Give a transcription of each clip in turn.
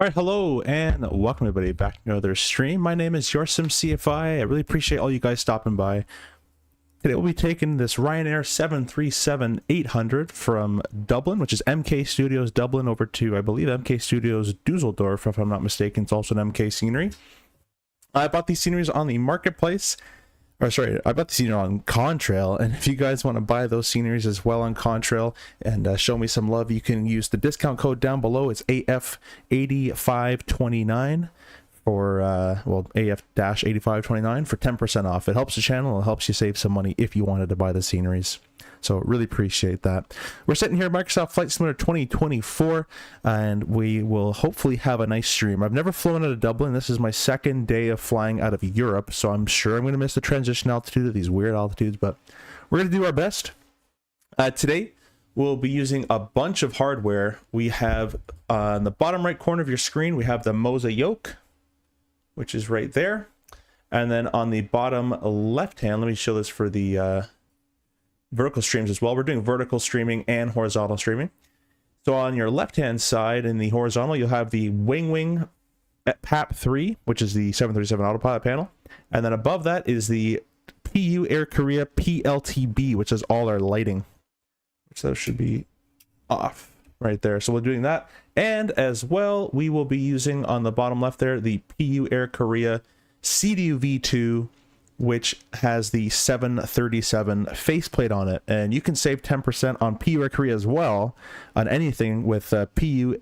All right, hello and welcome everybody back to another stream. My name is YourSimCFI. I really appreciate all you guys stopping by. Today we'll be taking this Ryanair 737-800 from Dublin, which is MK Studios Dublin, over to, I believe, MK Studios Dusseldorf, if I'm not mistaken. It's also an MK scenery. I bought these sceneries on the marketplace. Or sorry, I bought the scenery on Contrail, and if you guys want to buy those sceneries as well on Contrail and show me some love, you can use the discount code down below. It's AF8529 for AF-8529 for 10% off. It helps the channel, it helps you save some money if you wanted to buy the sceneries. So really appreciate that. We're sitting here at Microsoft Flight Simulator 2024, and we will hopefully have a nice stream. I've never flown out of Dublin. This is my second day of flying out of Europe, so I'm sure I'm going to miss the transition altitude of these weird altitudes, but we're going to do our best. Today, we'll be using a bunch of hardware. We have, on the bottom right corner of your screen, we have the Moza yoke, which is right there. And then on the bottom left hand, let me show this for the vertical streams as well. We're doing vertical streaming and horizontal streaming. So on your left hand side in the horizontal, you'll have the Winwing PAP3, which is the 737 autopilot panel, and then above that is the PU Air Korea PLTB, which is all our lighting, which those should be off right there. So we're doing that, and as well we will be using on the bottom left there the PU Air Korea CDU-V2, which has the 737 faceplate on it, and you can save 10% on PU Air Korea as well on anything with PU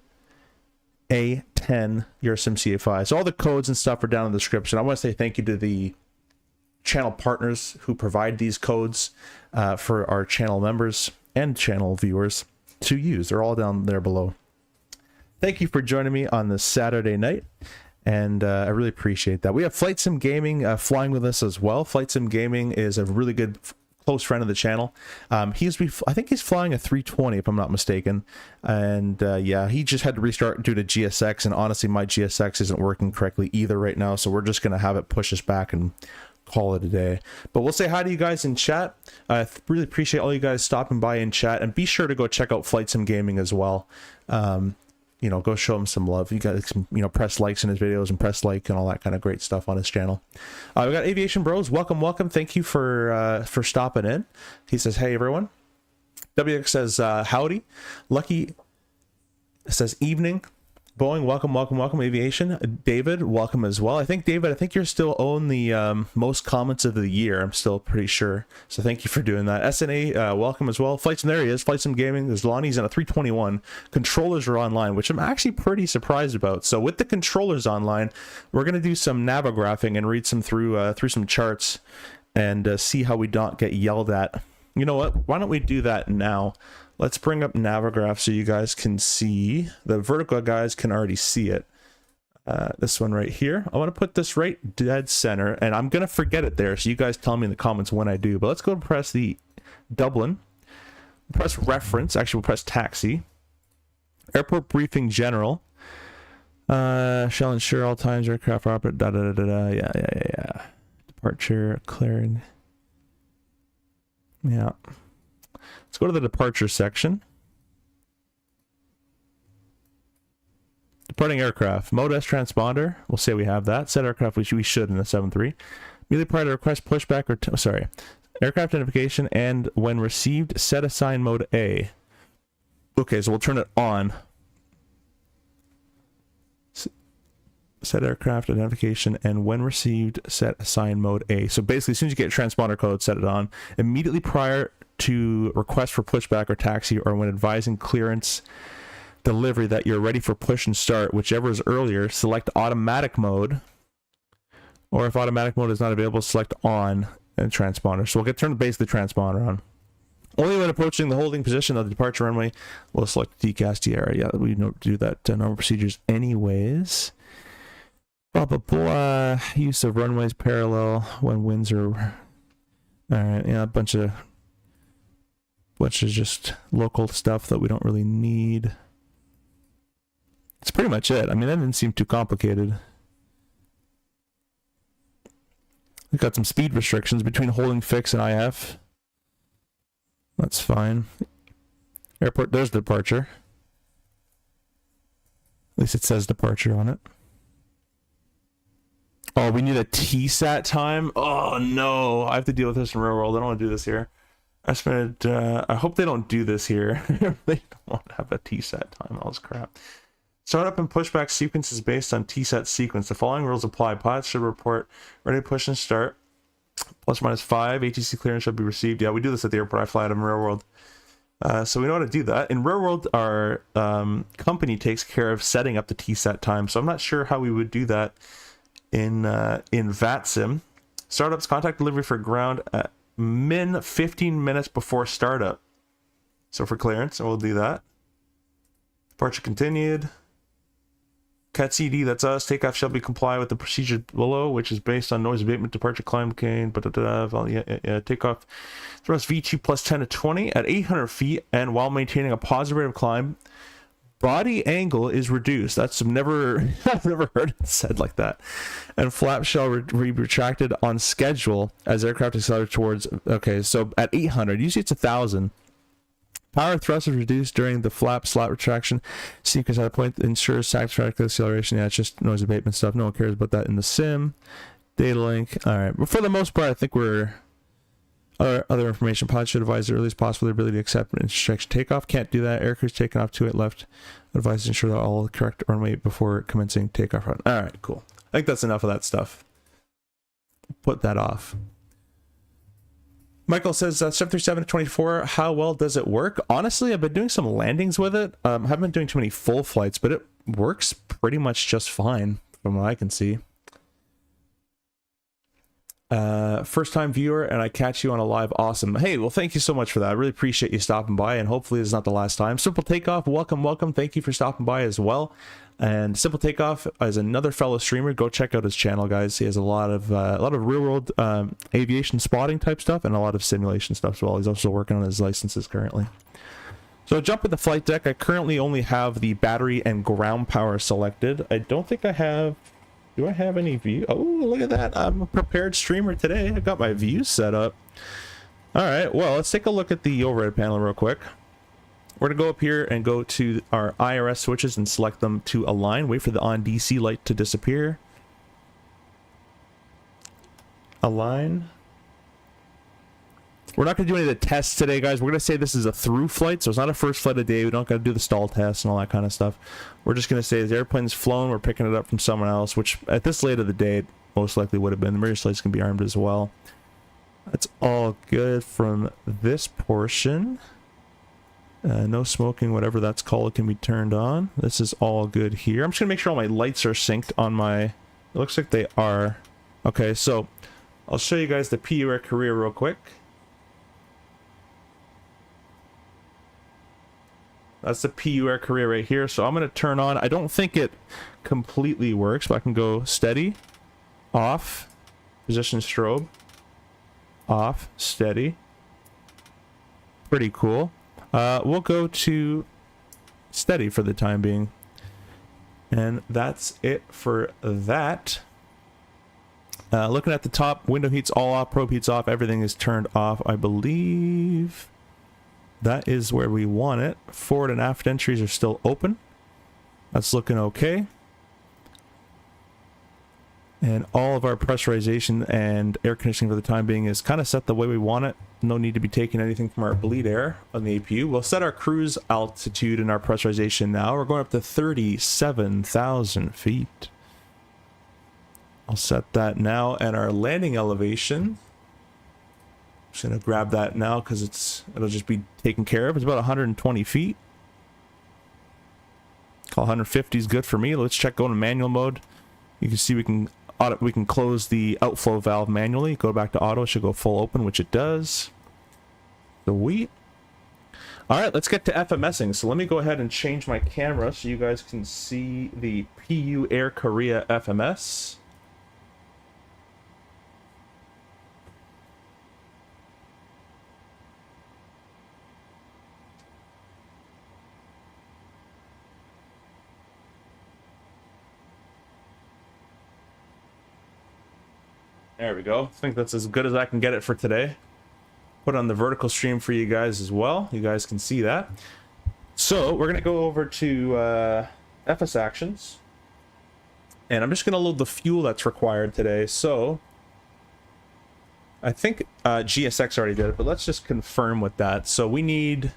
A10 YourSimCFI. So all the codes and stuff are down in the description. I want to say thank you to the channel partners who provide these codes for our channel members and channel viewers to use. They're all down there below. Thank you for joining me on this Saturday night, and I really appreciate that. We have Flight Sim Gaming flying with us as well. Flight Sim Gaming is a really good close friend of the channel. I think he's flying a 320 if I'm not mistaken, and yeah, he just had to restart due to GSX, and honestly my GSX isn't working correctly either right now, so we're just gonna have it push us back and call it a day. But we'll say hi to you guys in chat. I really appreciate all you guys stopping by in chat, and be sure to go check out Flight Sim Gaming as well. You know, go show him some love. You guys can, you know, press likes in his videos and press like and all that kind of great stuff on his channel. We got Aviation Bros. Welcome, welcome. Thank you for stopping in. He says, hey, everyone. WX says, howdy. Lucky says, evening. Boeing, welcome, welcome, welcome. Aviation. David, welcome as well. David, I think you're still on the most comments of the year. I'm still pretty sure. So thank you for doing that. SNA, welcome as well. Flight Sim, there he is. Flight Sim Gaming. There's Lonnie's in a 321. Controllers are online, which I'm actually pretty surprised about. So with the controllers online, we're going to do some navigraphing and read some through some charts and see how we don't get yelled at. You know what? Why don't we do that now? Let's bring up Navigraph so you guys can see. The vertical guys can already see it. This one right here. I want to put this right dead center, and I'm going to forget it there, so you guys tell me in the comments when I do. But let's go and press the Dublin. Press reference. Actually, we'll press taxi. Airport briefing general. Shall ensure all times aircraft operate. Da da da da. Yeah. Departure clearing. Yeah. Let's go to the departure section. Departing aircraft. Mode S transponder. We'll say we have that. Set aircraft, which we should in the 7.3. Immediately prior to request pushback or... Aircraft identification, and when received, set assign mode A. Okay, so we'll turn it on. Set aircraft identification, and when received, set assign mode A. So basically, as soon as you get a transponder code, set it on. Immediately prior to request for pushback or taxi, or when advising clearance delivery that you're ready for push and start, whichever is earlier, select automatic mode, or if automatic mode is not available, select on and transponder. So we'll get turn basically the transponder on. Only when approaching the holding position of the departure runway, we'll select DCAS TR. Yeah, we know to do that normal procedures anyways. Blah blah blah. Use of runways parallel when winds are... Alright, yeah, a bunch of just local stuff that we don't really need. That's pretty much it. I mean, that didn't seem too complicated. We've got some speed restrictions between holding fix and IF. That's fine. Airport, there's the departure. least it says departure on it. Oh, we need a TSAT time. Oh no, I have to deal with this in real world. I don't want to do this here. I hope they don't do this here. They don't want to have a TSAT time. All this crap. Startup and pushback sequence is based on TSAT sequence. The following rules apply. Pilots should report ready to push and start. ±5 ATC clearance should be received. Yeah, we do this at the airport. I fly out of real world. So we know how to do that. In real world, our company takes care of setting up the TSAT time. So I'm not sure how we would do that in VATSIM. Startups contact delivery for ground at min 15 minutes before startup. So for clearance, we'll do that. Departure continued. CAT CD, that's us. Takeoff shall be comply with the procedure below, which is based on noise abatement, departure, climb, cane, takeoff thrust V2 plus 10 to 20 at 800 feet, and while maintaining a positive rate of climb, body angle is reduced. That's I've never heard it said like that. And flaps shall be retracted on schedule as aircraft accelerate towards. Okay, so at 800, usually it's 1,000. Power thrust is reduced during the flap slot retraction sequence at a point that ensures satisfactory acceleration. Yeah, it's just noise abatement stuff. No one cares about that in the sim. Data link. All right, but for the most part, I think we're. Other information. Pilots should advise the earliest possible their ability to accept an instruction takeoff. Can't do that. Aircrews taking off 28 left. Advise to ensure that all the correct runway before commencing takeoff run. All right, cool. I think that's enough of that stuff. Put that off. Michael says 737-24. How well does it work? Honestly, I've been doing some landings with it. Haven't been doing too many full flights, but it works pretty much just fine from what I can see. First time viewer and I catch you on a live. Awesome. Hey, well, thank you so much for that. I really appreciate you stopping by, and hopefully it's not the last time. Simple Takeoff, welcome. Thank you for stopping by as well. And Simple Takeoff is another fellow streamer. Go check out his channel, guys. He has a lot of real world aviation spotting type stuff and a lot of simulation stuff as well. He's also working on his licenses currently. So jump at the flight deck. I currently only have the battery and ground power selected. I don't think I have. Do I have any view? Oh, look at that. I'm a prepared streamer today. I got my views set up. All right, well, let's take a look at the overhead panel real quick. We're going to go up here and go to our IRS switches and select them to align. Wait for the on DC light to disappear. Align. We're not going to do any of the tests today, guys. We're going to say this is a through flight, so it's not a first flight of the day. We don't got to do the stall test and all that kind of stuff. We're just going to say the airplane's flown. We're picking it up from someone else, which at this late of the day, it most likely would have been. The mirror slates can be armed as well. That's all good from this portion. No smoking, whatever that's called, can be turned on. This is all good here. I'm just going to make sure all my lights are synced on my... It looks like they are. Okay, so I'll show you guys the PU Air Korea real quick. That's the PU Air Korea right here. So I'm going to turn on. I don't think it completely works, but I can go steady, off, position strobe, off, steady. Pretty cool. We'll go to steady for the time being. And that's it for that. Looking at the top, window heat's all off, probe heat's off, everything is turned off, I believe. That is where we want it. Forward and aft entries are still open. That's looking okay. And all of our pressurization and air conditioning for the time being is kind of set the way we want it. No need to be taking anything from our bleed air on the APU. We'll set our cruise altitude and our pressurization now. We're going up to 37,000 feet. I'll set that now, and our landing elevation. Just gonna grab that now because it'll just be taken care of. It's about 120 feet. Call 150 is good for me. Let's check going to manual mode. You can see we can close the outflow valve manually. Go back to auto. It should go full open, which it does. Sweet. All right, let's get to FMSing. So let me go ahead and change my camera so you guys can see the PU Air Korea FMS. There we go. I think that's as good as I can get it for today. Put on the vertical stream for you guys as well. You guys can see that. So we're going to go over to FS actions. And I'm just going to load the fuel that's required today. So I think GSX already did it, but let's just confirm with that. So we need,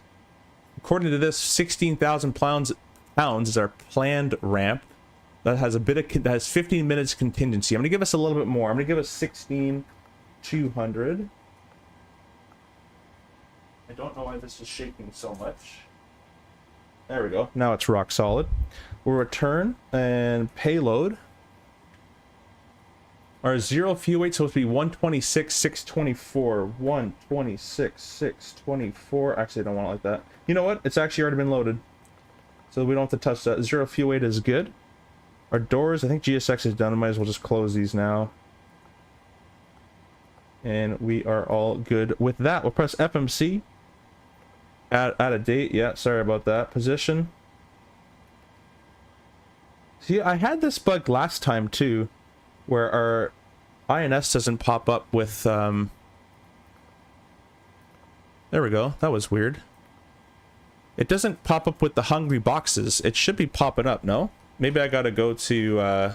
according to this, 16,000 pounds is our planned ramp. That has a bit of, that has 15 minutes contingency. I'm going to give us a little bit more. I'm going to give us 16,200. I don't know why this is shaking so much. There we go. Now it's rock solid. We'll return and payload. Our zero fuel weight is supposed to be 126,624. 126,624. Actually, I don't want it like that. You know what? It's actually already been loaded. So we don't have to touch that. Zero fuel weight is good. Our doors, I think GSX is done. I might as well just close these now. And we are all good with that. We'll press FMC. Add a date. Yeah, sorry about that. Position. See, I had this bug last time too, where our INS doesn't pop up with, there we go. That was weird. It doesn't pop up with the hungry boxes. It should be popping up, no? Maybe I gotta go to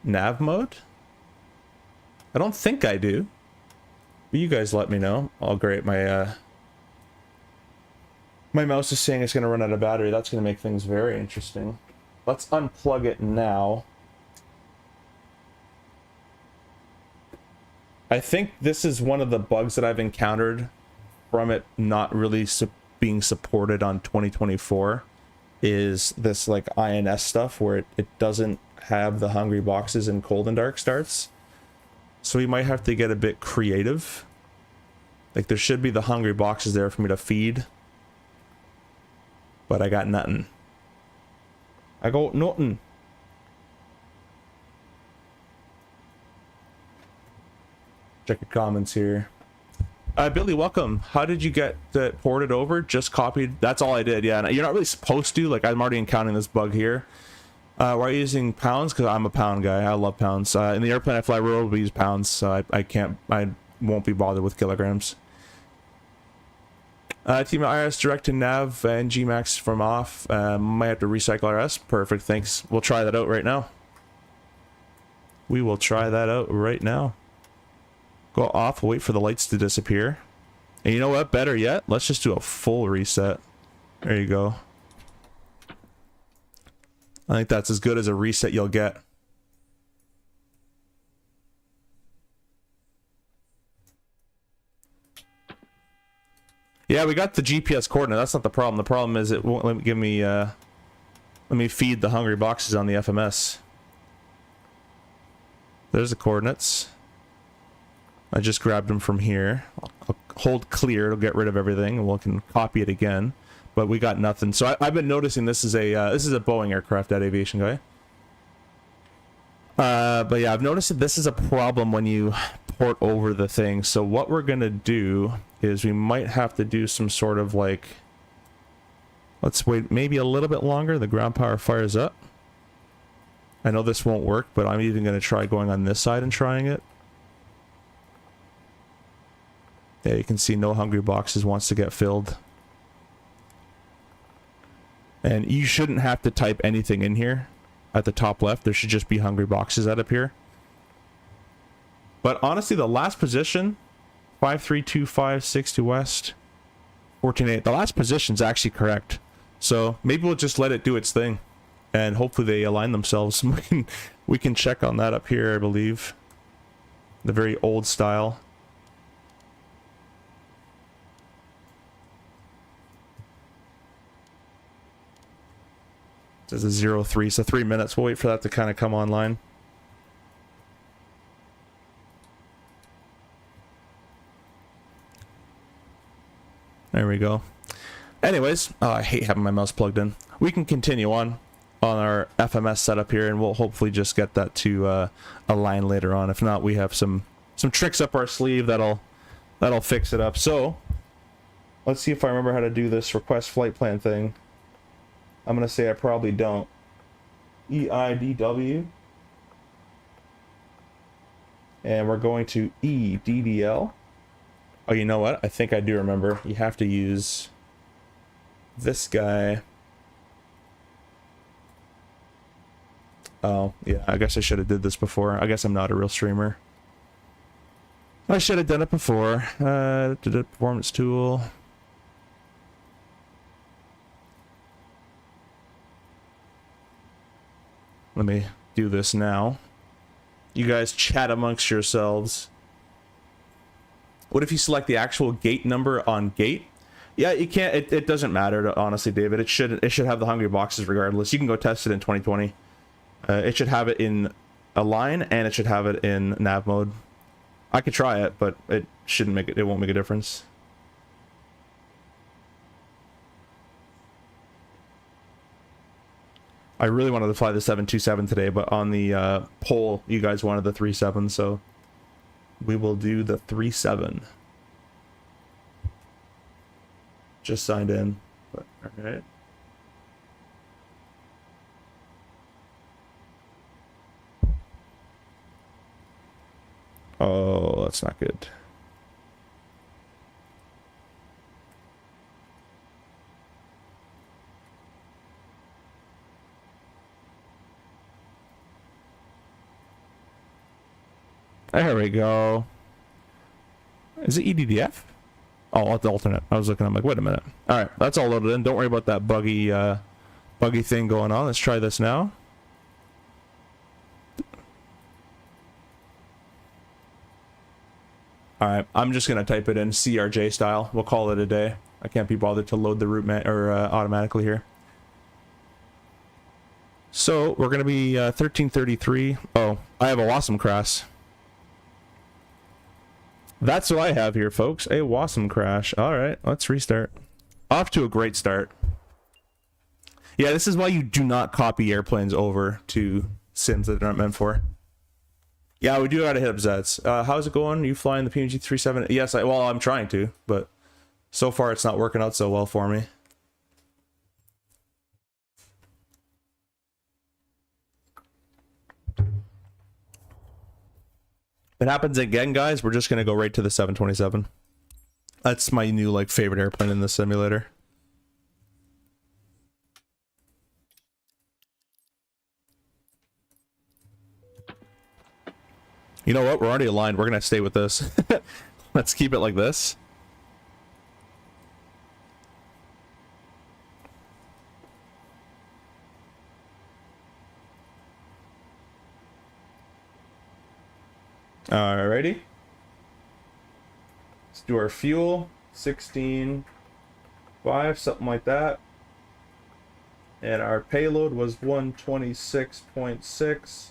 nav mode? I don't think I do. But you guys let me know. Oh great, my mouse is saying it's gonna run out of battery. That's gonna make things very interesting. Let's unplug it now. I think this is one of the bugs that I've encountered from it not really being supported on 2024, is this like INS stuff where it doesn't have the hungry boxes in cold and dark starts. So we might have to get a bit creative. Like there should be the hungry boxes there for me to feed, but I got nothing. I got nothing. Check your comments here. Billy, welcome. How did you get that ported over? Just copied. That's all I did. Yeah, you're not really supposed to. Like I'm already encountering this bug here. Why are you using pounds? Because I'm a pound guy. I love pounds. In the airplane I fly rural, we use pounds, so I won't be bothered with kilograms. Team IRS direct to nav and Gmax from off. Might have to recycle RS. Perfect. Thanks. We'll try that out right now. We will try that out right now. Go off, wait for the lights to disappear. And you know what? Better yet, let's just do a full reset. There you go. I think that's as good as a reset you'll get. Yeah, we got the GPS coordinate. That's not the problem. The problem is it won't let me give me let me feed the hungry boxes on the FMS. There's the coordinates. I just grabbed them from here. I'll hold clear to get rid of everything, and we can copy it again. But we got nothing. So I've been noticing this is a Boeing aircraft, that aviation guy. But yeah, I've noticed that this is a problem when you port over the thing. So what we're gonna do is we might have to do some sort of like, let's wait maybe a little bit longer. The ground power fires up. I know this won't work, but I'm even gonna try going on this side and trying it. Yeah, you can see no hungry boxes wants to get filled. And you shouldn't have to type anything in here at the top left. There should just be hungry boxes out up here. But honestly, the last position, 5325 to west, 148. The last position's actually correct. So maybe we'll just let it do its thing, and hopefully they align themselves. We can check on that up here, I believe. The very old style. There's a 03, so 3 minutes. We'll wait for that to kind of come online. There we go. Anyways, I hate having my mouse plugged in. We can continue on our FMS setup here, and we'll hopefully just get that to align later on. If not, we have some tricks up our sleeve that'll fix it up. So let's see if I remember how to do this request flight plan thing. I'm gonna say I probably don't. EIDW. And we're going to EDDL. Oh, you know what? I think I do remember. You have to use this guy. Oh, yeah, I guess I should have did this before. I guess I'm not a real streamer. I should have done it before. Did a performance tool. Let me do this now. You guys chat amongst yourselves. What if you select the actual gate number on gate? Yeah, you can't. It doesn't matter, honestly, David. It should have the hungry boxes regardless. You can go test it in 2020. It should have it in align and it should have it in nav mode. I could try it, but it shouldn't make it. It won't make a difference. I really wanted to fly the 727 today, but on the poll, you guys wanted the 37, so we will do the 37. Just signed in, but all right. Oh, that's not good. There we go. Is it EDDF? Oh, it's the alternate. I was looking, I'm like, wait a minute. All right, that's all loaded in. Don't worry about that buggy thing going on. Let's try this now. All right, I'm just gonna type it in CRJ style. We'll call it a day. I can't be bothered to load the route automatically here. So we're gonna be 1333. Oh, I have a Wasm crash. That's what I have here, folks. A Wasm crash. All right, let's restart. Off to a great start. Yeah, this is why you do not copy airplanes over to sims that they're not meant for. Yeah, we do gotta hit up Zeds. How's it going? You flying the PMDG 37? Yes, well, I'm trying to, but so far it's not working out so well for me. If it happens again, guys, we're just gonna go right to the 727. That's my new, like, favorite airplane in the simulator. You know what? We're already aligned. We're gonna stay with this. Let's keep it like this. Alrighty. Let's do our fuel. 16.5, something like that. And our payload was 126.6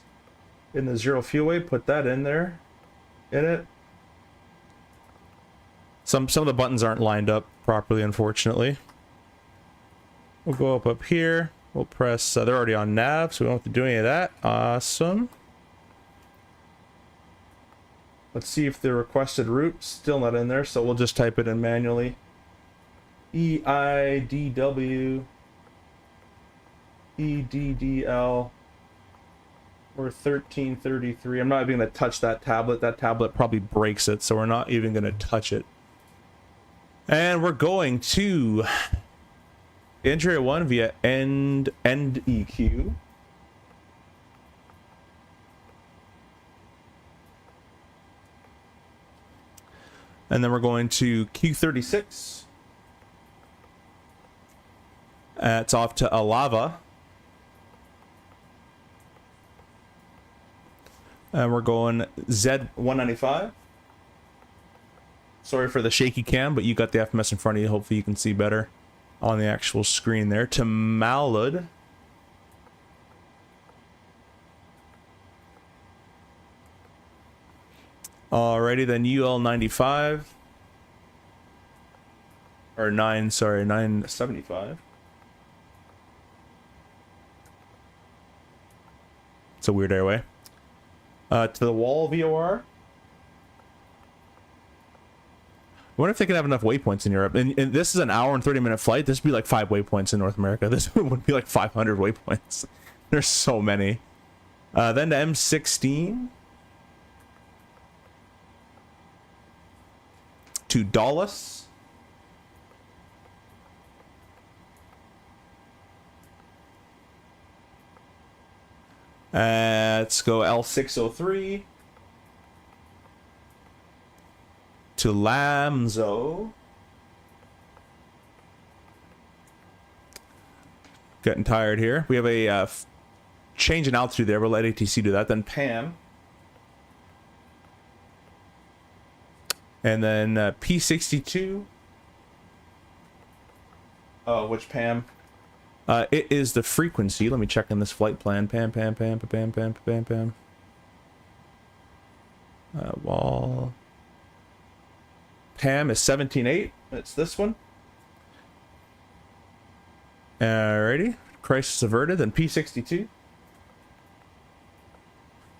in the zero fuel weight. Put that in there. In it. Some of the buttons aren't lined up properly, unfortunately. We'll go up here. We'll press, they're already on nav, so we don't have to do any of that. Awesome. Let's see if the requested route still not in there, so we'll just type it in manually. EIDW-EDDL or 1333. I'm not even going to touch that tablet. That tablet probably breaks it, so we're not even going to touch it. And we're going to Enter 1 via end EQ. And then we're going to Q36. It's off to Alava. And we're going Z195. Sorry for the shaky cam, but you got the FMS in front of you. Hopefully you can see better on the actual screen there. To Malud. Alrighty, then UL95. Or 975. It's a weird airway. To the wall VOR. I wonder if they can have enough waypoints in Europe. And this is an hour and 30-minute flight. This would be like 5 waypoints in North America. This would be like 500 waypoints. There's so many. Then to M16. To Dallas. Let's go L603 to Lamzo. Getting tired here. We have a change in altitude there. We'll let ATC do that. Then PAM. And then P62. Oh, which PAM? It is the frequency. Let me check in this flight plan. PAM. Wall. PAM is 17.8. It's this one. Alrighty. Crisis averted. Then P62.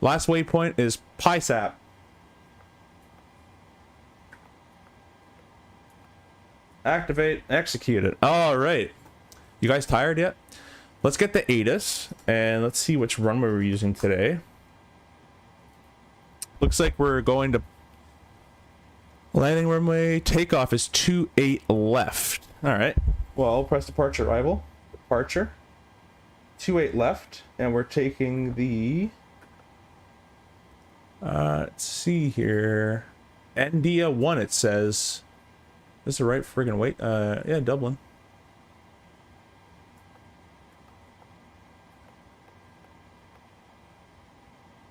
Last waypoint is PISAP. Activate. Execute it. Alright. You guys tired yet? Let's get the ATIS and let's see which runway we're using today. Looks like we're going to landing runway. Takeoff is 28 left. Alright. Well, press departure arrival. Departure. 28 left. And we're taking the... let's see here. India 1 it says. This is the right friggin' weight. Yeah, Dublin.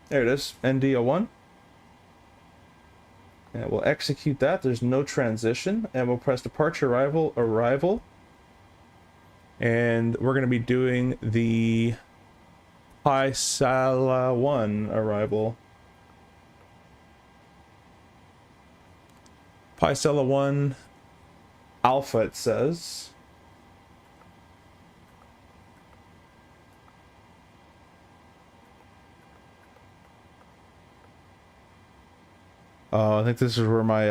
There it is. India 1. And we'll execute that. There's no transition. And we'll press departure arrival. And we're going to be doing the Paisala 1 arrival. Paisala 1 Alpha, it says. Oh, I think this is where my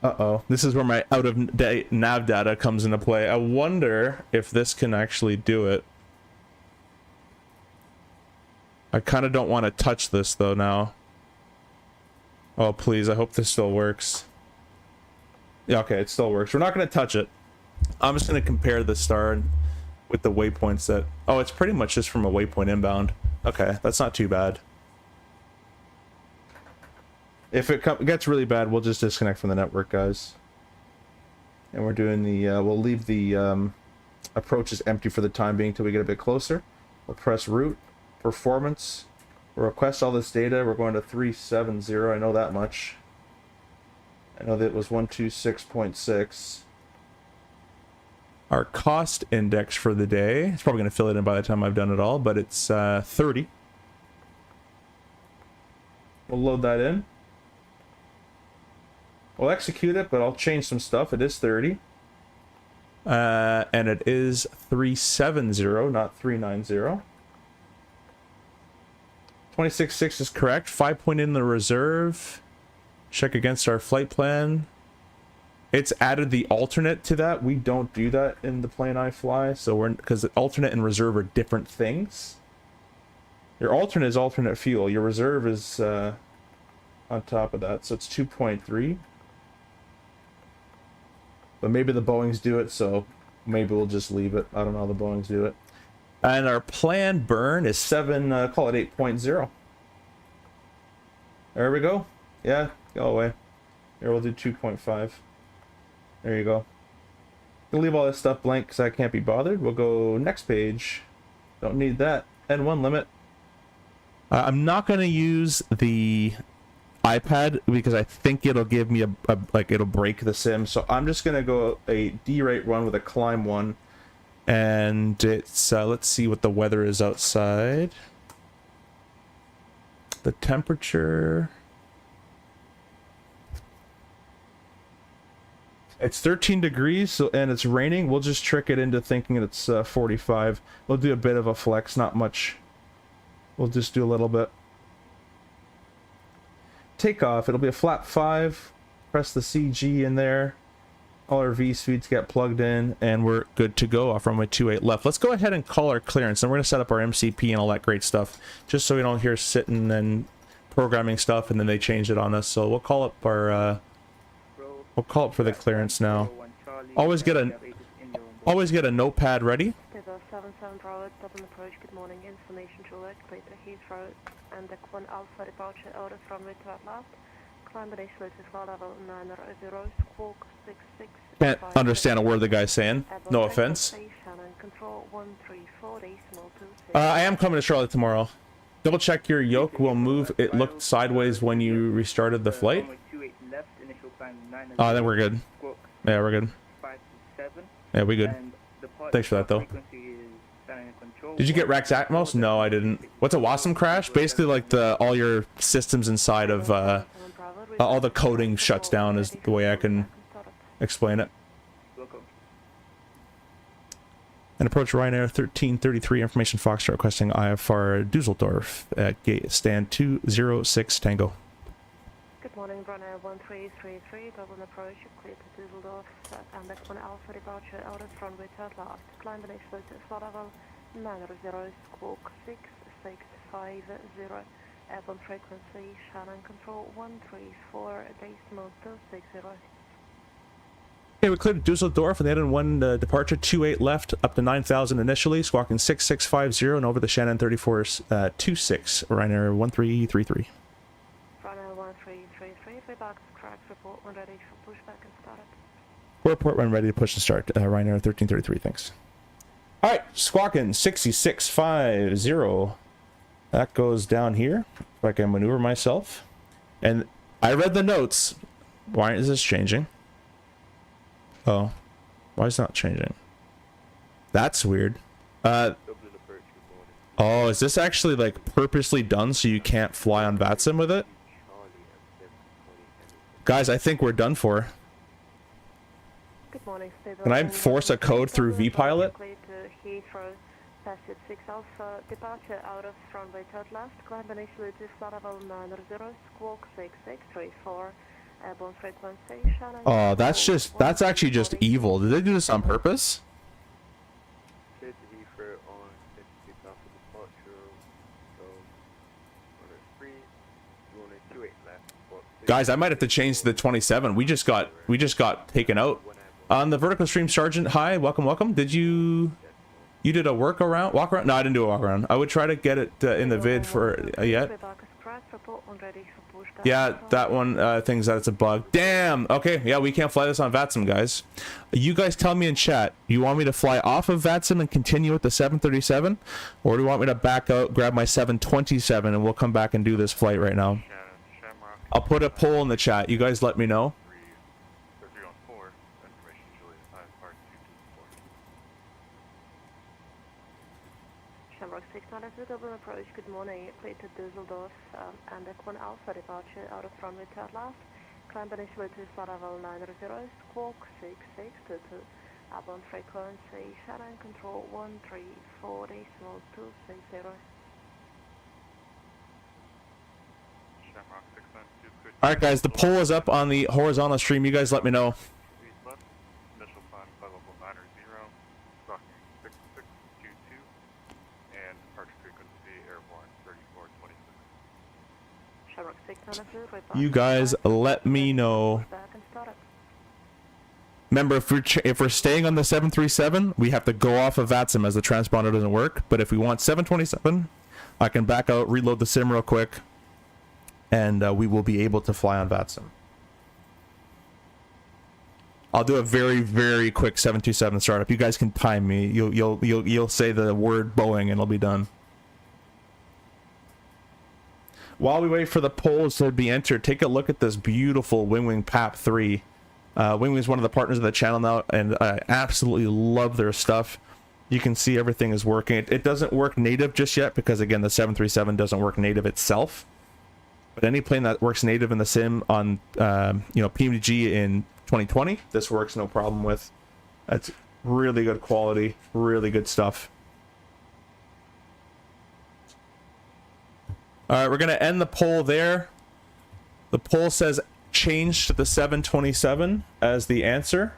uh-oh. This is where my out-of-date nav data comes into play. I wonder if this can actually do it. I kind of don't want to touch this, though, now. Oh, please, I hope this still works. Yeah, okay, it still works. We're not going to touch it. I'm just going to compare the star with the waypoints that... Oh, it's pretty much just from a waypoint inbound. Okay, that's not too bad. If it gets really bad, we'll just disconnect from the network, guys. And we're doing the... we'll leave the approaches empty for the time being until we get a bit closer. We'll press route, performance, we'll request all this data. We're going to 370, I know that much. I know that it was 126.6. Our cost index for the day, it's probably going to fill it in by the time I've done it all, but it's 30. We'll load that in. We'll execute it, but I'll change some stuff. It is 30. And it is 370, not 390. 26.6 is correct. 5 point in the reserve. Check against our flight plan. It's added the alternate to that. We don't do that in the plane I fly. So we're, because the alternate and reserve are different things. Your alternate is alternate fuel. Your reserve is on top of that. So it's 2.3. But maybe the Boeings do it, so maybe we'll just leave it. I don't know how the Boeings do it. And our planned burn is 7, call it 8.0. There we go. Yeah, go away. Here, we'll do 2.5. There you go. We'll leave all this stuff blank because I can't be bothered. We'll go next page. Don't need that. N1 limit. I'm not going to use the iPad because I think it'll give me a like it'll break the sim. So I'm just going to go a D-rate run with a climb one. And it's, let's see what the weather is outside. The temperature. It's 13 degrees, so, and it's raining. We'll just trick it into thinking it's 45. We'll do a bit of a flex, not much. We'll just do a little bit. Takeoff, it'll be a flap 5. Press the CG in there. All our V suites get plugged in, and we're good to go off runway 28 left. Let's go ahead and call our clearance, and we're going to set up our MCP and all that great stuff, just so we don't hear sitting and programming stuff, and then they change it on us. So we'll call up our, we'll call up for the clearance now. Always get always get a notepad ready. Stable 77 Bravo, double approach, good morning. Information Juliet, clear to Heathrow, and the 1 Alpha departure out of runway to left. Climb initially to flight level 90, squawk 66. Can't understand a word the guy's saying. No offense. Control 134, decimal 26. I am coming to Charlotte tomorrow. Double check your yoke will move. It looked sideways when you restarted the flight. Oh, then we're good. Yeah, we're good. Yeah, we good. Thanks for that, though. Did you get Rex Atmos? No, I didn't. What's a Wasm crash? Basically, like the all your systems inside of all the coding shuts down is the way I can explain it. And approach Ryanair 1333 information Foxtrot requesting IFR Dusseldorf at gate stand 206 Tango. Good morning, Ryanair 1333, double approach, clear to Dusseldorf, and the 1 Alpha departure out of runway to left. Climb initially to flight level 90, squawk 6650, airborne frequency, Shannon control 134, decimal 260. Okay, we cleared Dusseldorf and they had in 1 departure, 28 left, up to 9,000 initially, squawking 6650 and over the Shannon 3426, Ryanair 1333. Ryanair 1333, feedback, crack report when ready for pushback and start. Report when ready to push and start, Ryanair 1333, thanks. Alright, squawking 6650. That goes down here, if I can maneuver myself. And I read the notes. Why is this changing? Oh, why is it not changing? That's weird. Oh, is this actually like purposely done so you can't fly on VATSIM with it? Guys, I think we're done for. Good morning, Can I force a code through vPilot? Passage 6 Alpha, departure out of runway to left, climb initially to flight level 90, squawk 6634, airborne frequency, Shannon. Oh, that's actually just evil. Did they do this on purpose? Guys, I might have to change to the 27. We just got taken out. On the vertical stream, Sergeant, hi, welcome. Did you did a walk around? No, I didn't do a walk around. I would try to get it in the vid for yet. Yeah, that one thinks that it's a bug. Damn. Okay, yeah, we can't fly this on VATSIM, guys. You guys tell me in chat. You want me to fly off of VATSIM and continue with the 737, or do you want me to back out, grab my 727, and we'll come back and do this flight right now? I'll put a poll in the chat. You guys let me know. Double approach, good morning, clear to Dusseldorf, and the 1 Alpha departure out of runway to left, climb initially to flight level 90, squawk 6622, airborne frequency, Shannon control 134, decimal 260. Alright guys, the poll is up on the horizontal stream. You guys let me know. You guys let me know. Remember, if we're staying on the 737, we have to go off of VATSIM as the transponder doesn't work. But if we want 727, I can back out, reload the sim real quick, and we will be able to fly on VATSIM. I'll do a very, very quick 727 startup. You guys can time me. You'll say the word Boeing and it'll be done. While we wait for the polls to be entered, take a look at this beautiful Winwing PAP 3. Winwing is one of the partners of the channel now, and I absolutely love their stuff. You can see everything is working. It doesn't work native just yet because, again, the 737 doesn't work native itself. But any plane that works native in the sim on, PMDG in 2020, this works no problem with. That's really good quality, really good stuff. All right, we're going to end the poll there. The poll says change to the 727 as the answer.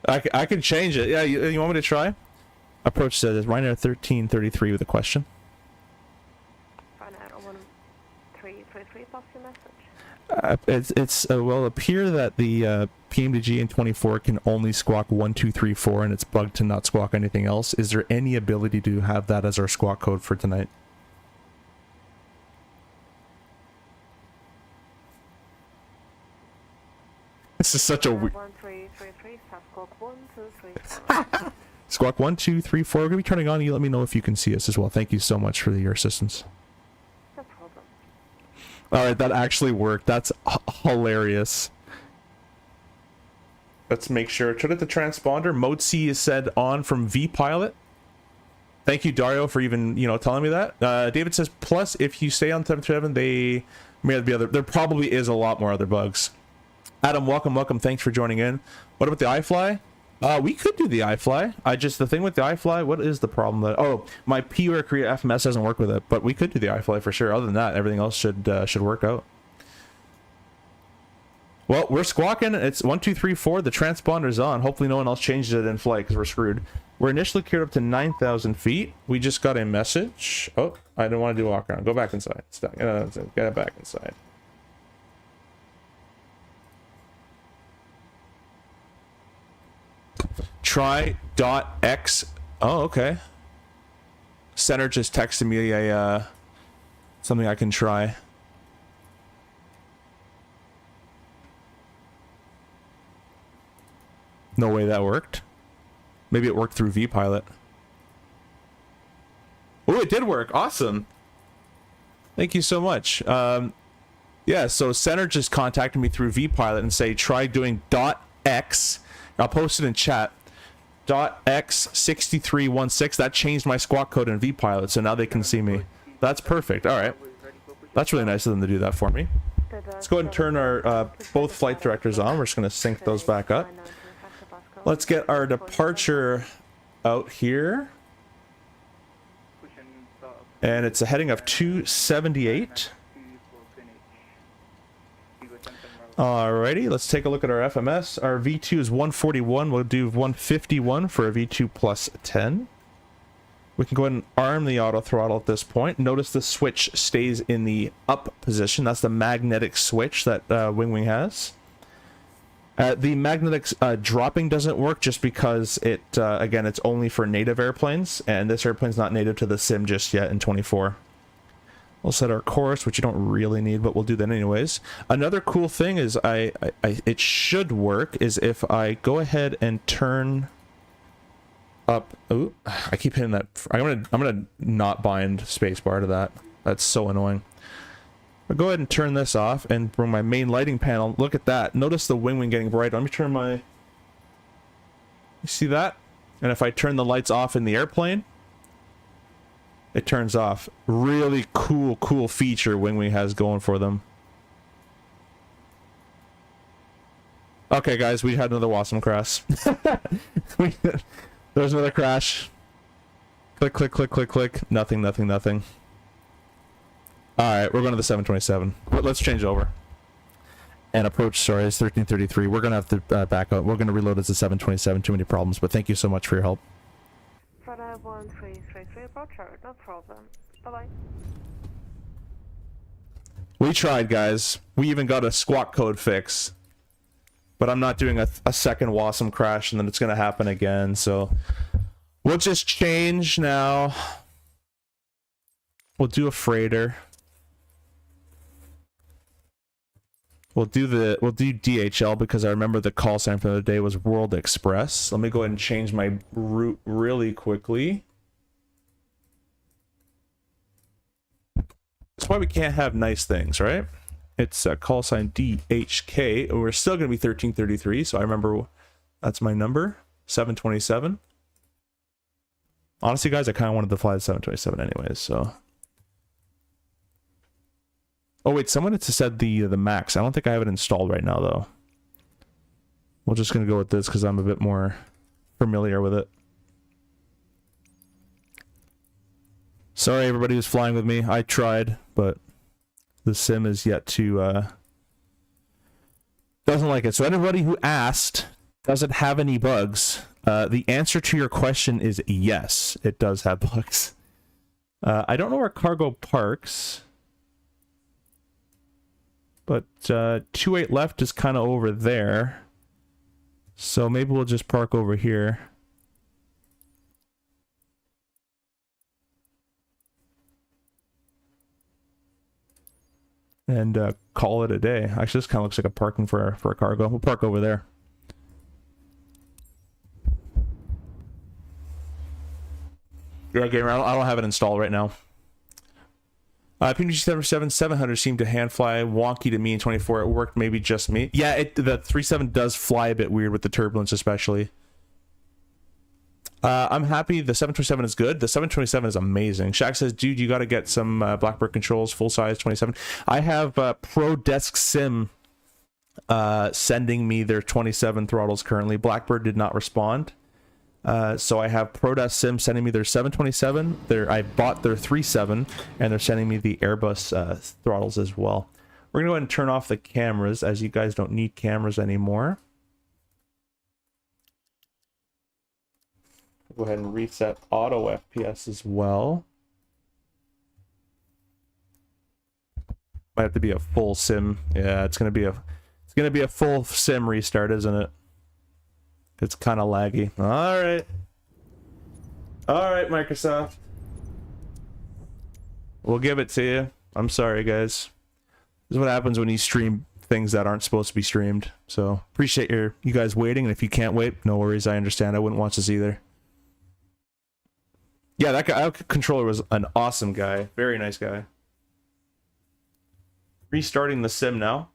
I can change it. Yeah, you want me to try? Approach says Ryanair 1333 with a question. Ryanair 1333, 1133, pass your message. It's well, appear that the PMDG in 24 can only squawk 1234, and it's bugged to not squawk anything else. Is there any ability to have that as our squawk code for tonight? This is such a weird. 1333, squawk 1234. Squawk 1234. We're gonna be turning on. You let me know if you can see us as well. Thank you so much for your assistance. No problem. All right, that actually worked. That's hilarious. Let's make sure. Turn it to transponder. Mode C is said on from vPilot. Thank you, Dario, for even telling me that. David says plus if you stay on 737, they may be other. There probably is a lot more other bugs. Adam, welcome. Thanks for joining in. What about the iFly? We could do the iFly. The thing with the iFly, what is the problem? Oh, my PUR Korea FMS doesn't work with it, but we could do the iFly for sure. Other than that, everything else should work out. Well, we're squawking. It's 1234. The transponder's on. Hopefully no one else changes it in flight because we're screwed. We're initially cleared up to 9,000 feet. We just got a message. Oh, I didn't want to do a walk around. Go back inside. Stop. Get back inside. Try .x. Oh, okay. Center just texted me a something I can try. No way that worked. Maybe it worked through vPilot. Oh, it did work. Awesome. Thank you so much. Yeah, so Center just contacted me through vPilot and say try doing .x. I'll post it in chat. .x6316. That changed my squawk code in vPilot, so now they can see me. That's perfect. All right. That's really nice of them to do that for me. Let's go ahead and turn our both flight directors on. We're just going to sync those back up. Let's get our departure out here. And it's a heading of 278. Alrighty, let's take a look at our FMS. Our V2 is 141. We'll do 151 for a V2 plus 10. We can go ahead and arm the auto throttle at this point. Notice the switch stays in the up position. That's the magnetic switch that Winwing has. The magnetic dropping doesn't work just because it, again, it's only for native airplanes, and this airplane's not native to the sim just yet in 24. We'll set our course, which you don't really need, but we'll do that anyways. Another cool thing is it should work is if I go ahead and turn up. Ooh, I keep hitting that. I'm gonna not bind spacebar to that. That's so annoying. I'll go ahead and turn this off and bring my main lighting panel. Look at that. Notice the Winwing getting bright. Let me turn my. You see that? And if I turn the lights off in the airplane, it turns off. Really cool feature Winwing has going for them. Okay, guys, we had another Wasm crash. There's another crash. Click. Nothing. Alright, we're going to the 727. Let's change over. And approach, sorry, it's 1333. We're going to have to back up. We're going to reload as a 727. Too many problems, but thank you so much for your help. 1333, Roger, no problem. Bye-bye. We tried, guys. We even got a squawk code fix. But I'm not doing a second Wasm crash, and then it's going to happen again, so we'll just change now. We'll do a freighter. We'll do DHL because I remember the call sign from the other day was World Express. Let me go ahead and change my route really quickly. That's why we can't have nice things, right? It's call sign DHK. We're still going to be 1333, so I remember that's my number, 727. Honestly, guys, I kind of wanted to fly the 727 anyways, so. Oh, wait, someone had said the Max. I don't think I have it installed right now, though. We're just going to go with this because I'm a bit more familiar with it. Sorry, everybody who's flying with me. I tried, but the sim is yet to, doesn't like it. So anybody who asked, does it have any bugs? The answer to your question is yes, it does have bugs. I don't know where cargo parks. But 28 left is kind of over there. So maybe we'll just park over here. And call it a day. Actually, this kind of looks like a parking for a cargo. We'll park over there. Yeah, gamer, I don't have it installed right now. PMDG 700 seemed to hand fly wonky to me in 24. It worked, maybe just me. Yeah, the 37 does fly a bit weird with the turbulence, especially. I'm happy. The 727 is good. The 727 is amazing. Shaq says, dude, you got to get some Blackbird controls, full size 27. I have Pro Desk Sim sending me their 27 throttles currently. Blackbird did not respond. So I have Pro Desk Sim sending me their 727. I bought their 37, and they're sending me the Airbus throttles as well. We're going to go ahead and turn off the cameras, as you guys don't need cameras anymore. Go ahead and reset auto FPS as well. Might have to be a full sim. Yeah, it's gonna be a full sim restart, isn't it? It's kind of laggy. All right, Microsoft. We'll give it to you. I'm sorry, guys. This is what happens when you stream things that aren't supposed to be streamed. So appreciate you guys waiting, and if you can't wait, no worries. I understand. I wouldn't watch this either. Yeah, that guy, controller was an awesome guy. Very nice guy. Restarting the sim now.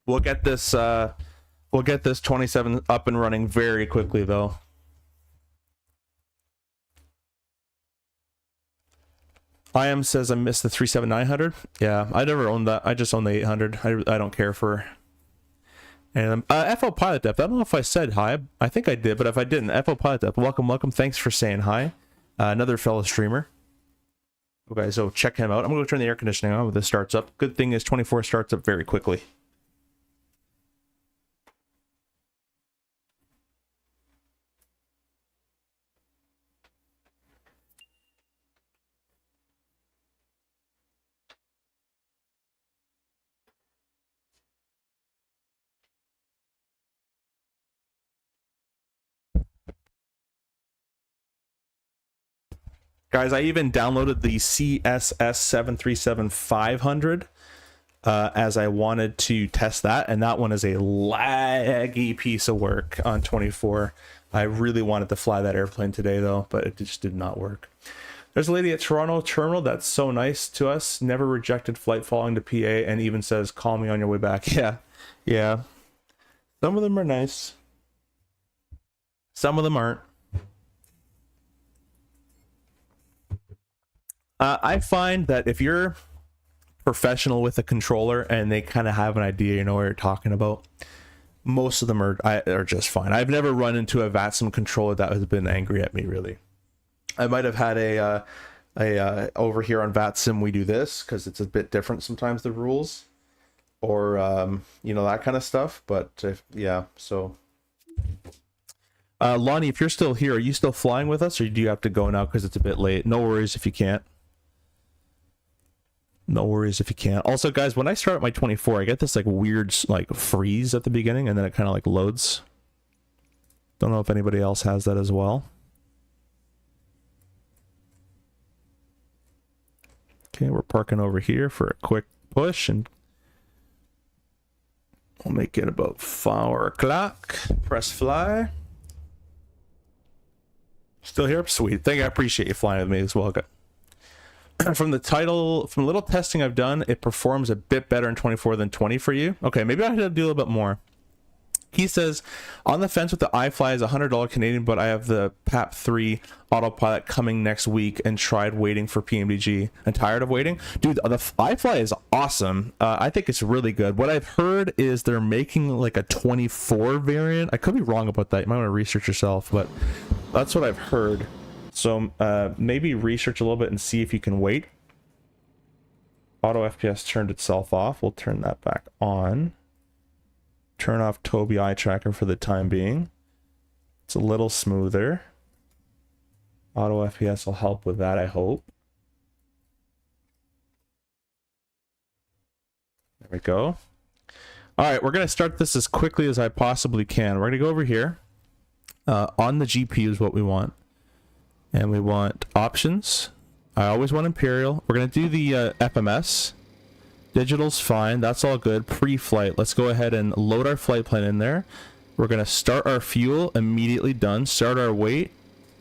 We'll get this 27 up and running very quickly though. IM says I missed the 37900. Yeah, I never owned that. I just own the 800. I don't care for. And FO Pilot Depth. I don't know if I said hi. I think I did, but if I didn't, FO Pilot Depth. Welcome. Thanks for saying hi. Another fellow streamer. Okay, so check him out. I'm gonna go turn the air conditioning on when this starts up. Good thing is 24 starts up very quickly. Guys, I even downloaded the CSS 737-500 as I wanted to test that, and that one is a laggy piece of work on 24. I really wanted to fly that airplane today, though, but it just did not work. There's a lady at Toronto Terminal that's so nice to us, never rejected flight following to PA, and even says, call me on your way back. Yeah. Some of them are nice. Some of them aren't. I find that if you're professional with a controller and they kind of have an idea, you know what you're talking about, most of them are just fine. I've never run into a VATSIM controller that has been angry at me, really. I might have had a over here on VATSIM we do this because it's a bit different sometimes, the rules, or you know, that kind of stuff. But yeah, so Lonnie, if you're still here, are you still flying with us, or do you have to go now because it's a bit late? No worries if you can't. No worries if you can't. Also, guys, when I start at my 24, I get this like weird like freeze at the beginning, and then it kind of like loads. Don't know if anybody else has that as well. Okay, we're parking over here for a quick push, and we'll make it about 4 o'clock. Press fly. Still here? Sweet. Thank you. I appreciate you flying with me as well. Okay. From the title, from a little testing I've done, it performs a bit better in 24 than 20 for you. Okay, maybe I should do a little bit more. He says, on the fence with the iFly is $100 Canadian, but I have the PAP3 autopilot coming next week and tried waiting for PMDG. I'm tired of waiting. Dude, the iFly is awesome. I think it's really good. What I've heard is they're making like a 24 variant. I could be wrong about that. You might want to research yourself, but that's what I've heard. So maybe research a little bit and see if you can wait. Auto FPS turned itself off. We'll turn that back on. Turn off Tobii eye tracker for the time being. It's a little smoother. Auto FPS will help with that, I hope. There we go. All right, we're going to start this as quickly as I possibly can. We're going to go over here. On the GPU is what we want. And we want options. I always want Imperial. We're going to do the FMS. Digital's fine. That's all good. Pre-flight. Let's go ahead and load our flight plan in there. We're going to start our fuel. Immediately done. Start our weight.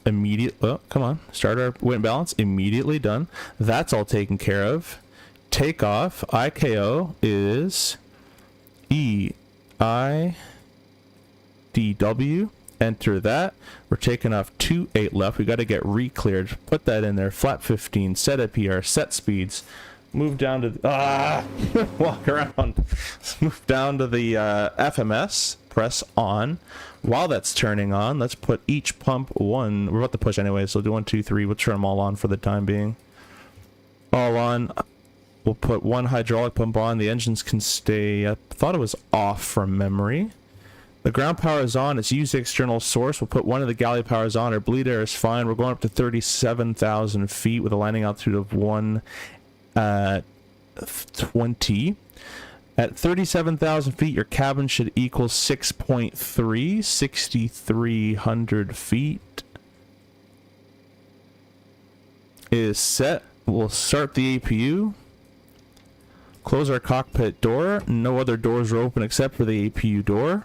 Oh, come on. Start our weight and balance. Immediately done. That's all taken care of. Takeoff. IKO is EIDW. Enter that. We're taking off 28 left. We got to get re-cleared. Put that in there. Flap 15. Set a PR. Set speeds. Move down to walk around. Move down to the FMS. Press on. While that's turning on, let's put each pump one. We're about to push anyway, so do 1, 2, 3. We'll turn them all on for the time being. All on. We'll put one hydraulic pump on. The engines can stay. I thought it was off from memory. The ground power is on. It's used external source. We'll put one of the galley powers on. Our bleed air is fine. We're going up to 37,000 feet with a landing altitude of 120. At 37,000 feet, your cabin should equal 6.3, 6,300 feet is set. We'll start the APU. Close our cockpit door. No other doors are open except for the APU door.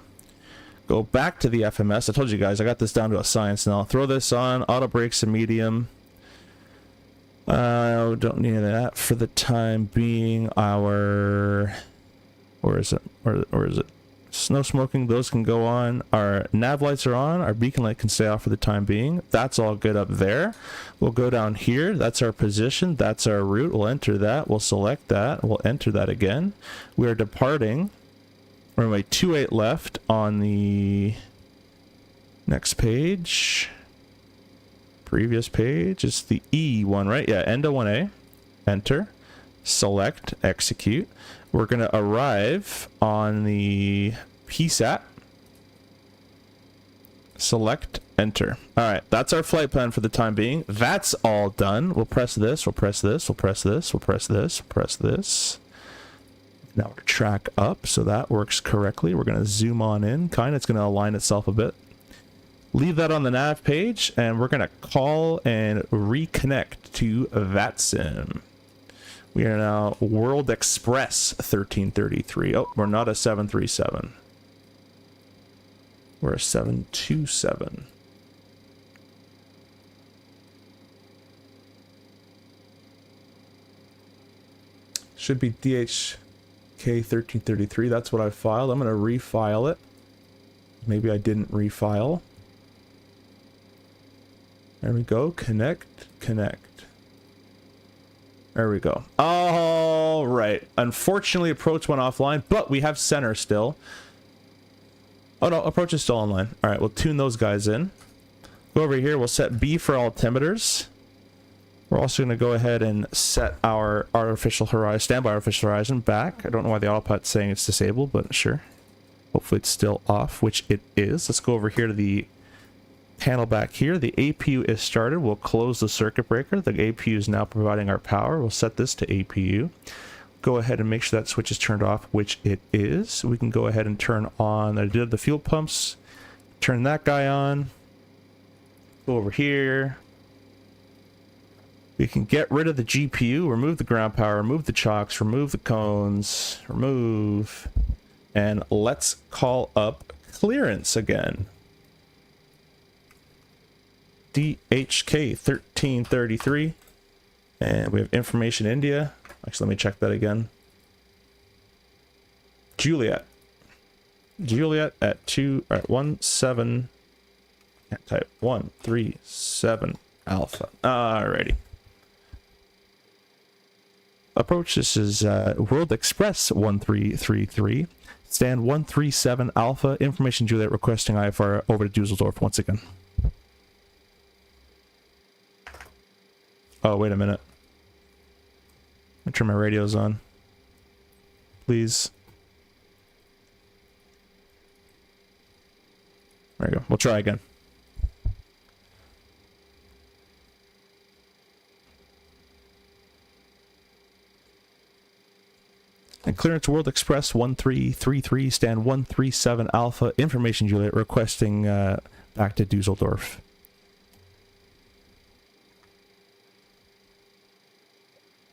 Go back to the FMS. I told you guys, I got this down to a science now. Throw this on. Auto brakes and medium. Don't need that for the time being. Our... Where is it? Where is it? Snow smoking, those can go on. Our nav lights are on. Our beacon light can stay off for the time being. That's all good up there. We'll go down here. That's our position. That's our route. We'll enter that. We'll select that. We'll enter that again. We are departing. Runway 28 left on the next page. Previous page. It's the E one, right? Yeah, Endo 1A. Enter. Select. Execute. We're going to arrive on the PSAT. Select, enter. All right, that's our flight plan for the time being. That's all done. We'll press this, we'll press this, we'll press this, we'll press this, we'll press this. Now we're track up, so that works correctly. We're going to zoom on in, it's going to align itself a bit. Leave that on the nav page, and we're going to call and reconnect to VATSIM. We are now World Express 1333. Oh, we're not a 737. We're a 727. Should be DHK 1333. That's what I filed. I'm going to refile it. Maybe I didn't refile. There we go. Connect. There we go. All right. Unfortunately, approach went offline, but we have center still. Oh no, approach is still online. All right, we'll tune those guys in. Go over here. We'll set B for altimeters. We're also going to go ahead and set our artificial horizon, standby artificial horizon back. I don't know why the autopilot's saying it's disabled, but sure. Hopefully it's still off, which it is. Let's go over here to the panel back here. The APU is started. We'll close the circuit breaker. The APU is now providing our power. We'll set this to APU. Go ahead and make sure that switch is turned off, which it is. We can go ahead and turn on the fuel pumps. Turn that guy on. Go over here. We can get rid of the GPU, remove the ground power, remove the chocks, remove the cones, remove, and let's call up clearance again. DHK 1333, and we have information India. Actually, let me check that again. Juliet at 17. Can't type 137 Alpha. Alrighty. Approach. This is World Express 1333. Stand 137 Alpha. Information Juliet requesting IFR over to Dusseldorf once again. Oh, wait a minute. I'll turn my radios on. Please. There you go. We'll try again. And clearance World Express 1333, stand 137 Alpha, information Juliet, requesting back to Dusseldorf.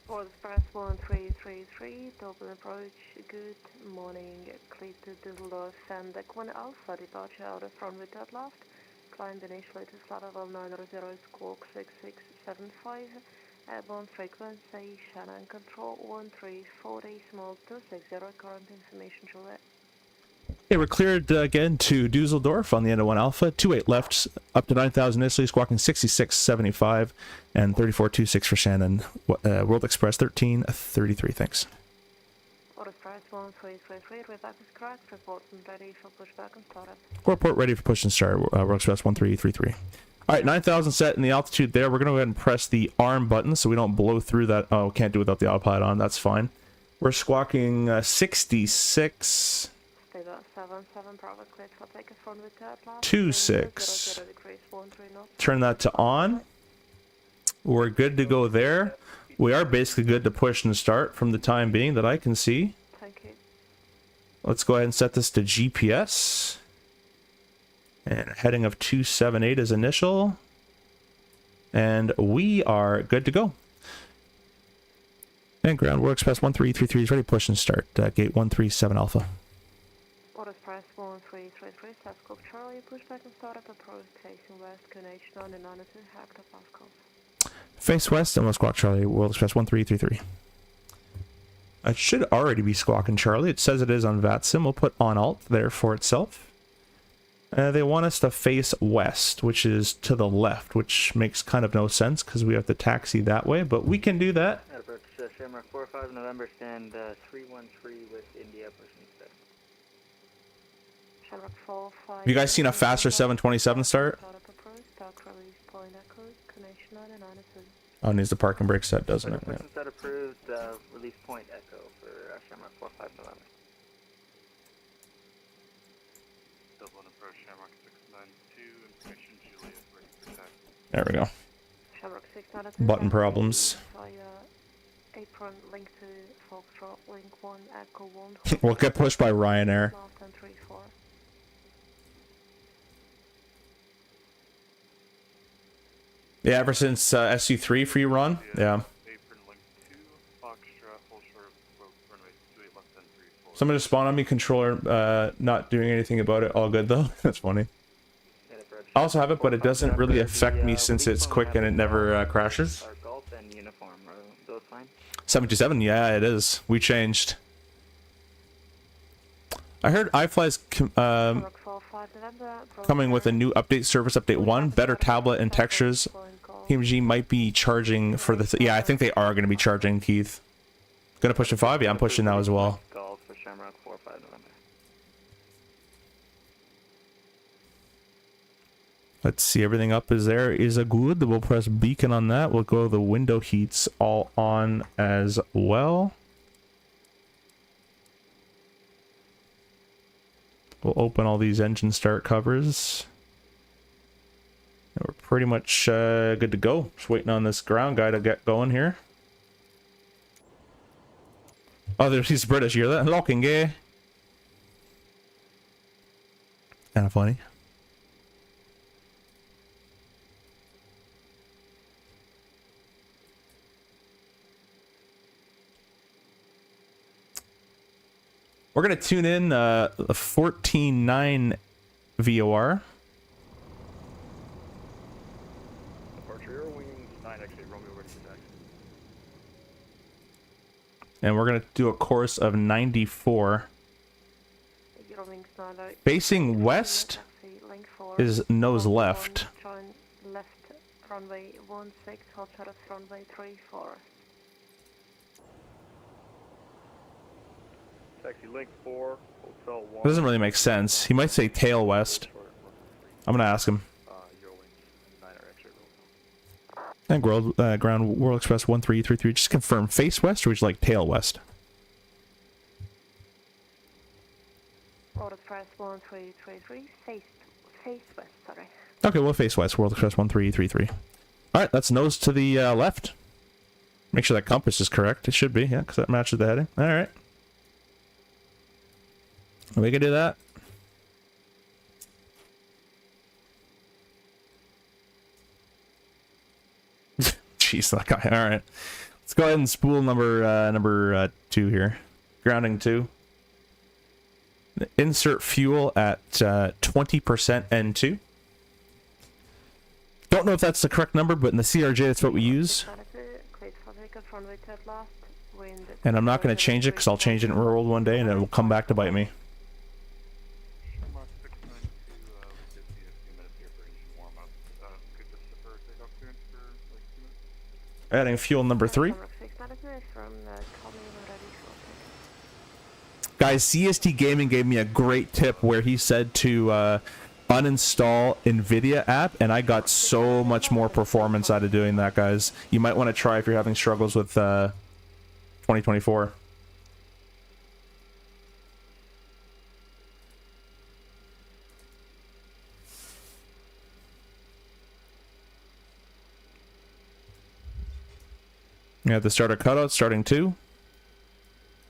World Express 1333, Dublin approach, good morning, clear to Dusseldorf, and Equine Alpha, departure out of runway third left, climb initially to flight level 90, squawk 6675, airborne frequency, Shannon control 1340, small 260, current information Juliet. Okay, we're cleared again to Dusseldorf on the end of 1 Alpha, 28 left, up to 9,000 initially, squawking 6675, and 3426 for Shannon. World Express 1333, thanks. World Express 1333, reback is correct, report and ready for pushback and startup. Report ready for push and start, World Express 1333. Alright, 9,000 set in the altitude there. We're going to go ahead and press the arm button so we don't blow through that. Oh, can't do it without the autopilot on, that's fine. We're squawking 66... 77 Bravo, cleared for take a front with third left. 26. 13 knots. Turn that to on. We're good to go there. We are basically good to push and start from the time being that I can see. Thank you. Let's go ahead and set this to GPS. And heading of 278 is initial. And we are good to go. And ground World Express 1333 is ready to push and start. Gate 137 Alpha. World Express 1333, South Cook Charlie, pushback and startup approach facing west, connection on the 92 hectopascals. Face west and we'll squawk Charlie, World Express 1333. It should already be squawking Charlie. It says it is on VATSIM. We'll put on alt there for itself. They want us to face west, which is to the left, which makes kind of no sense because we have to taxi that way, but we can do that. Approach Shamrock 45 November, stand 313 with India, pushing step. Shamrock 45. Have you guys seen a faster 727 start? Startup approach, dark release point echo, connection on the 92. Oh, it needs the parking brake set, doesn't it? Pushing set approved, release point echo for Shamrock 45 November. Dublin approach Shamrock 692, information Juliet, ready for taxi. There we go. Shamrock 692. Button problems. Via apron link to Foxtrot, link 1, echo 1. We'll get pushed by Ryanair. Last and 34. Yeah, ever since SU3 free run. Yeah. Apron link 2, Foxtrot, full short of runway 28 left and 34. Someone just spawned on me, controller, not doing anything about it. All good though. That's funny. I also have it, but it doesn't really affect me since it's quick and it never crashes. Our golf and uniform, are those fine? 727, yeah, it is. We changed. I heard iFly's Shamrock 45 November. coming with a new update, Service Update 1, better tablet and textures. PMDG might be charging for the... yeah, I think they are going to be charging, Keith. Gonna push to 5? Yeah, I'm pushing now as well. Golf for Shamrock 45 November. Let's see, everything up is there. Is a good. We'll press beacon on that. We'll go the window heats all on as well. We'll open all these engine start covers. And we're pretty much good to go. Just waiting on this ground guy to get going here. Oh, he's British. You hear that? Locking, eh? Kind of funny. We're going to tune in a 14.9 VOR. Departure Air Wing 9, actually, Romeo ready for taxi. And we're going to do a course of 94. Facing west is nose left. Join left runway 16, hold short of runway 34. Taxi link 4, hotel 1. It doesn't really make sense. He might say tail west. I'm going to ask him. Euro wings 9 are actually roll. And ground World Express 1333. Just confirm face west or would you like tail west? World Express 1333, face west, sorry. Okay, we'll face west. World Express 1333. Alright, that's nose to the left. Make sure that compass is correct. It should be, yeah, because that matches the heading. Alright. We can do that. Jeez, that guy. All right. Let's go ahead and spool number 2 here. Grounding 2. Insert fuel at 20% N2. Don't know if that's the correct number, but in the CRJ, that's what we use. And I'm not going to change it because I'll change it in real world one day and it will come back to bite me. Shamrock 692, we'll give you a few minutes here for engine warm-up. Could just defer takeoff clearance for like 2 minutes? Adding fuel number 3. Guys, CST Gaming gave me a great tip where he said to uninstall NVIDIA app, and I got so much more performance out of doing that, guys. You might want to try if you're having struggles with 2024. We have the starter cutout, starting 2.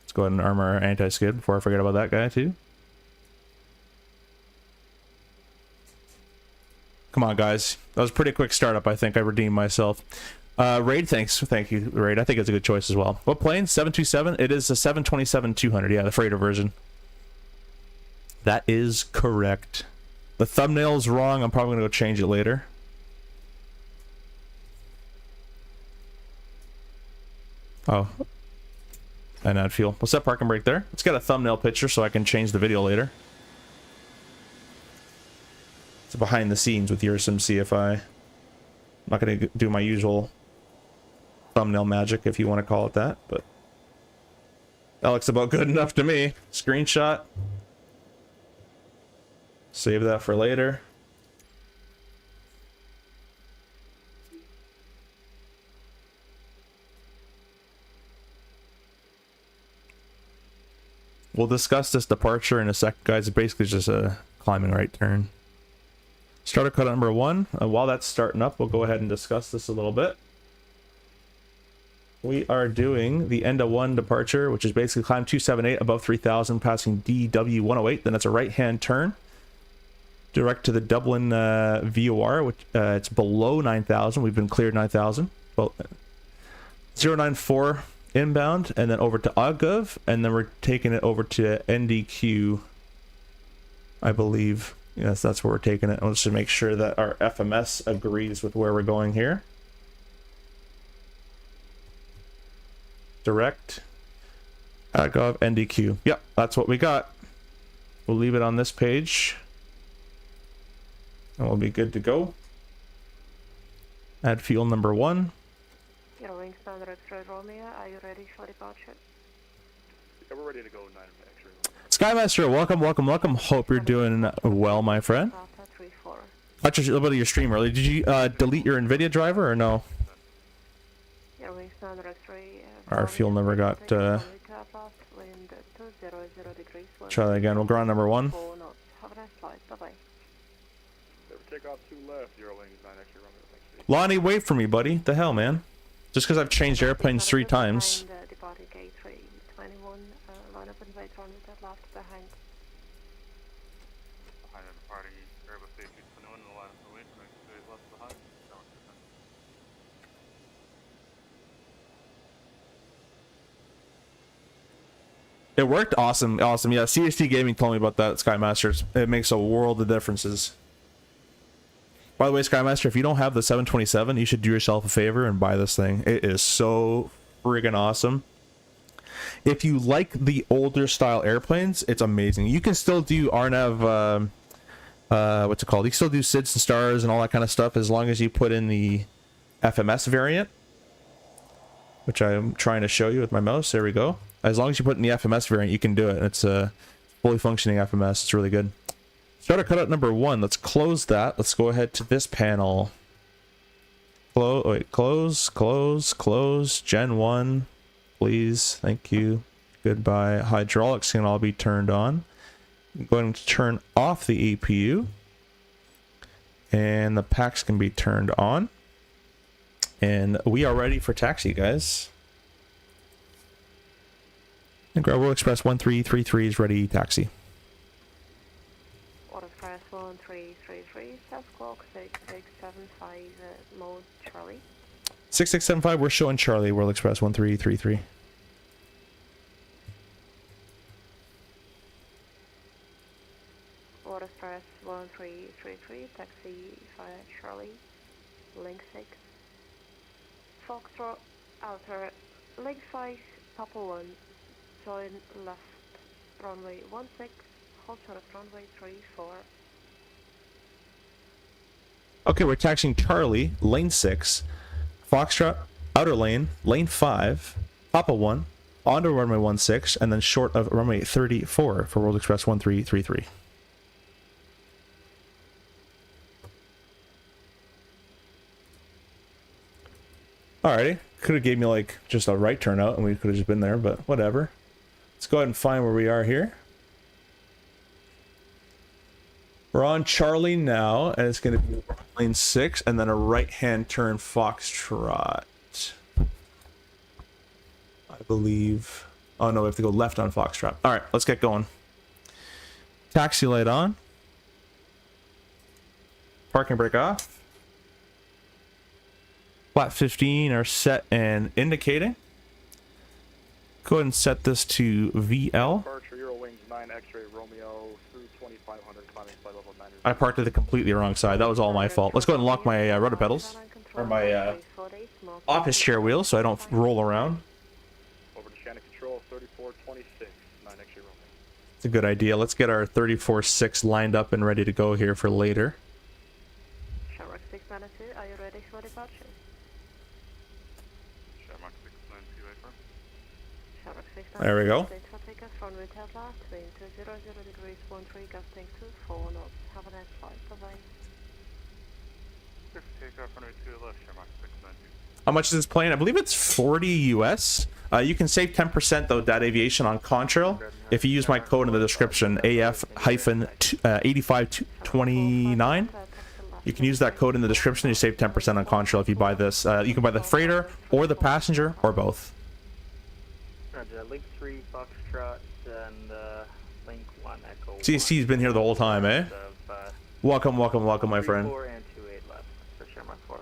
Let's go ahead and arm our anti-skid before I forget about that guy too. Come on, guys. That was a pretty quick startup. I think I redeemed myself. Raid, thanks. Thank you, Raid. I think it's a good choice as well. What plane? 727? It is a 727-200. Yeah, the freighter version. That is correct. The thumbnail's wrong. I'm probably going to go change it later. Oh. And add fuel. We'll set park and brake there. Let's get a thumbnail picture so I can change the video later. It's behind the scenes with your sim CFI. I'm not going to do my usual thumbnail magic, if you want to call it that, but that looks about good enough to me. Screenshot. Save that for later. We'll discuss this departure in a sec, guys. It's basically just a climbing right turn. Starter cut number 1. While that's starting up, we'll go ahead and discuss this a little bit. We are doing the end of 1 departure, which is basically climb 278 above 3000, passing DW-108. Then it's a right-hand turn direct to the Dublin VOR, which it's below 9000. We've been cleared 9000. Well, 094 inbound, and then over to Ogov, and then we're taking it over to NDQ, I believe. Yes, that's where we're taking it. Let's just make sure that our FMS agrees with where we're going here. Direct. Ogov, NDQ. Yep, that's what we got. We'll leave it on this page. And we'll be good to go. Add fuel number 1. Wing Standard X-Ray Romeo, are you ready for departure? Yeah, we're ready to go 9 X-ray. Skymaster, welcome, welcome, welcome. Hope you're doing well, my friend. Watch a little bit of your stream earlier. Did you delete your NVIDIA driver or no? Our fuel number got... try that again. We'll go on number 1. Take off 2 left, 0 wings, 9 X-ray Romeo. Lonnie, wait for me, buddy. The hell, man? Just because I've changed airplanes 3 times. It worked? Awesome, awesome. Yeah, CST Gaming told me about that, Skymasters. It makes a world of differences. By the way, Skymaster, if you don't have the 727, you should do yourself a favor and buy this thing. It is so friggin' awesome. If you like the older style airplanes, it's amazing. You can still do RNAV, what's it called? You can still do SIDS and stars and all that kind of stuff as long as you put in the FMS variant, which I'm trying to show you with my mouse. There we go. As long as you put in the FMS variant, you can do it. It's a fully functioning FMS. It's really good. Starter cutout number 1. Let's close that. Let's go ahead to this panel. Close. Gen 1, please. Thank you. Goodbye. Hydraulics can all be turned on. I'm going to turn off the APU. And the packs can be turned on. And we are ready for taxi, guys. And Gravel Express 1333 is ready, taxi. South Squawk 6675, mode Charlie. 6675, we're showing Charlie, World Express 1333. World Express 1333, taxi via Charlie, link 6. Foxtrot, outer, link 5, Papa 1, join left, runway 16, hold short of runway 34. Okay, we're taxiing Charlie, lane 6, Foxtrot, outer lane, lane 5, Papa 1, onto runway 16, and then short of runway 34 for World Express 1333. Alrighty, could have gave me like just a right turnout and we could have just been there, but whatever. Let's go ahead and find where we are here. We're on Charlie now, and it's going to be lane 6, and then a right-hand turn Foxtrot. I believe. Oh no, we have to go left on Foxtrot. All right, let's get going. Taxi light on. Parking brake off. Flat 15 are set and indicating. Go ahead and set this to VL. Departure, Euro Wings 9 X-ray Romeo through 2500, climbing flight level 9. I parked at the completely wrong side. That was all my fault. Let's go ahead and lock my rudder pedals. Or my office chair wheel so I don't roll around. Over to Shannon Control 3426, 9 X-ray Romeo. It's a good idea. Let's get our 34.6 lined up and ready to go here for later. Shamrock 692, are you ready for departure? Shamrock 692, wait for. Shamrock 692, There we go. state for takeoff, runway Tesla, wind 200 degrees, 13, gusting 24 knots. Have a nice flight, bye-bye. Clear for takeoff, runway 2 left, Shamrock 692. How much is this plane? I believe it's 40 US. You can save 10% though, that aviation on Contrail if you use my code in the description, AF-8529. You can use that code in the description. You save 10% on Contrail if you buy this. You can buy the freighter or the passenger or both. Roger, link 3 Foxtrot and link 1 Echo. CC's been here the whole time, eh? Welcome, welcome, welcome, my friend. 4 and 28 left for Shamrock 4.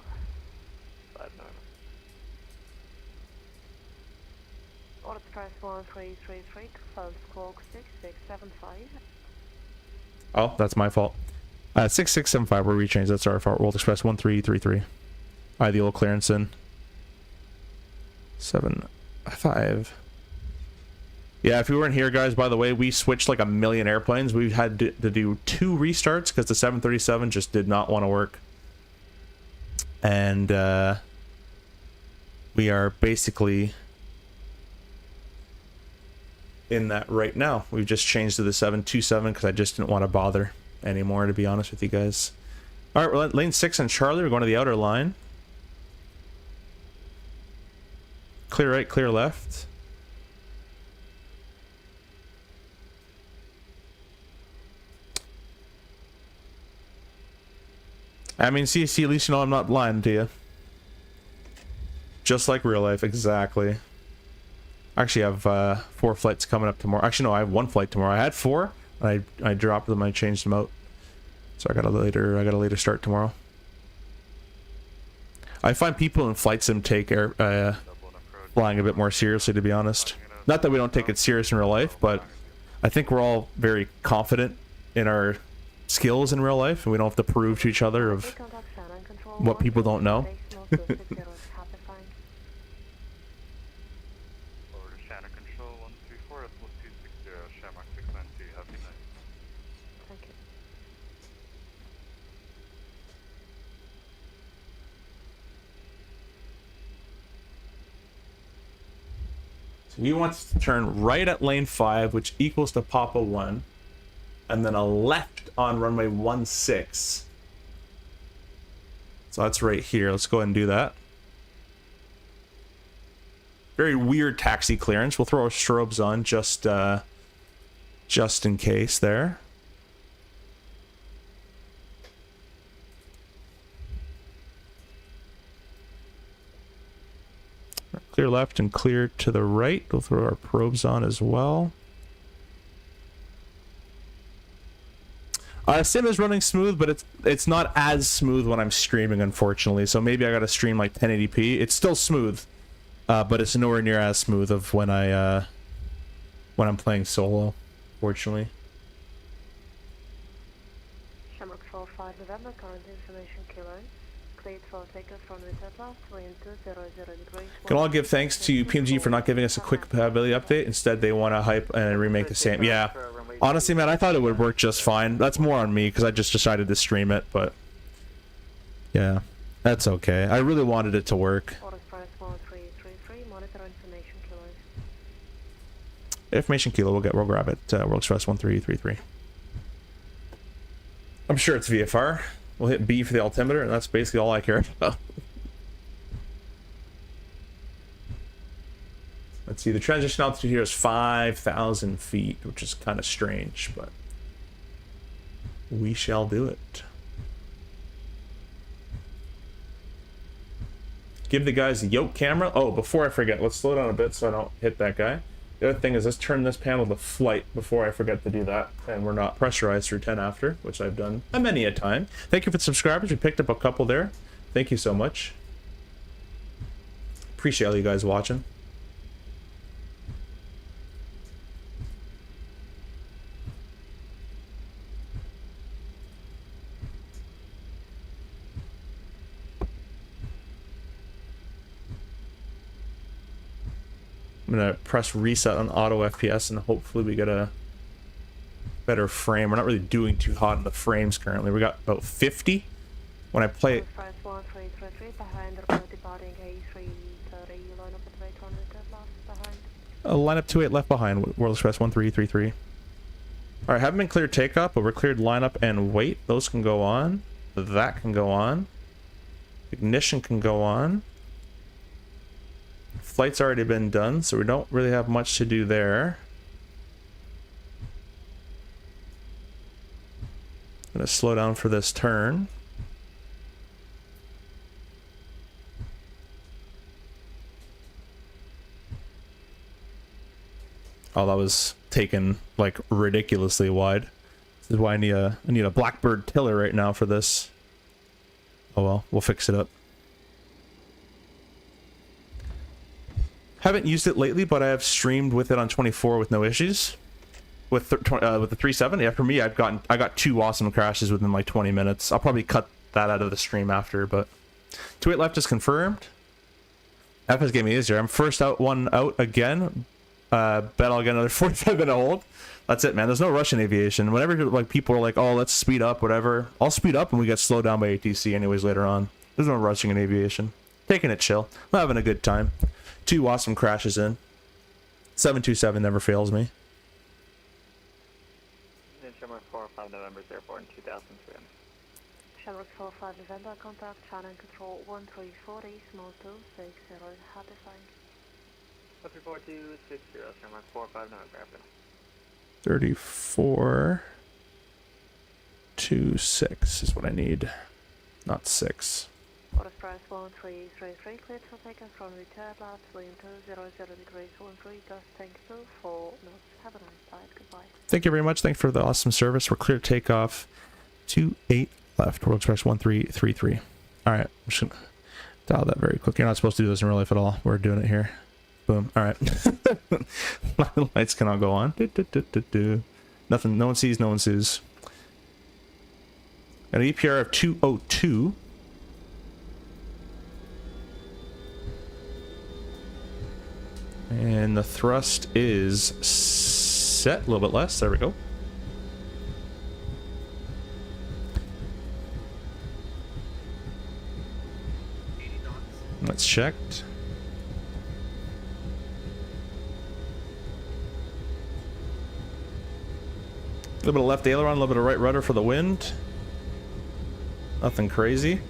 5 November. Order Express 1333, close Squawk 6675. Oh, that's my fault. 6675, we're rechanged. That's our fault. World Express 1333. Ideal clearance in. 7-5. Yeah, if you weren't here, guys, by the way, we switched like a million airplanes. We've had to do 2 restarts because the 737 just did not want to work. And we are basically in that right now. We've just changed to the 727 because I just didn't want to bother anymore, to be honest with you guys. All right, we're at lane 6 on Charlie. We're going to the outer line. Clear right, clear left. I mean, see, at least you know I'm not lying to you. Just like real life, exactly. I actually have 4 flights coming up tomorrow. Actually, no, I have 1 flight tomorrow. I had 4. I dropped them. I changed them out. So I got a later start tomorrow. I find people in flight sim take flying a bit more seriously, to be honest. Not that we don't take it serious in real life, but I think we're all very confident in our skills in real life, and we don't have to prove to each other of what people don't know. Over to Shannon Control 134, that's 1260, Shamrock 692, have a good night. Thank you. So he wants to turn right at lane 5, which equals to Papa 1, and then a left on runway 16. So that's right here. Let's go ahead and do that. Very weird taxi clearance. We'll throw our strobes on just in case there. Clear left and clear to the right. We'll throw our probes on as well. Sim is running smooth, but it's not as smooth when I'm streaming, unfortunately. So maybe I gotta stream like 1080p. It's still smooth, but it's nowhere near as smooth of when when I'm playing solo, fortunately. Shamrock 45 November, current information kilo. Cleared for takeoff from Atlas, wind 200 degrees. Can all give thanks to PMG for not giving us a quick compatibility update. Instead, they want to hype and remake the same. Yeah. Honestly, man, I thought it would work just fine. That's more on me because I just decided to stream it, but yeah, that's okay. I really wanted it to work. Order price 1333, monitor information kilo. Information kilo, we'll grab it. World Express 1333. I'm sure it's VFR. We'll hit B for the altimeter, and that's basically all I care about. Let's see, the transition altitude here is 5,000 feet, which is kind of strange, but we shall do it. Give the guys the yoke camera. Oh, before I forget, let's slow down a bit so I don't hit that guy. The other thing is, let's turn this panel to flight before I forget to do that, and we're not pressurized through 10 after, which I've done many a time. Thank you for the subscribers. We picked up a couple there. Thank you so much. Appreciate all you guys watching. I'm gonna press reset on auto FPS and hopefully we get a better frame. We're not really doing too hot in the frames currently. We got about 50. When I play it, Price 1333, behind the departing A330, line up at rate 100 behind. line up 28 left behind, World Express 1333. Alright, haven't been cleared takeoff, but we're cleared lineup and wait. Those can go on. That can go on. Ignition can go on. Flight's already been done, so we don't really have much to do there. I'm gonna slow down for this turn. Oh, that was taken like ridiculously wide. This is why I need a Blackbird tiller right now for this. Oh well, we'll fix it up. Haven't used it lately, but I have streamed with it on 24 with no issues. With the 3.7, yeah, for me, I got 2 awesome crashes within like 20 minutes. I'll probably cut that out of the stream after, but 28 left is confirmed. FS gave me easier. I'm first out, one out again. Bet I'll get another 45-minute hold. That's it, man. There's no rush in aviation. Whenever like people are like, oh, let's speed up, whatever, I'll speed up and we get slowed down by ATC anyways later on. There's no rushing in aviation. Taking it chill. I'm having a good time. 2 awesome crashes in. 727 never fails me. Shamrock 45 November's Airport in 2003. Shamrock 45 November, contact channel control 1340, small 260, happy flying. 134260, Shamrock 45 November Airport. 3426 is what I need. Not 6. Order price 1333, cleared for takeoff from return lab, wind 200 degrees 13, just thank you for knots. Have a nice flight, goodbye. Thank you very much. Thanks for the awesome service. We're clear takeoff. 28 left. World Express 1333. Alright, I'm just gonna dial that very quick. You're not supposed to do this in real life at all. We're doing it here. Boom. Alright. Lights cannot go on. Nothing. No one sees, no one sees. Got an EPR of 202. And the thrust is set. A little bit less. There we go. That's checked. A little bit of left aileron, a little bit of right rudder for the wind. Nothing crazy.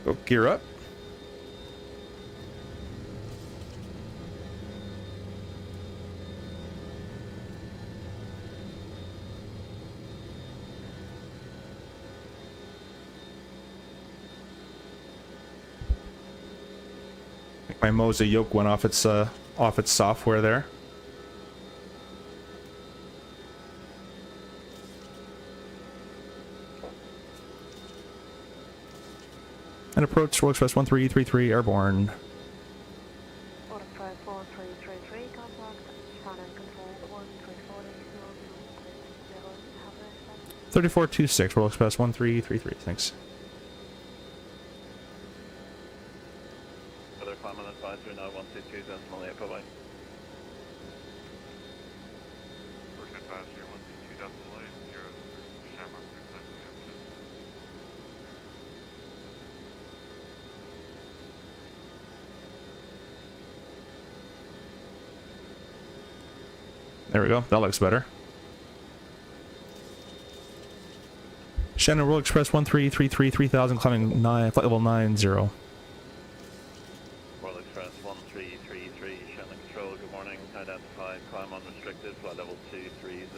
Go gear up. My Moza yoke went off its software there. And approach Royal Express 1333 airborne. Order Express 1333, contact Shannon Control 1340, 0, have a 3426 Royal Express 1333. Thanks. Other climate advisory now 122 decimal 8, bye bye. First advisory 122.8, 0, Shamrock, There we go. That looks better. Shannon Royal Express 1333 3000 climbing 9 flight level 90. Royal Express 1333, Shannon Control, good morning. Identified, climb unrestricted, flight level 230.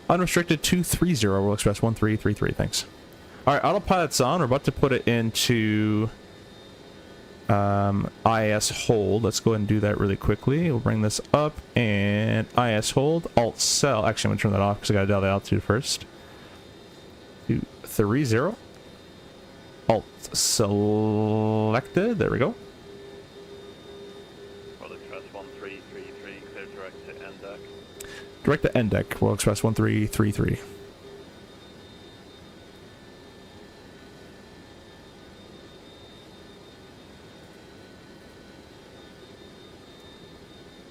Unrestricted 230 Royal Express 1333. Thanks. All right, autopilot's on. We're about to put it into IS hold. Let's go ahead and do that really quickly. We'll bring this up and IS hold. Alt cell. Actually, I'm gonna turn that off because I gotta dial the altitude first. 230. Alt selected. There we go. Royal Express 1333, clear direct to end deck. Direct to end deck. Royal Express 1333.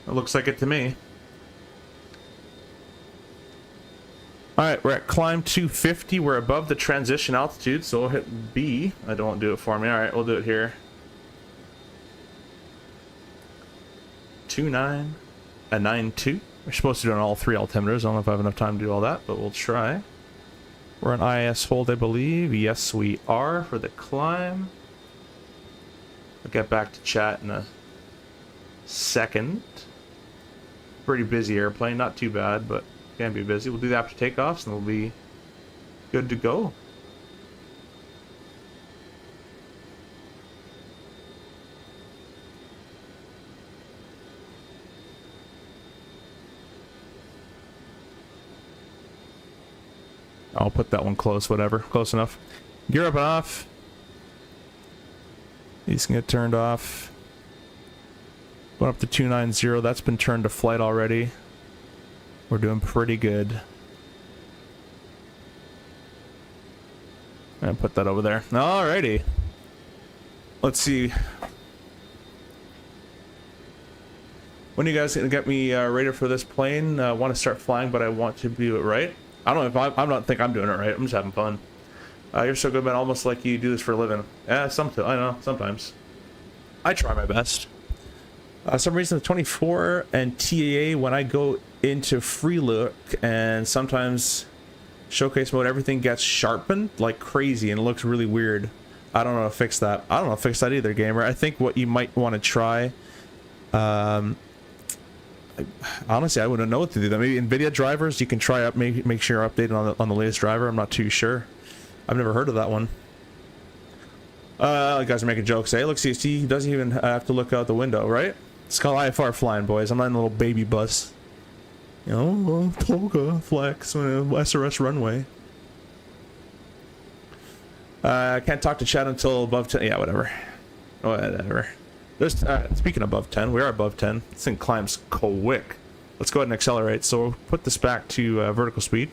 It looks like it to me. Alright, we're at climb 250. We're above the transition altitude, so we'll hit B. I don't do it for me. Alright, we'll do it here. 29 and 92. We're supposed to do it on all three altimeters. I don't know if I have enough time to do all that, but we'll try. We're on IS hold, I believe. Yes, we are for the climb. I'll get back to chat in a second. Pretty busy airplane, not too bad, but can be busy. We'll do the after takeoffs and we'll be good to go. I'll put that one close, whatever. Close enough. Gear up and off. These can get turned off. Going up to 290. That's been turned to flight already. We're doing pretty good. And put that over there. Alrighty. Let's see. When are you guys gonna get me rated for this plane? I want to start flying, but I want to do it right. I don't know if I don't think I'm doing it right. I'm just having fun. You're so good, man. Almost like you do this for a living. Yeah, I know. Sometimes. I try my best. Some reason the 24 and TAA, when I go into free look and sometimes showcase mode, everything gets sharpened like crazy and it looks really weird. I don't know how to fix that. I don't know how to fix that either, gamer. I think what you might want to try, honestly, I wouldn't know what to do. Maybe NVIDIA drivers, you can try up, make sure you're updated on the latest driver. I'm not too sure. I've never heard of that one. You guys are making jokes. Hey, look, see, he doesn't even have to look out the window, right? It's called IFR flying, boys. I'm not in a little baby bus. You know, Toga, Flex, SRS runway. I can't talk to chat until above 10. Yeah, whatever. Whatever. There's, speaking of above 10, we are above 10. This thing climbs quick. Let's go ahead and accelerate. So we'll put this back to vertical speed.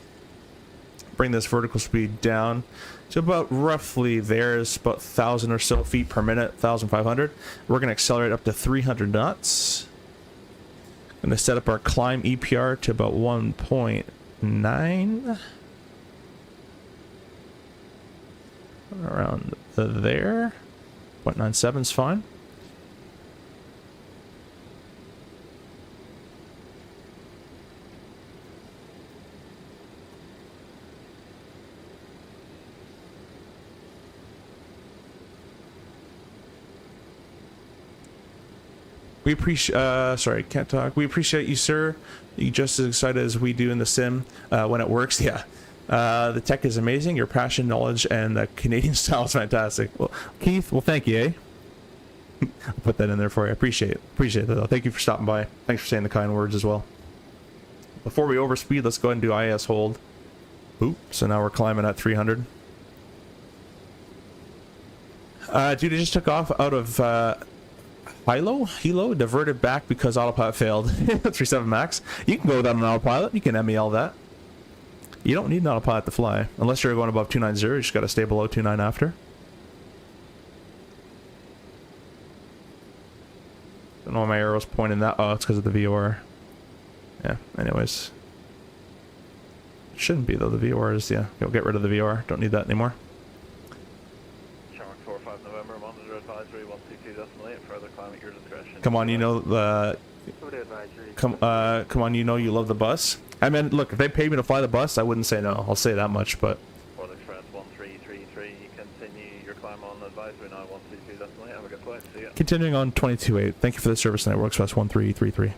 Bring this vertical speed down to about roughly there's about 1,000 or so feet per minute, 1,500. We're going to accelerate up to 300 knots. Going to set up our climb EPR to about 1.9. Around there. 0.97 is fine. We appreciate, sorry, can't talk. We appreciate you, sir. You're just as excited as we do in the sim when it works. Yeah. The tech is amazing. Your passion, knowledge, and the Canadian style is fantastic. Well, Keith, well, thank you, eh? I'll put that in there for you. I appreciate that though. Thank you for stopping by. Thanks for saying the kind words as well. Before we overspeed, let's go ahead and do IS hold. Oop, so now we're climbing at 300. Dude, it just took off out of Hilo, diverted back because autopilot failed. 37 max. You can go without an autopilot. You can MEL that. You don't need an autopilot to fly. Unless you're going above 290, you just got to stay below 29 after. Don't know why my arrow's pointing that. Oh, it's because of the VOR. Yeah, anyways. It shouldn't be though, the VOR is, yeah. Go get rid of the VOR. Don't need that anymore. Shark 45 November, monitor advisory 122.8, further climb at your discretion. Come on, you know the... Come on, you know you love the bus. I mean, look, if they paid me to fly the bus, I wouldn't say no. I'll say that much, but... World Express 1333, continue your climb on advisory now 122.8, have a good flight, see ya. Continuing on 22.8. Thank you for the service tonight, World Express 1333.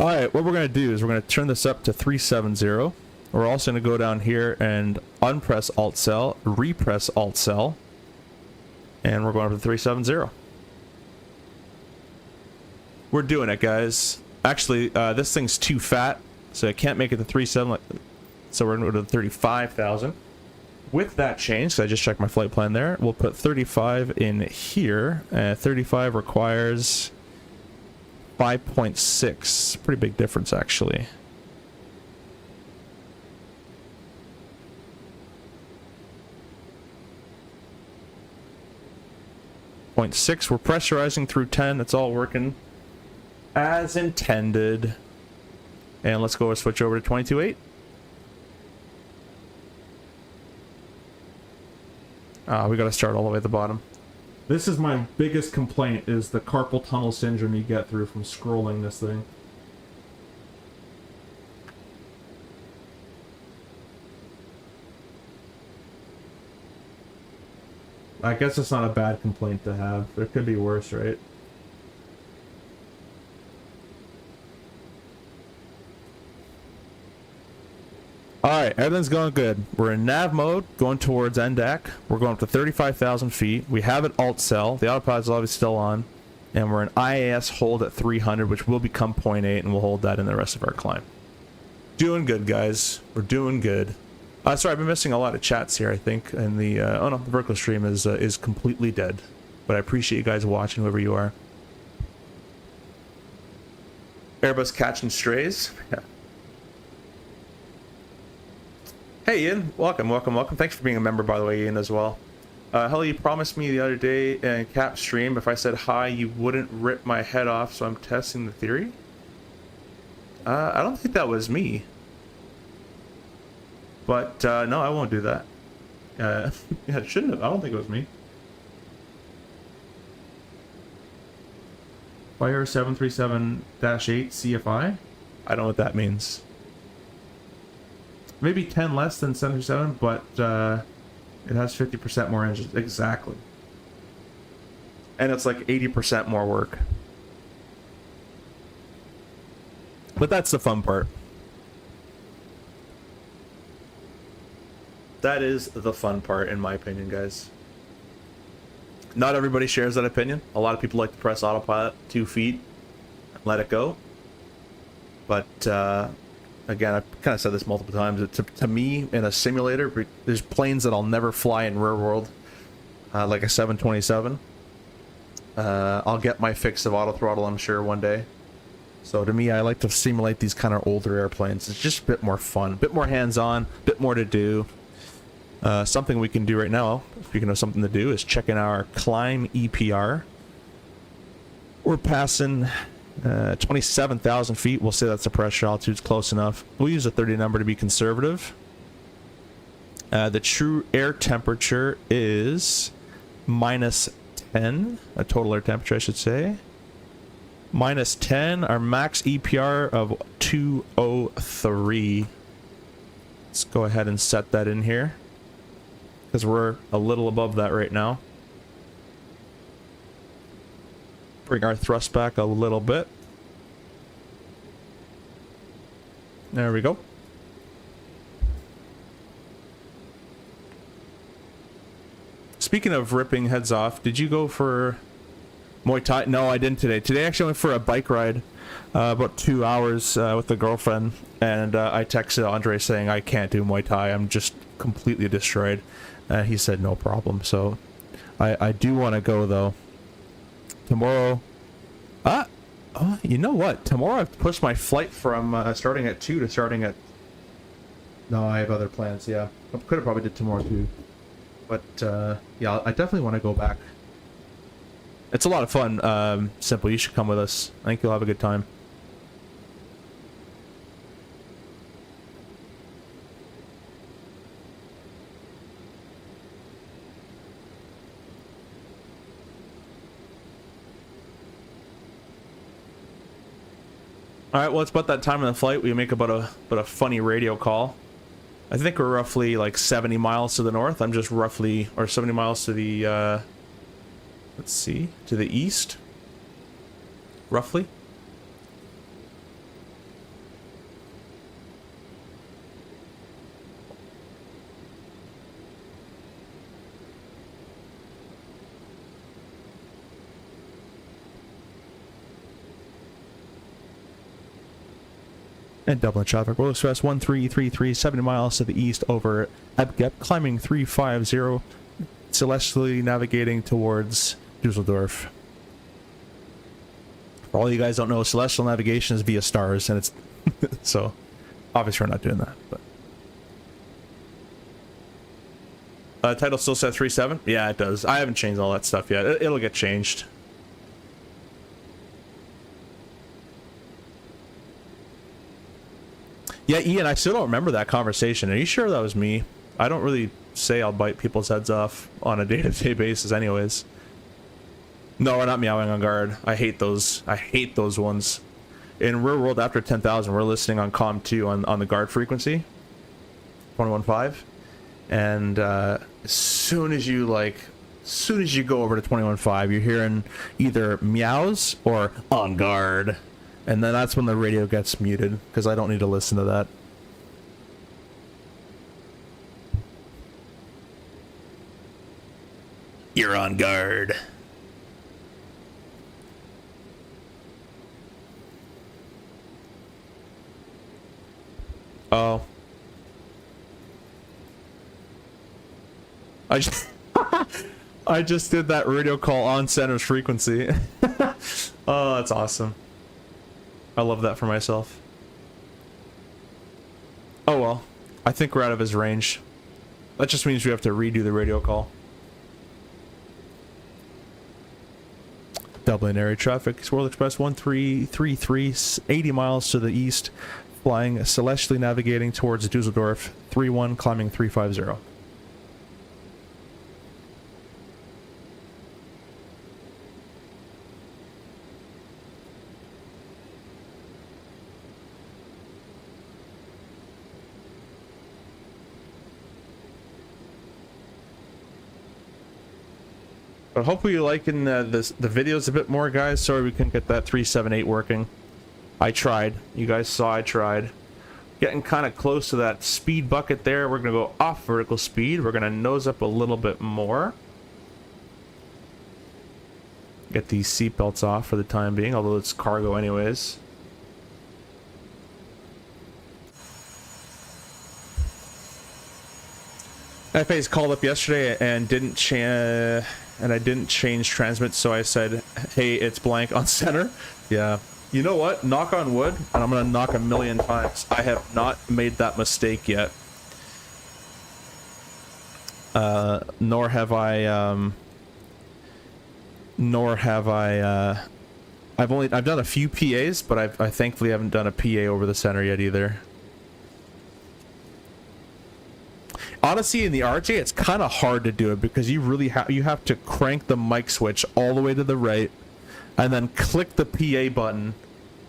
Alright, what we're going to do is we're going to turn this up to 370. We're also going to go down here and unpress Alt-Cell, repress Alt-Cell, and we're going up to 370. We're doing it, guys. Actually, this thing's too fat, so I can't make it to 37, so we're going to go to 35,000. With that change, so I just checked my flight plan there, we'll put 35 in here. 35 requires 5.6. Pretty big difference, actually. We're pressurizing through 10. It's all working as intended. And let's go switch over to 22.8. We got to start all the way at the bottom. This is my biggest complaint, is the carpal tunnel syndrome you get through from scrolling this thing. I guess it's not a bad complaint to have. There could be worse, right? Alright, everything's going good. We're in nav mode, going towards NDAC. We're going up to 35,000 feet. We have an alt-cell. The autopilot's obviously still on. And we're in IAS hold at 300, which will become 0.8, and we'll hold that in the rest of our climb. Doing good, guys. We're doing good. Sorry, I've been missing a lot of chats here, I think. And the, oh no, the vertical stream is completely dead. But I appreciate you guys watching, whoever you are. Airbus catching strays. Yeah. Hey Ian, welcome. Thanks for being a member, by the way, Ian, as well. Hello, you promised me the other day in Cap stream if I said hi, you wouldn't rip my head off, so I'm testing the theory. I don't think that was me. But, no, I won't do that. Yeah, it shouldn't have. I don't think it was me. Fire 737-8 CFI? I don't know what that means. Maybe 10 less than 737, but it has 50% more engines. Exactly. And it's like 80% more work. But that's the fun part. That is the fun part, in my opinion, guys. Not everybody shares that opinion. A lot of people like to press autopilot 2 feet and let it go. But, again, I've kind of said this multiple times. To me, in a simulator, there's planes that I'll never fly in real world, like a 727. I'll get my fix of auto throttle, I'm sure, one day. So to me, I like to simulate these kind of older airplanes. It's just a bit more fun, a bit more hands-on, a bit more to do. Something we can do right now, speaking of something to do, is checking our climb EPR. We're passing 27,000 feet. We'll say that's the pressure altitude's close enough. We'll use a 30 number to be conservative. The true air temperature is -10. A total air temperature, I should say. -10. Our max EPR of 203. Let's go ahead and set that in here, because we're a little above that right now. Bring our thrust back a little bit. There we go. speaking of ripping heads off, did you go for Muay Thai? No, I didn't today. Today I actually went for a bike ride, about 2 hours with a girlfriend, and I texted Andre saying I can't do Muay Thai. I'm just completely destroyed. He said no problem. So I do want to go though. Tomorrow. Oh, you know what? Tomorrow I've pushed my flight from starting at 2 to starting at... No, I have other plans, yeah. I could have probably did tomorrow too. But, yeah, I definitely want to go back. It's a lot of fun. Simple, you should come with us. I think you'll have a good time. All right, well, it's about that time in the flight. We make about a funny radio call. I think we're roughly like 70 miles to the north. I'm just roughly, or 70 miles to the, let's see, to the east, roughly. And Dublin traffic. World Express 1333, 70 miles to the east over Ebgep, climbing 350, celestially navigating towards Dusseldorf. For all you guys don't know, celestial navigation is via stars, and it's so obviously we're not doing that. But title still says 37. Yeah, it does. I haven't changed all that stuff yet. It'll get changed. Yeah, Ian, I still don't remember that conversation. Are you sure that was me? I don't really say I'll bite people's heads off on a day-to-day basis anyways. No, we're not meowing on guard. I hate those. I hate those ones. In real world, after 10,000, we're listening on COM 2 on the guard frequency. 21.5. And as soon as you go over to 21.5, you're hearing either meows or on guard. And then that's when the radio gets muted, because I don't need to listen to that. You're on guard. Oh. I just did that radio call on center's frequency. Oh, that's awesome. I love that for myself. Oh well, I think we're out of his range. That just means we have to redo the radio call. Dublin area traffic. World Express 1333, 80 miles to the east, flying celestially navigating towards Dusseldorf, 31, climbing 350. But hopefully you're liking the videos a bit more, guys. Sorry we couldn't get that 378 working. I tried. You guys saw I tried. Getting kind of close to that speed bucket there. We're going to go off vertical speed. We're going to nose up a little bit more. Get these seatbelts off for the time being, although it's cargo anyways. FA's called up yesterday and I didn't change transmit, so I said, hey, it's blank on center. Yeah. You know what? Knock on wood, and I'm gonna knock a million times. I have not made that mistake yet. Nor have I I've done a few PAs, but I thankfully haven't done a PA over the center yet either. Honestly, in the RJ, it's kind of hard to do it because you really have to crank the mic switch all the way to the right, and then click the PA button.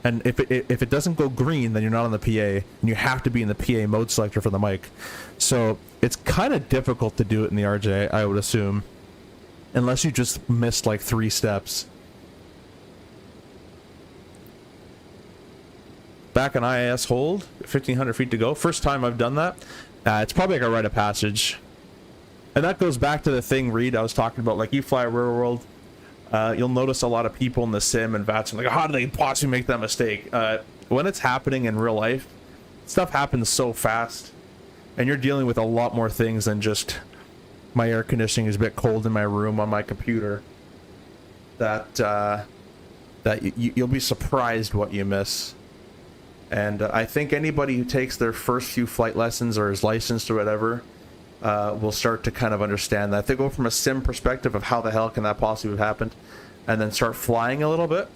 And if it doesn't go green, then you're not on the PA, and you have to be in the PA mode selector for the mic. So it's kind of difficult to do it in the RJ, I would assume, unless you just missed like 3 steps. Back on IAS hold, 1,500 feet to go. First time I've done that. It's probably like a rite of passage. And that goes back to the thing, Reed, I was talking about. Like, you fly real world, you'll notice a lot of people in the sim and VATS like, how do they possibly make that mistake? When it's happening in real life, stuff happens so fast, and you're dealing with a lot more things than just my air conditioning is a bit cold in my room on my computer. That you'll be surprised what you miss. And I think anybody who takes their first few flight lessons or is licensed or whatever will start to kind of understand that. If they go from a sim perspective of how the hell can that possibly have happened, and then start flying a little bit,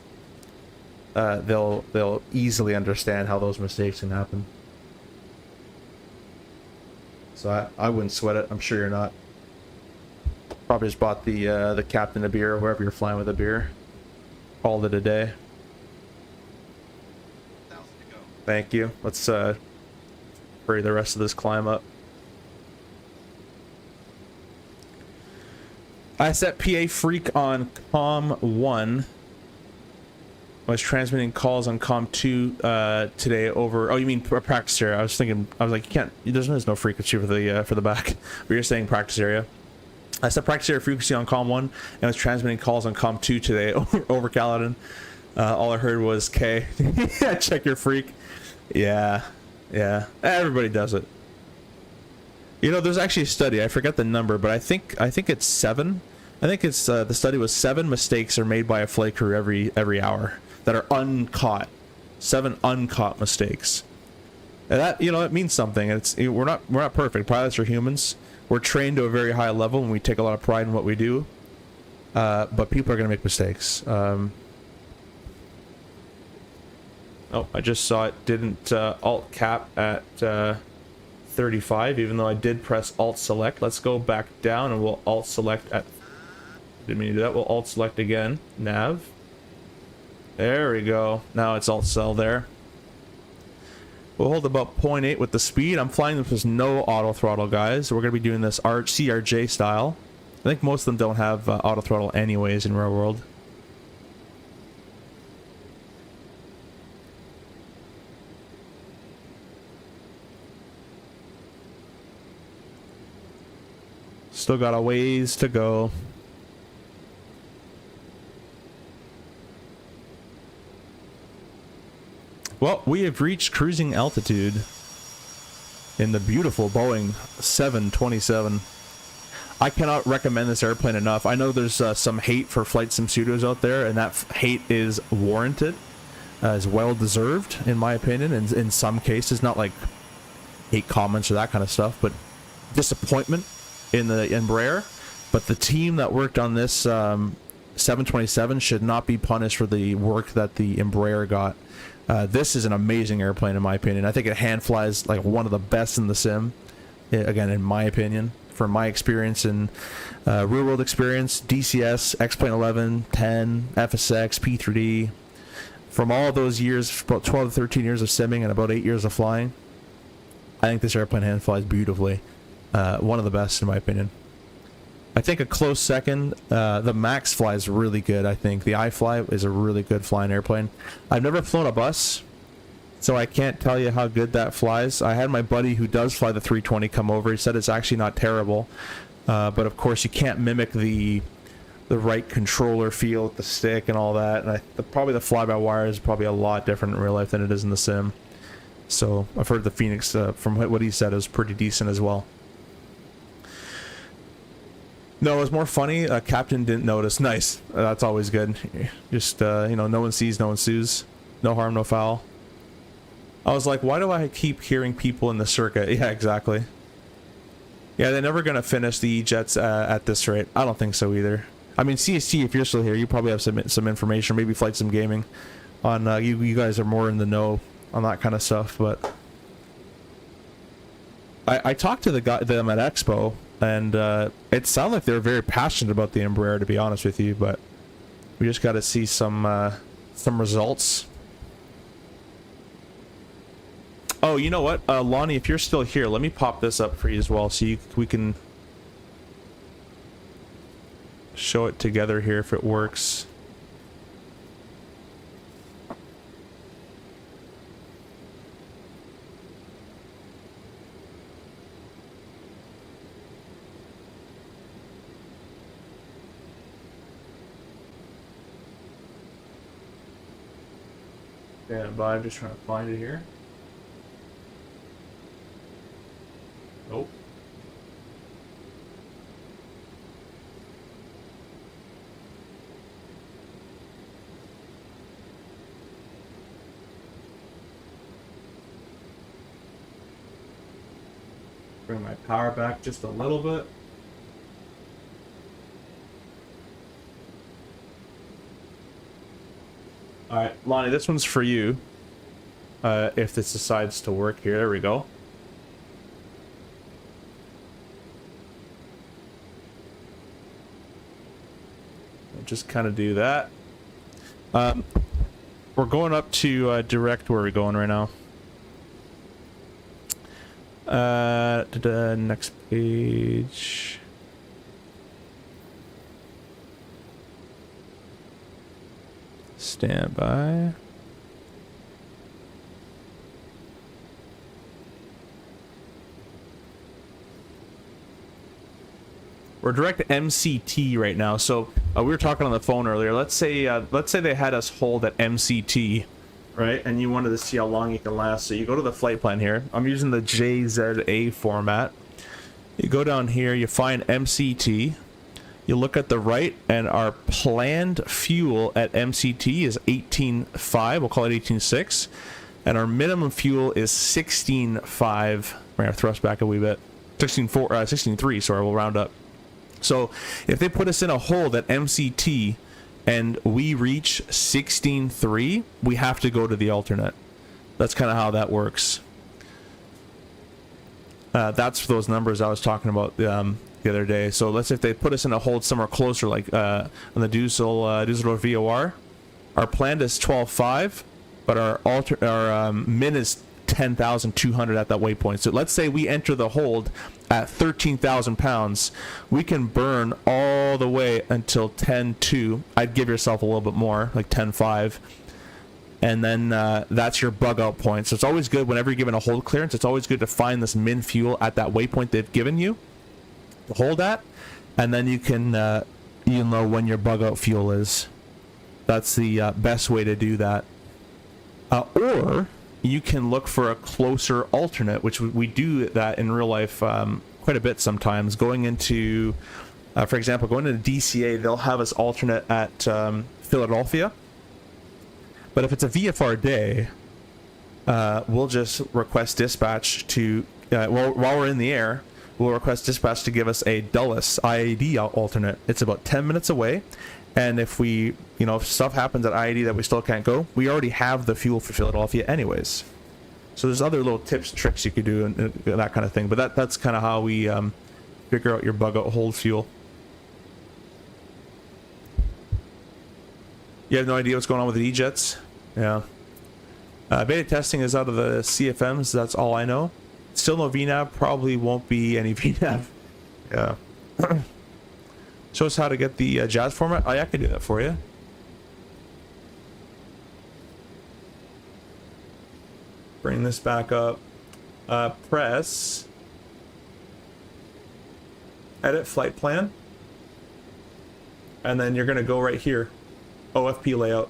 they'll easily understand how those mistakes can happen. So I wouldn't sweat it. I'm sure you're not. Probably just bought the captain a beer, or wherever you're flying with a beer. Called it a day. Thank you. Let's hurry the rest of this climb up. I set PA Freak on COM 1. I was transmitting calls on COM 2 today over... Oh, you mean practice area. I was thinking... I was like, you can't... There's no frequency for the back. But you're saying practice area. I set practice area frequency on COM 1 and was transmitting calls on COM 2 today over Caledon. All I heard was K. Yeah, check your freak. Yeah. Everybody does it. You know, there's actually a study. I forget the number, but I think it's 7. I think it's the study was 7 mistakes are made by a flight crew every hour that are uncaught. 7 uncaught mistakes. And that, you know, it means something. It's we're not perfect. Pilots are humans. We're trained to a very high level, and we take a lot of pride in what we do. But people are going to make mistakes. Oh, I just saw it didn't alt cap at 35, even though I did press alt select. Let's go back down and we'll alt select at... Didn't mean to do that. We'll alt select again. Nav. There we go. Now it's alt cell there. We'll hold about 0.8 with the speed. I'm flying this with no auto throttle, guys. We're going to be doing this CRJ style. I think most of them don't have auto throttle anyways in real world. Still got a ways to go. Well, we have reached cruising altitude in the beautiful Boeing 727. I cannot recommend this airplane enough. I know there's some hate for flight sim pseudos out there, and that hate is warranted, is well deserved, in my opinion. And in some cases, not like hate comments or that kind of stuff, but disappointment in the Embraer. But the team that worked on this 727 should not be punished for the work that the Embraer got. This is an amazing airplane, in my opinion. I think it hand flies like one of the best in the sim. Again, in my opinion, from my experience in real world experience, DCS, X-Plane 11, 10, FSX, P3D, from all those years, about 12 to 13 years of simming and about 8 years of flying, I think this airplane hand flies beautifully. One of the best, in my opinion. I think a close second, the Max flies really good. I think the iFly is a really good flying airplane. I've never flown a bus, so I can't tell you how good that flies. I had my buddy who does fly the 320 come over. He said it's actually not terrible, but of course you can't mimic the right controller feel with the stick and all that. And probably the fly-by-wire is probably a lot different in real life than it is in the sim. So I've heard the Phoenix, from what he said, is pretty decent as well. No, it was more funny. Captain didn't notice. Nice. That's always good. Just, you know, no one sees, no one sues. No harm, no foul. I was like, why do I keep hearing people in the circuit? Yeah, exactly. Yeah, they're never going to finish the E-Jets at this rate. I don't think so either. I mean, CST, if you're still here, you probably have some information, maybe Flight Sim Gaming. On you guys are more in the know on that kind of stuff, but... I talked to them at EXPO, and it sounded like they were very passionate about the Embraer, to be honest with you, but we just got to see some results. Oh, you know what, Lonnie, if you're still here, let me pop this up for you as well, so we can show it together here if it works. Stand by, I'm just trying to find it here. Nope. Bring my power back just a little bit. Alright, Lonnie, this one's for you. If this decides to work here. There we go. I'll just kind of do that. We're going up to direct. Where are we going right now? Next page. Stand by. We're direct MCT right now. So we were talking on the phone earlier. Let's say they had us hold at MCT, right? And you wanted to see how long you can last. So you go to the flight plan here. I'm using the JZA format. You go down here, you find MCT. You look at the right, and our planned fuel at MCT is 18.5. We'll call it 18.6. And our minimum fuel is 16.5. We're going to thrust back a wee bit. 16.3, sorry, we'll round up. So if they put us in a hold at MCT and we reach 16.3, we have to go to the alternate. That's kind of how that works. That's those numbers I was talking about the other day. So let's say if they put us in a hold somewhere closer, like on the Dusseldorf VOR, our plan is 12.5, but our min is 10,200 at that waypoint. So let's say we enter the hold at 13,000 pounds. We can burn all the way until 10.2. I'd give yourself a little bit more, like 10.5. And then that's your bug out point. So it's always good whenever you're given a hold clearance. It's always good to find this min fuel at that waypoint they've given you to hold at, and then you can you know when your bug out fuel is. That's the best way to do that. Or you can look for a closer alternate, which we do that in real life quite a bit sometimes. Going into, for example, going into DCA, they'll have us alternate at Philadelphia. But if it's a VFR day, we'll just request dispatch to, while we're in the air, we'll request dispatch to give us a Dulles IAD alternate. It's about 10 minutes away. And if we, if stuff happens at IAD that we still can't go, we already have the fuel for Philadelphia anyways. So there's other little tips, tricks you could do and that kind of thing. But that's kind of how we figure out your bug out hold fuel. You have no idea what's going on with the E-jets? Yeah. Beta testing is out of the CFMs. That's all I know. Still no VNAV. Probably won't be any VNAV. Yeah. Show us how to get the Jazz format. Oh, yeah, I can do that for you. Bring this back up. Press. Edit flight plan. And then you're going to go right here. OFP layout.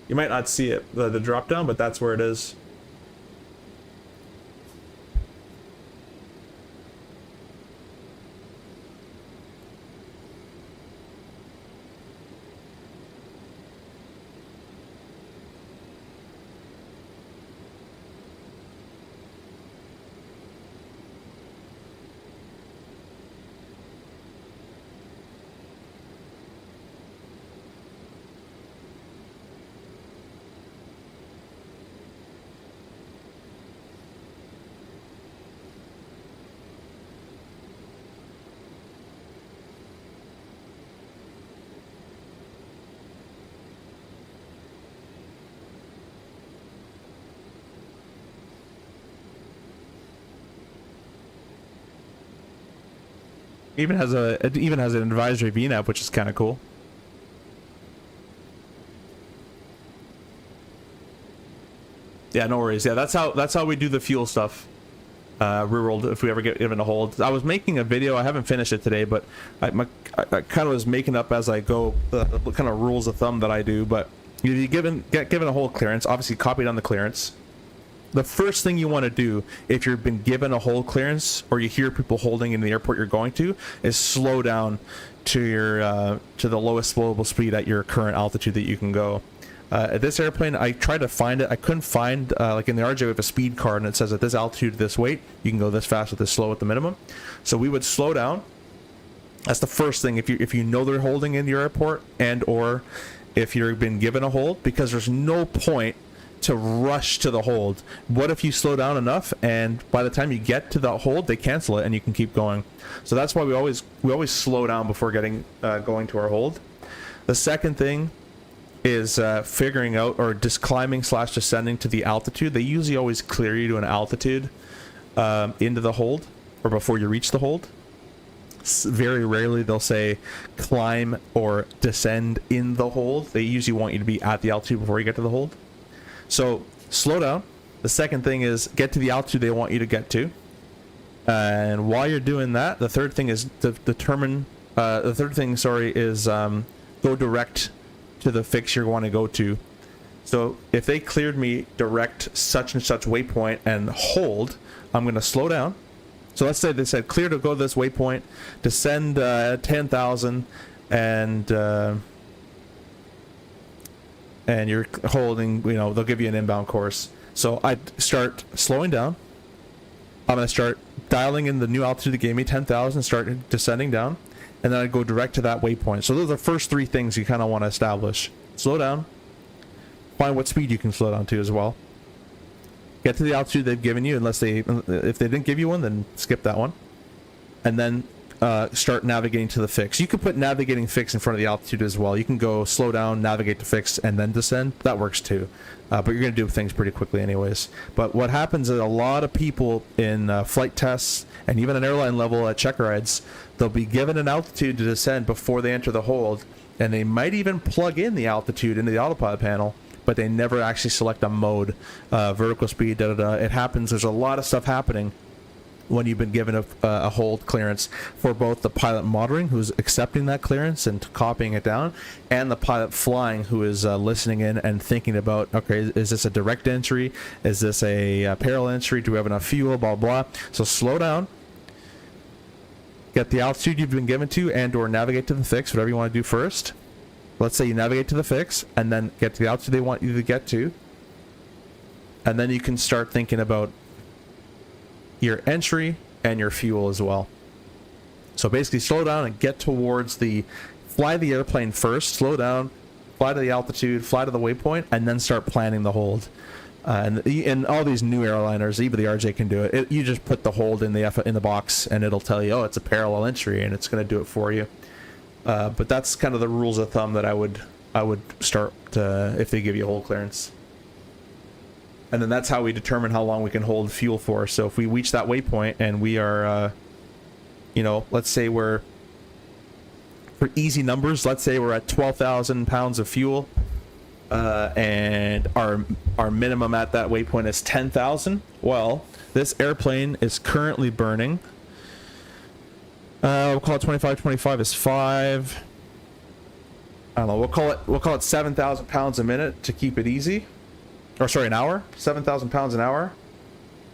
You might not see it, the drop down, but that's where it is. It even has an advisory VNAV, which is kind of cool. Yeah, no worries. Yeah, that's how we do the fuel stuff. Rerolled if we ever get given a hold. I was making a video. I haven't finished it today, but I kind of was making up as I go what kind of rules of thumb that I do. But You get given a hold clearance, obviously copy down the clearance. The first thing you want to do if you've been given a hold clearance or you hear people holding in the airport you're going to is slow down to your to the lowest flowable speed at your current altitude that you can go. At this airplane, I tried to find it. I couldn't find, like in the RJ, we have a speed card and it says at this altitude, this weight, you can go this fast or this slow at the minimum. So we would slow down. That's the first thing. If you know they're holding in your airport and or if you've been given a hold, because there's no point to rush to the hold. What if you slow down enough and by the time you get to the hold, they cancel it and you can keep going. So that's why we always slow down before getting going to our hold. The second thing is figuring out or just climbing / descending to the altitude. They usually always clear you to an altitude into the hold or before you reach the hold. Very rarely they'll say climb or descend in the hold. They usually want you to be at the altitude before you get to the hold. So slow down. The second thing is get to the altitude they want you to get to. And while you're doing that, the third thing is go direct to the fix you're going to go to. So if they cleared me direct such and such waypoint and hold, I'm going to slow down. So let's say they said clear to go to this waypoint, descend 10,000 and you're holding, they'll give you an inbound course. So I start slowing down. I'm going to start dialing in the new altitude they gave me, 10,000, start descending down, and then I go direct to that waypoint. So those are the first three things you kind of want to establish. Slow down. Find what speed you can slow down to as well. Get to the altitude they've given you, if they didn't give you one, then skip that one. And then start navigating to the fix. You could put navigating fix in front of the altitude as well. You can go slow down, navigate to fix, and then descend. That works too. But you're going to do things pretty quickly anyways. But what happens is a lot of people in flight tests and even an airline level at check rides, they'll be given an altitude to descend before they enter the hold, and they might even plug in the altitude into the autopilot panel, but they never actually select a mode, vertical speed, It happens. There's a lot of stuff happening when you've been given a hold clearance for both the pilot monitoring, who's accepting that clearance and copying it down, and the pilot flying, who is listening in and thinking about, okay, is this a direct entry? Is this a parallel entry? Do we have enough fuel? Blah, blah. So slow down. Get the altitude you've been given to and or navigate to the fix, whatever you want to do first. Let's say you navigate to the fix and then get to the altitude they want you to get to. And then you can start thinking about your entry and your fuel as well. So basically slow down and get towards fly the airplane first, slow down, fly to the altitude, fly to the waypoint, and then start planning the hold. And all these new airliners, even the RJ can do it. You just put the hold in the box and it'll tell you, oh, it's a parallel entry, and it's going to do it for you. But that's kind of the rules of thumb that I would start if they give you a hold clearance. And then that's how we determine how long we can hold fuel for. So if we reach that waypoint and we are, let's say we're, for easy numbers, let's say we're at 12,000 pounds of fuel, and our minimum at that waypoint is 10,000. Well, this airplane is currently burning. We'll call it 25 is 5. I don't know. We'll call it 7,000 pounds a minute to keep it easy. Or sorry, an hour. 7,000 pounds an hour.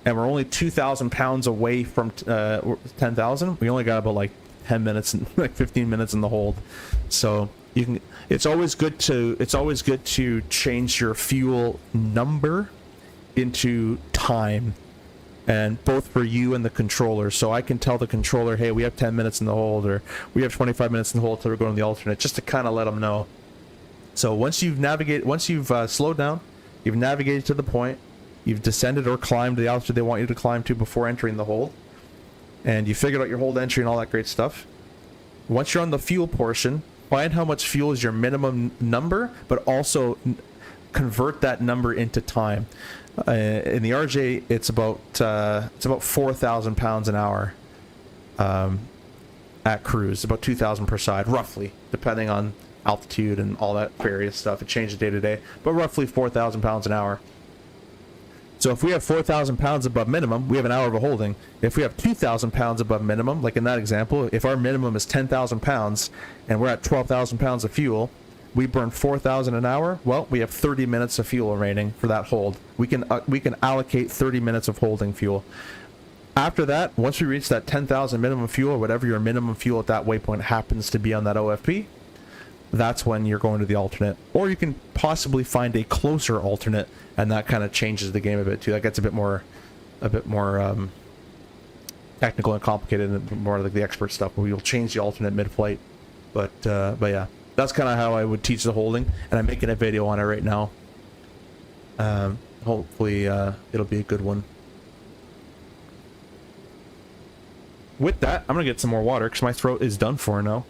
And we're only 2,000 pounds away from 10,000. We only got about like 10 minutes, like 15 minutes in the hold. So you can. It's always good to change your fuel number into time. And both for you and the controller. So I can tell the controller, hey, we have 10 minutes in the hold, or we have 25 minutes in the hold till we're going to the alternate, just to kind of let them know. So once you've slowed down, you've navigated to the point, you've descended or climbed the altitude they want you to climb to before entering the hold, and you figured out your hold entry and all that great stuff. Once you're on the fuel portion, find how much fuel is your minimum number, but also convert that number into time. In the RJ, it's about 4,000 pounds an hour at cruise, about 2,000 per side, roughly, depending on altitude and all that various stuff. It changes day to day, but roughly 4,000 pounds an hour. So if we have 4,000 pounds above minimum, we have an hour of a holding. If we have 2,000 pounds above minimum, like in that example, if our minimum is 10,000 pounds and we're at 12,000 pounds of fuel, We burn 4,000 an hour. Well, we have 30 minutes of fuel remaining for that hold. We can allocate 30 minutes of holding fuel. After that, once we reach that 10,000 minimum fuel, or whatever your minimum fuel at that waypoint happens to be on that OFP, that's when you're going to the alternate. Or you can possibly find a closer alternate, and that kind of changes the game a bit too. That gets a bit more technical and complicated, and more like the expert stuff. Where we'll change the alternate mid-flight, but yeah, that's kind of how I would teach the holding, and I'm making a video on it right now. Hopefully, it'll be a good one. With that, I'm gonna get some more water because my throat is done for now.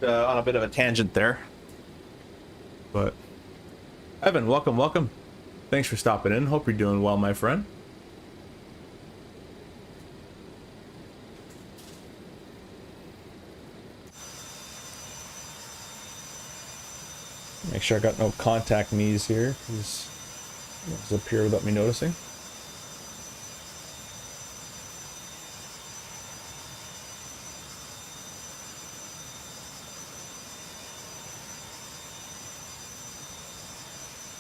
On a bit of a tangent there, but Evan, welcome. Thanks for stopping in. Hope you're doing well, my friend. Make sure I got no contact me's here, because it's appear without me noticing.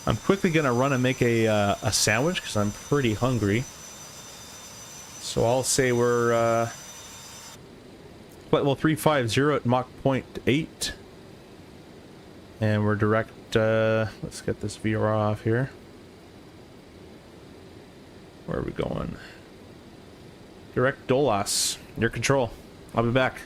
I'm quickly gonna run and make a sandwich because I'm pretty hungry. So I'll say we're flight level 350 at Mach 0.8, and we're direct. Let's get this VR off here. Where are we going? Direct Dolas, your control. I'll be back.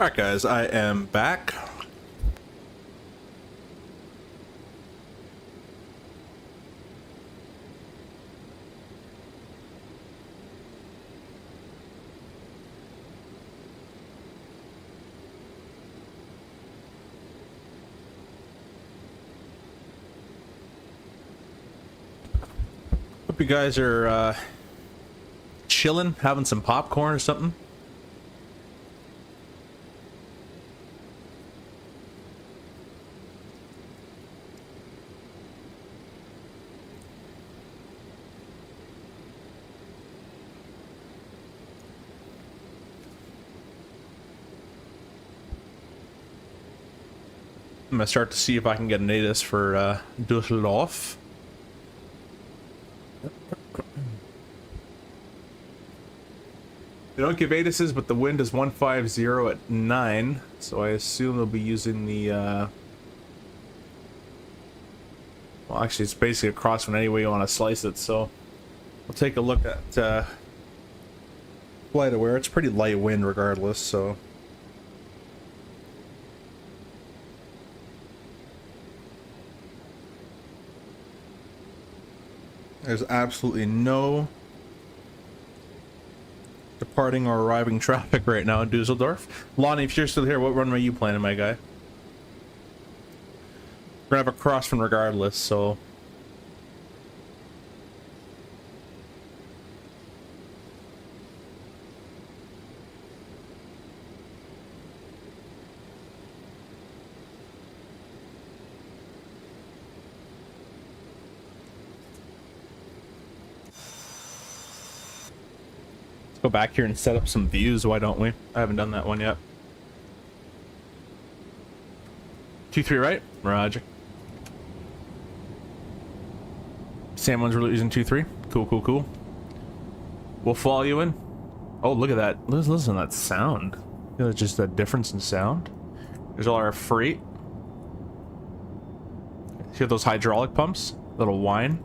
Alright guys, I am back. Hope you guys are chilling, having some popcorn or something. I'm gonna start to see if I can get an ATIS for Düsseldorf. They don't give ATISes, but the wind is 150 at 9, so I assume they'll be using the well, actually it's basically a crosswind any way you want to slice it, so we'll take a look at flight aware. It's pretty light wind regardless, so there's absolutely no departing or arriving traffic right now in Dusseldorf. Lonnie, if you're still here, what runway are you planning, my guy? We're gonna have a crosswind regardless, so go back here and set up some views, why don't we? I haven't done that one yet. 2-3 right? Roger. Same ones we're using 2-3. Cool, cool, cool. We'll follow you in. Oh, look at that. Listen to that sound. You know, just that difference in sound. There's all our freight. See those hydraulic pumps? Little whine.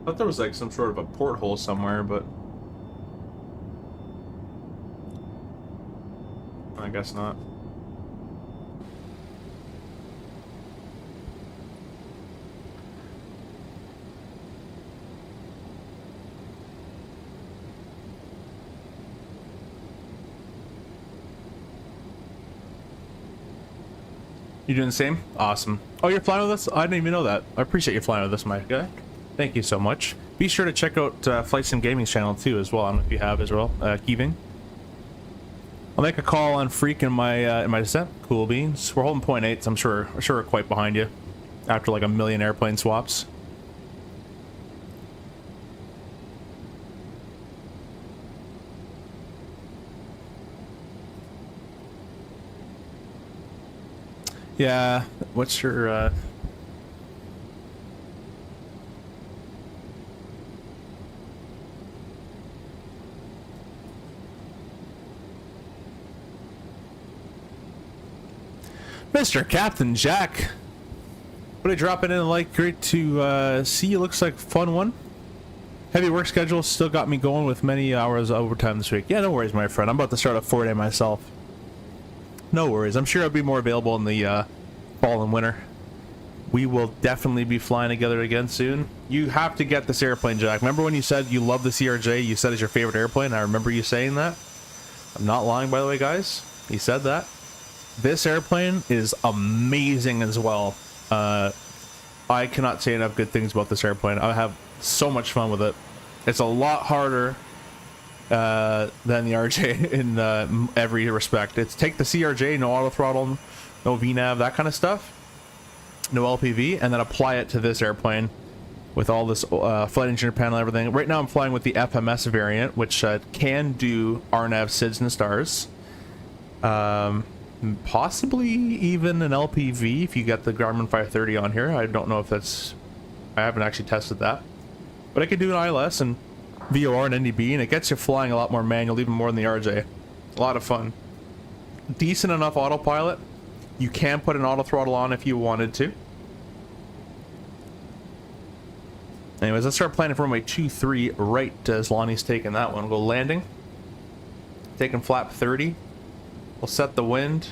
I thought there was like some sort of a porthole somewhere, but I guess not. You doing the same? Awesome. Oh, you're flying with us? I didn't even know that. I appreciate you flying with us, my guy. Thank you so much. Be sure to check out Flight Sim Gaming's channel too as well. I don't know if you have as well. Keeving. I'll make a call on Freak in my descent. Cool beans. We're holding 0.8, so I'm sure we're quite behind you after like a million airplane swaps. Yeah. What's your Mr. Captain Jack? What are you dropping in? Like, great to see you. Looks like a fun one. Heavy work schedule still got me going with many hours overtime this week. Yeah, no worries, my friend. I'm about to start a 4-day myself. No worries. I'm sure I'll be more available in the fall and winter. We will definitely be flying together again soon. You have to get this airplane, Jack. Remember when you said you love the CRJ? You said it's your favorite airplane. I remember you saying that. I'm not lying, by the way, guys. He said that. This airplane is amazing as well. I cannot say enough good things about this airplane. I have so much fun with it. It's a lot harder than the RJ in every respect. It's take the CRJ, no auto throttle, no VNAV, that kind of stuff, no LPV, and then apply it to this airplane with all this flight engineer panel and everything. Right now I'm flying with the FMS variant, which can do RNAV, SIDS, and stars. Possibly even an LPV if you get the Garmin 530 on here. I don't know if that's... I haven't actually tested that. But I could do an ILS, and VOR and NDB, and it gets you flying a lot more manual, even more than the RJ. A lot of fun. Decent enough autopilot. You can put an auto throttle on if you wanted to. Anyways, let's start planning for runway 23 right as Lonnie's taking that one. We'll go landing. Taking flap 30. We'll set the wind.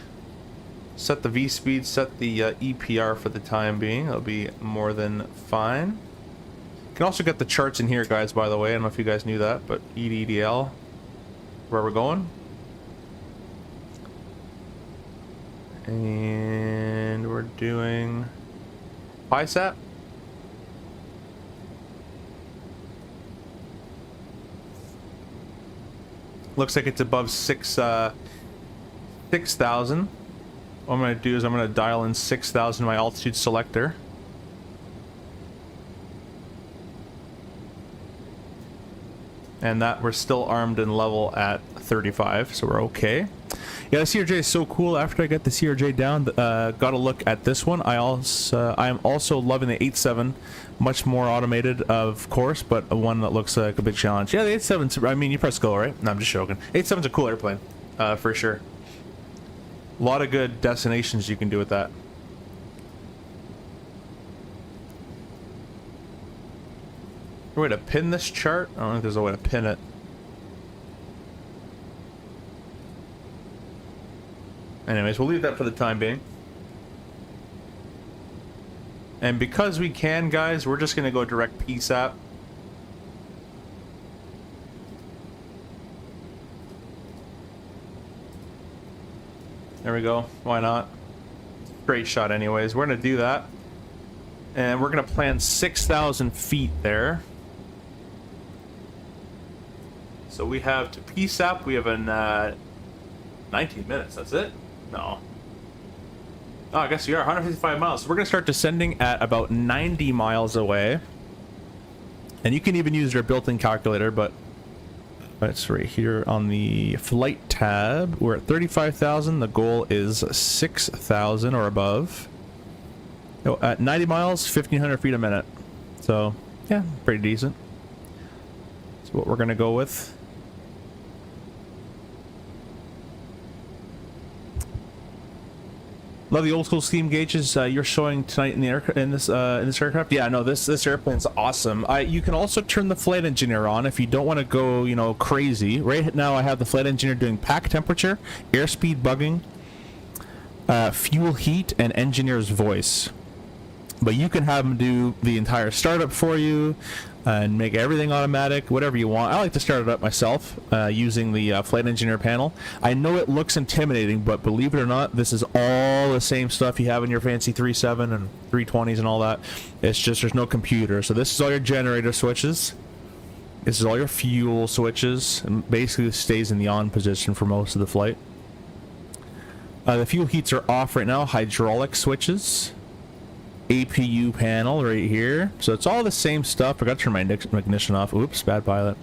Set the V-speed. Set the EPR for the time being. That'll be more than fine. You can also get the charts in here, guys, by the way. I don't know if you guys knew that, but EDDL, where we're going. And we're doing PISAT. Looks like it's above 6,000. What I'm going to do is I'm going to dial in 6,000 my altitude selector. And that we're still armed and level at 35, so we're okay. Yeah, the CRJ is so cool. After I get the CRJ down, got to look at this one. I am also loving the 8.7, much more automated, of course, but one that looks like a big challenge. Yeah, the 8.7's, I mean, you press go, right? No, I'm just joking. 8.7's a cool airplane, for sure. A lot of good destinations you can do with that. A way to pin this chart? I don't think there's a way to pin it. Anyways, we'll leave that for the time being. And because we can, guys, we're just going to go direct PSAP. There we go. Why not? Great shot anyways. We're going to do that. And we're going to plan 6,000 feet there. So we have to PSAP, we have an 19 minutes, that's it? No. Oh, I guess we are 155 miles. So we're going to start descending at about 90 miles away. And you can even use your built-in calculator, but it's right here on the flight tab. We're at 35,000. The goal is 6,000 or above. So at 90 miles, 1,500 feet a minute. So, yeah, pretty decent. That's what we're going to go with. Love the old school steam gauges you're showing tonight in the in this aircraft. Yeah, no, this airplane's awesome. You can also turn the flight engineer on if you don't want to go, you know, crazy. Right now, I have the flight engineer doing pack temperature, airspeed bugging, fuel heat, and engineer's voice. But you can have them do the entire startup for you and make everything automatic, whatever you want. I like to start it up myself using the flight engineer panel. I know it looks intimidating, but believe it or not, this is all the same stuff you have in your fancy 3.7 and 320s and all that. It's just there's no computer. So this is all your generator switches. This is all your fuel switches. And basically, it stays in the on position for most of the flight. The fuel heats are off right now. Hydraulic switches. APU panel right here. So it's all the same stuff. I forgot to turn my ignition off. Oops, bad pilot.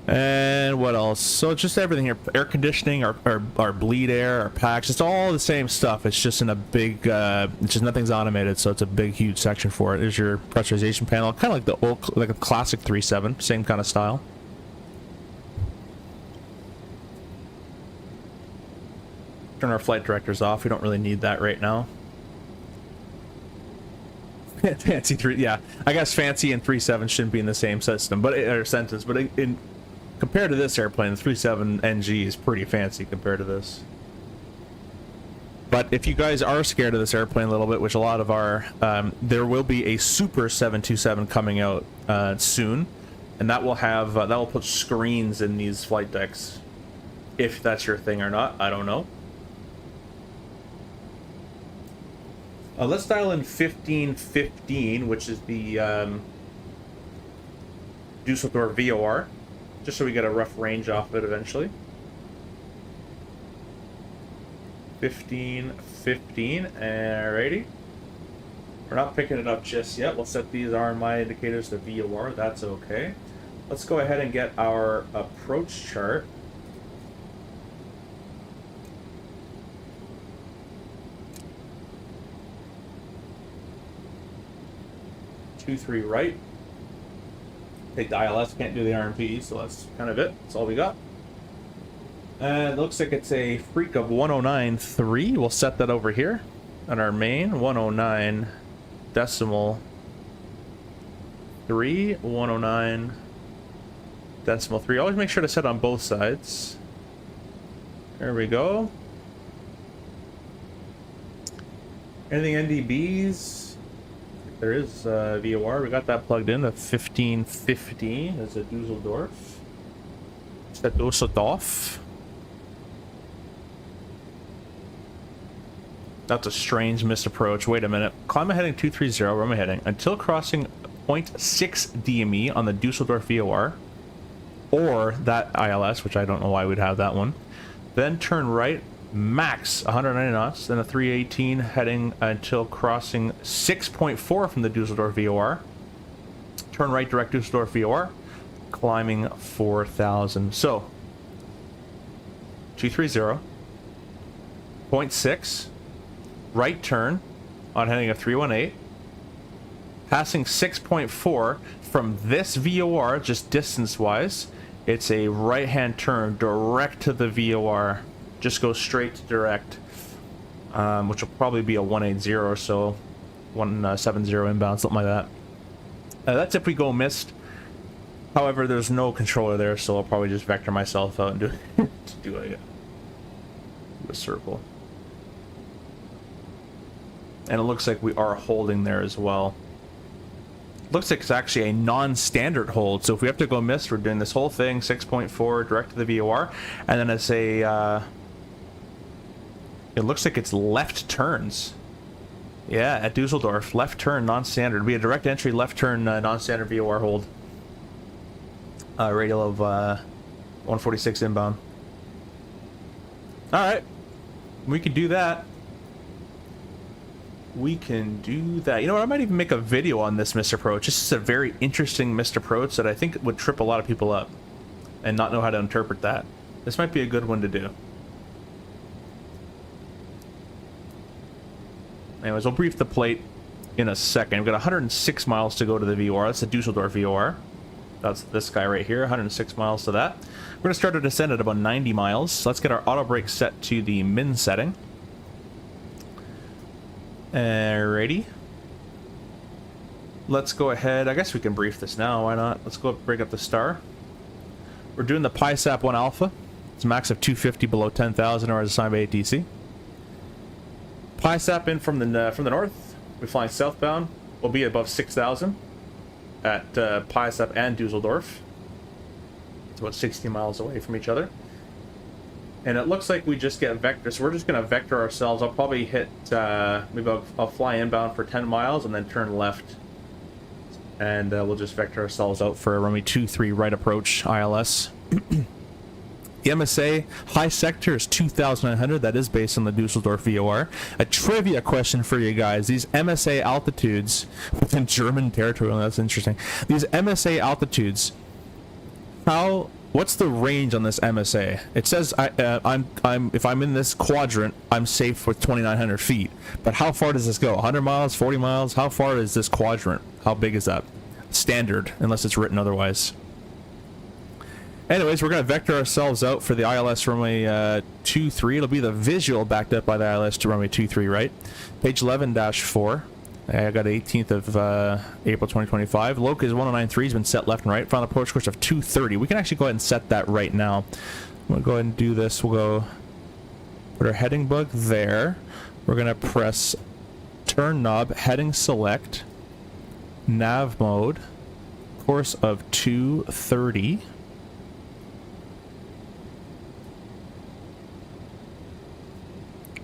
And what else? So it's just everything here. Air conditioning, our bleed air, our packs. It's all the same stuff. It's just in a big, it's just nothing's automated. So it's a big, huge section for it. There's your pressurization panel. Kind of like the old, like a classic 3.7. Same kind of style. Turn our flight directors off. We don't really need that right now. Fancy 3, yeah. I guess fancy and 3.7 shouldn't be in the same system, but or sentence. But in compared to this airplane, the 3.7 NG is pretty fancy compared to this. But if you guys are scared of this airplane a little bit, which a lot of are, there will be a Super 727 coming out soon, and that will have that will put screens in these flight decks. If that's your thing or not, I don't know. Let's dial in 1515, which is the Dusseldorf VOR, just so we get a rough range off of it eventually. 1515, alrighty. We're not picking it up just yet. We'll set these RMI indicators to VOR, that's okay. Let's go ahead and get our approach chart. Two, 3 right. Take the ILS, can't do the RMP, so that's kind of it. That's all we got. And it looks like it's a freak of 109.3. We'll set that over here on our main 109 decimal 3, 109 decimal 3. Always make sure to set on both sides. There we go. Anything NDBs? There is VOR. We got that plugged in. The 1515 is a Dusseldorf. It's a Dusseldorf. That's a strange misapproach. Wait a minute. Climb heading 230. Where am I heading? Until crossing 0.6 DME on the Dusseldorf VOR. Or that ILS, which I don't know why we'd have that one. Then turn right, max 190 knots, then a 318 heading until crossing 6.4 from the Dusseldorf VOR. Turn right, direct Dusseldorf VOR, climbing 4,000. So, 230, 0.6, right turn on heading of 318, passing 6.4 from this VOR, just distance-wise. It's a right-hand turn direct to the VOR. Just go straight to direct, which will probably be a 180 or so, 170 inbound, something like that. That's if we go missed. However, there's no controller there, so I'll probably just vector myself out and do a circle. And it looks like we are holding there as well. Looks like it's actually a non-standard hold, so if we have to go missed, we're doing this whole thing 6.4 direct to the VOR, and then it's a it looks like it's left turns. Yeah, at Dusseldorf, left turn non-standard. It'll be a direct entry left turn non-standard VOR hold. Radial of 146 inbound. All right, we can do that. We can do that. You know what? I might even make a video on this misapproach. This is a very interesting misapproach that I think would trip a lot of people up and not know how to interpret that. This might be a good one to do. Anyways, we'll brief the plate in a second. We've got 106 miles to go to the VOR. That's the Dusseldorf VOR. That's this guy right here, 106 miles to that. We're going to start our descent at about 90 miles. So let's get our auto brake set to the min setting. Alrighty. Let's go ahead. I guess we can brief this now. Why not? Let's go break up the star. We're doing the PISAP 1 Alpha. It's a max of 250 below 10,000 or as assigned by ATC. PISAP in from the north. We're flying southbound. We'll be above 6,000 at PISAP and Dusseldorf. It's about 60 miles away from each other. And it looks like we just get vector, so we're just going to vector ourselves. I'll probably hit, maybe I'll fly inbound for 10 miles and then turn left. And we'll just vector ourselves out for a runway 23 right approach ILS. The MSA high sector is 2,900. That is based on the Dusseldorf VOR. A trivia question for you guys. These MSA altitudes within German territory, that's interesting. These MSA altitudes, what's the range on this MSA? It says if I'm in this quadrant, I'm safe with 2,900 feet. But how far does this go? 100 miles, 40 miles? How far is this quadrant? How big is that? Standard, unless it's written otherwise. Anyways, we're going to vector ourselves out for the ILS runway 23. It'll be the visual backed up by the ILS to runway 23, right? Page 11-4. I got 18th of April 2025. Loc is 109.3 has been set left and right. Final approach course of 230. We can actually go ahead and set that right now. We'll go ahead and do this. We'll go put our heading bug there. We're going to press turn knob, heading select, nav mode, course of 230.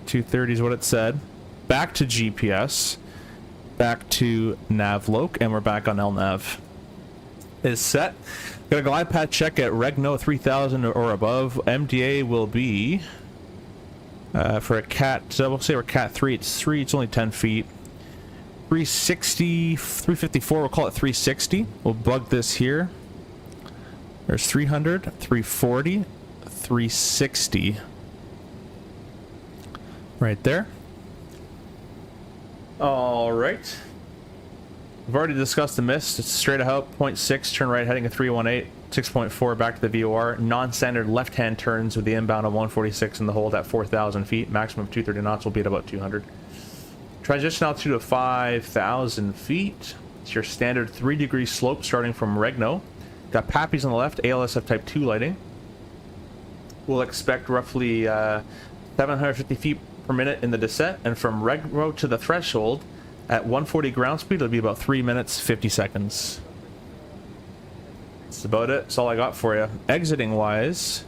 .230 is what it said. Back to GPS. Back to nav loc, and we're back on LNAV. Is set. Got a glide path check at Regno 3000 or above. MDA will be for a cat. We'll say we're cat 3. It's 3. It's only 10 feet. 360, 354. We'll call it 360. We'll bug this here. There's 300, 340, 360. Right there. All right. We've already discussed the mist. It's straight ahead, 0.6, turn right heading at 318, 6.4 back to the VOR. Non-standard left-hand turns with the inbound of 146 and the hold at 4,000 feet. Maximum of 230 knots will be at about 200. Transition altitude of 5,000 feet. It's your standard 3-degree slope starting from Regno. Got Pappies on the left, ALSF Type 2 lighting. We'll expect roughly 750 feet per minute in the descent, and from Regno to the threshold at 140 ground speed, it'll be about 3 minutes, 50 seconds. That's about it. That's all I got for you. Exiting wise,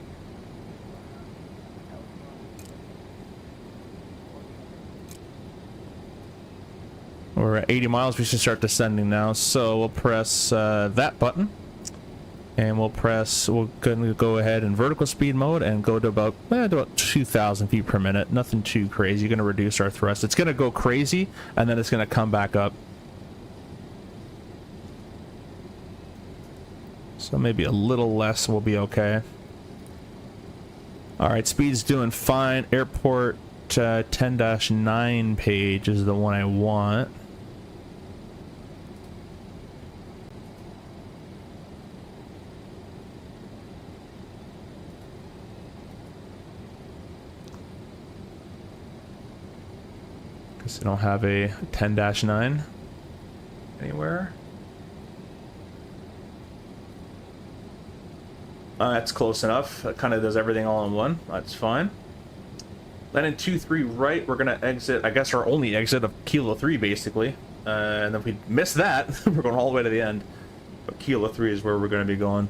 we're at 80 miles. We should start descending now. So we'll press that button, and we're gonna go ahead in vertical speed mode and go to about 2,000 feet per minute. Nothing too crazy. You're gonna reduce our thrust. It's gonna go crazy, and then it's gonna come back up. So maybe a little less will be okay. All right, speed's doing fine. Airport 10-9 page is the one I want. Because I don't have a 10-9 anywhere. That's close enough. That kind of does everything all in one. That's fine. Landing 23 right, we're going to exit, I guess our only exit of Kilo 3 basically. And then if we miss that, we're going all the way to the end. But Kilo 3 is where we're going to be going.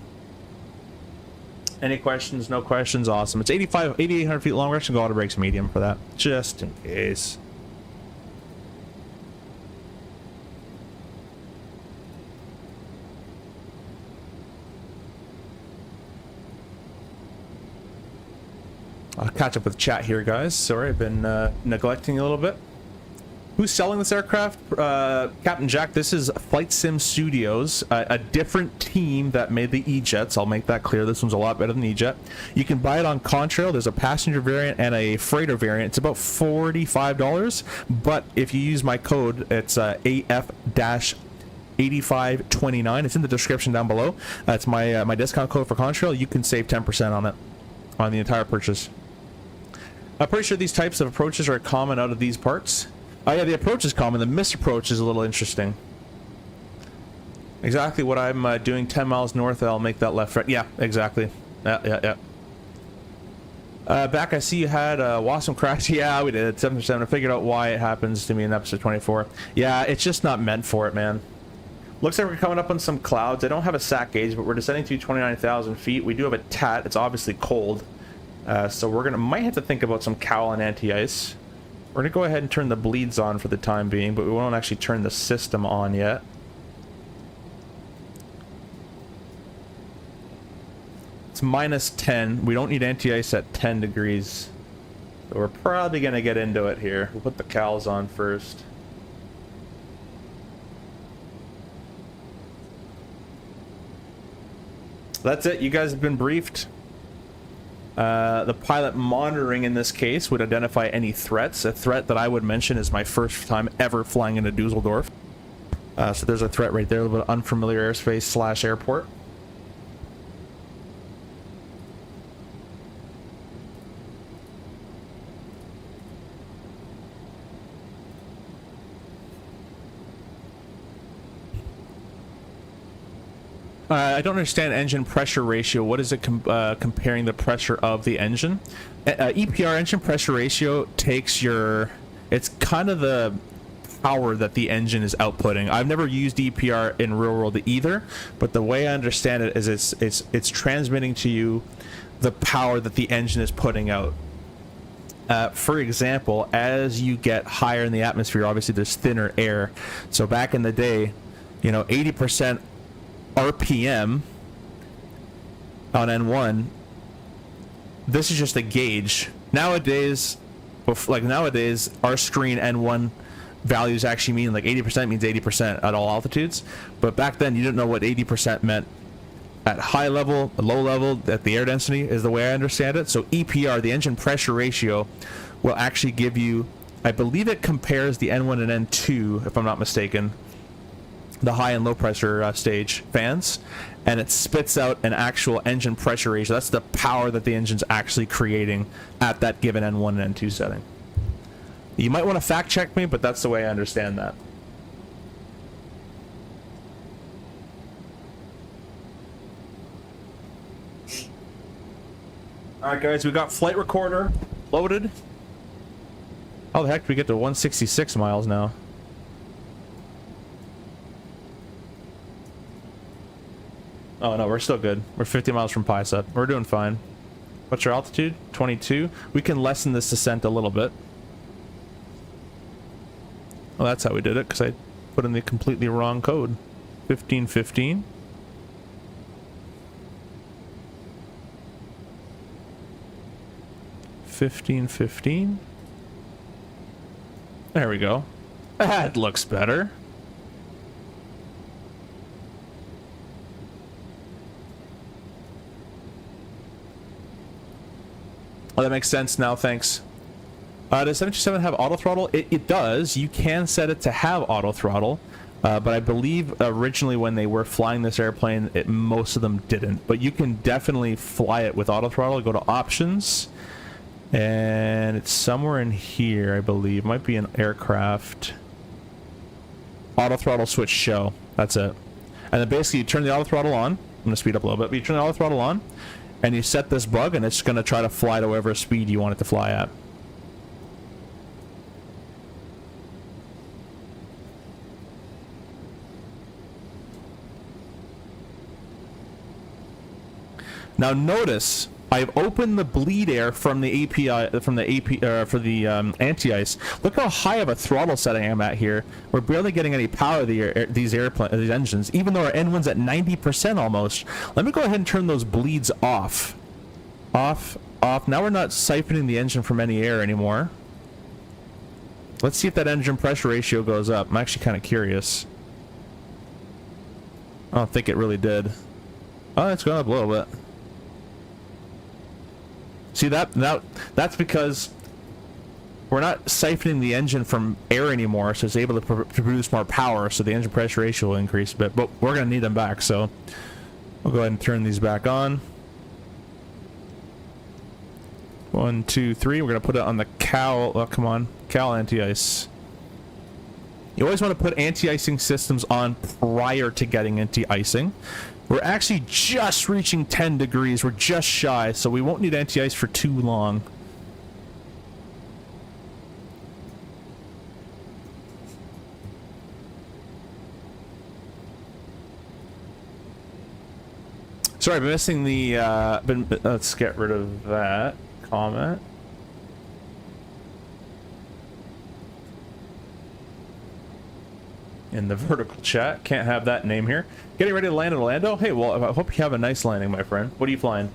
Any questions? No questions? Awesome. It's 8,800 feet long. We're actually going to auto brakes medium for that, just in case. I'll catch up with chat here, guys. Sorry, I've been neglecting you a little bit. Who's selling this aircraft? Captain Jack, this is Flight Sim Studios, a different team that made the E-Jets. I'll make that clear. This one's a lot better than the E-Jet. You can buy it on Contrail. There's a passenger variant and a freighter variant. It's about $45, but if you use my code, it's AF-8529. It's in the description down below. That's my discount code for Contrail. You can save 10% on it, on the entire purchase. I'm pretty sure these types of approaches are common out of these parts. Oh yeah, the approach is common. The missed approach is a little interesting. Exactly what I'm doing 10 miles north. I'll make that left right. Yeah, exactly. Yeah. Back, I see you had a Wasm crash. Yeah, we did. 7%. I figured out why it happens to me in episode 24. Yeah, it's just not meant for it, man. Looks like we're coming up on some clouds. I don't have a SAC gauge, but we're descending to 29,000 feet. We do have a TAT. It's obviously cold. So we're might have to think about some cowl and anti-ice. We're gonna go ahead and turn the bleeds on for the time being, but we won't actually turn the system on yet. It's minus 10. We don't need anti-ice at 10 degrees. So we're probably gonna get into it here. We'll put the cowls on first. That's it. You guys have been briefed. The pilot monitoring in this case would identify any threats. A threat that I would mention is my first time ever flying into Dusseldorf. So there's a threat right there, a little bit of unfamiliar airspace / airport. I don't understand engine pressure ratio. What is it comparing the pressure of the engine? EPR, engine pressure ratio, takes your... It's kind of the power that the engine is outputting. I've never used EPR in real world either, but the way I understand it is it's transmitting to you the power that the engine is putting out. For example, as you get higher in the atmosphere, obviously there's thinner air. So back in the day, 80% RPM on N1, this is just a gauge. Nowadays, our screen N1 values actually mean like 80% means 80% at all altitudes. But back then, you didn't know what 80% meant at high level, low level, at the air density is the way I understand it. So EPR, the engine pressure ratio, will actually give you, I believe it compares the N1 and N2, if I'm not mistaken. the high and low pressure stage fans, and it spits out an actual engine pressure ratio. That's the power that the engine's actually creating at that given N1 and N2 setting. You might want to fact check me, but that's the way I understand that. Alright guys, we got flight recorder loaded. How the heck did we get to 166 miles now? Oh no, we're still good. We're 50 miles from Pisa. We're doing fine. What's our altitude? 22. We can lessen this descent a little bit. Well, that's how we did it, because I put in the completely wrong code. 1515. There we go. That looks better. Oh, that makes sense now, thanks. Does 727 have auto throttle? It does. You can set it to have auto throttle, but I believe originally when they were flying this airplane, most of them didn't. But you can definitely fly it with auto throttle. Go to options, and it's somewhere in here, I believe. Might be an aircraft. Auto throttle switch show. That's it. And then basically you turn the auto throttle on. I'm going to speed up a little bit. But you turn the auto throttle on, and you set this bug, and it's going to try to fly to whatever speed you want it to fly at. Now notice I've opened the bleed air from the API for the anti-ice. Look how high of a throttle setting I'm at here. We're barely getting any power of these engines, even though our N1's at 90% almost. Let me go ahead and turn those bleeds off. Off. Now we're not siphoning the engine from any air anymore. Let's see if that engine pressure ratio goes up. I'm actually kind of curious. I don't think it really did. Oh, it's going up a little bit. See that's because we're not siphoning the engine from air anymore, so it's able to produce more power, so the engine pressure ratio will increase a bit, but we're going to need them back, so we'll go ahead and turn these back on. 1, 2, 3. We're going to put it on the Cal, oh come on, Cal anti-ice. You always want to put anti-icing systems on prior to getting anti-icing. We're actually just reaching 10 degrees. We're just shy, so we won't need anti-ice for too long. Sorry, I've been missing the... let's get rid of that comment. In the vertical chat. Can't have that name here. Getting ready to land in Orlando? Hey, well, I hope you have a nice landing, my friend. What are you flying?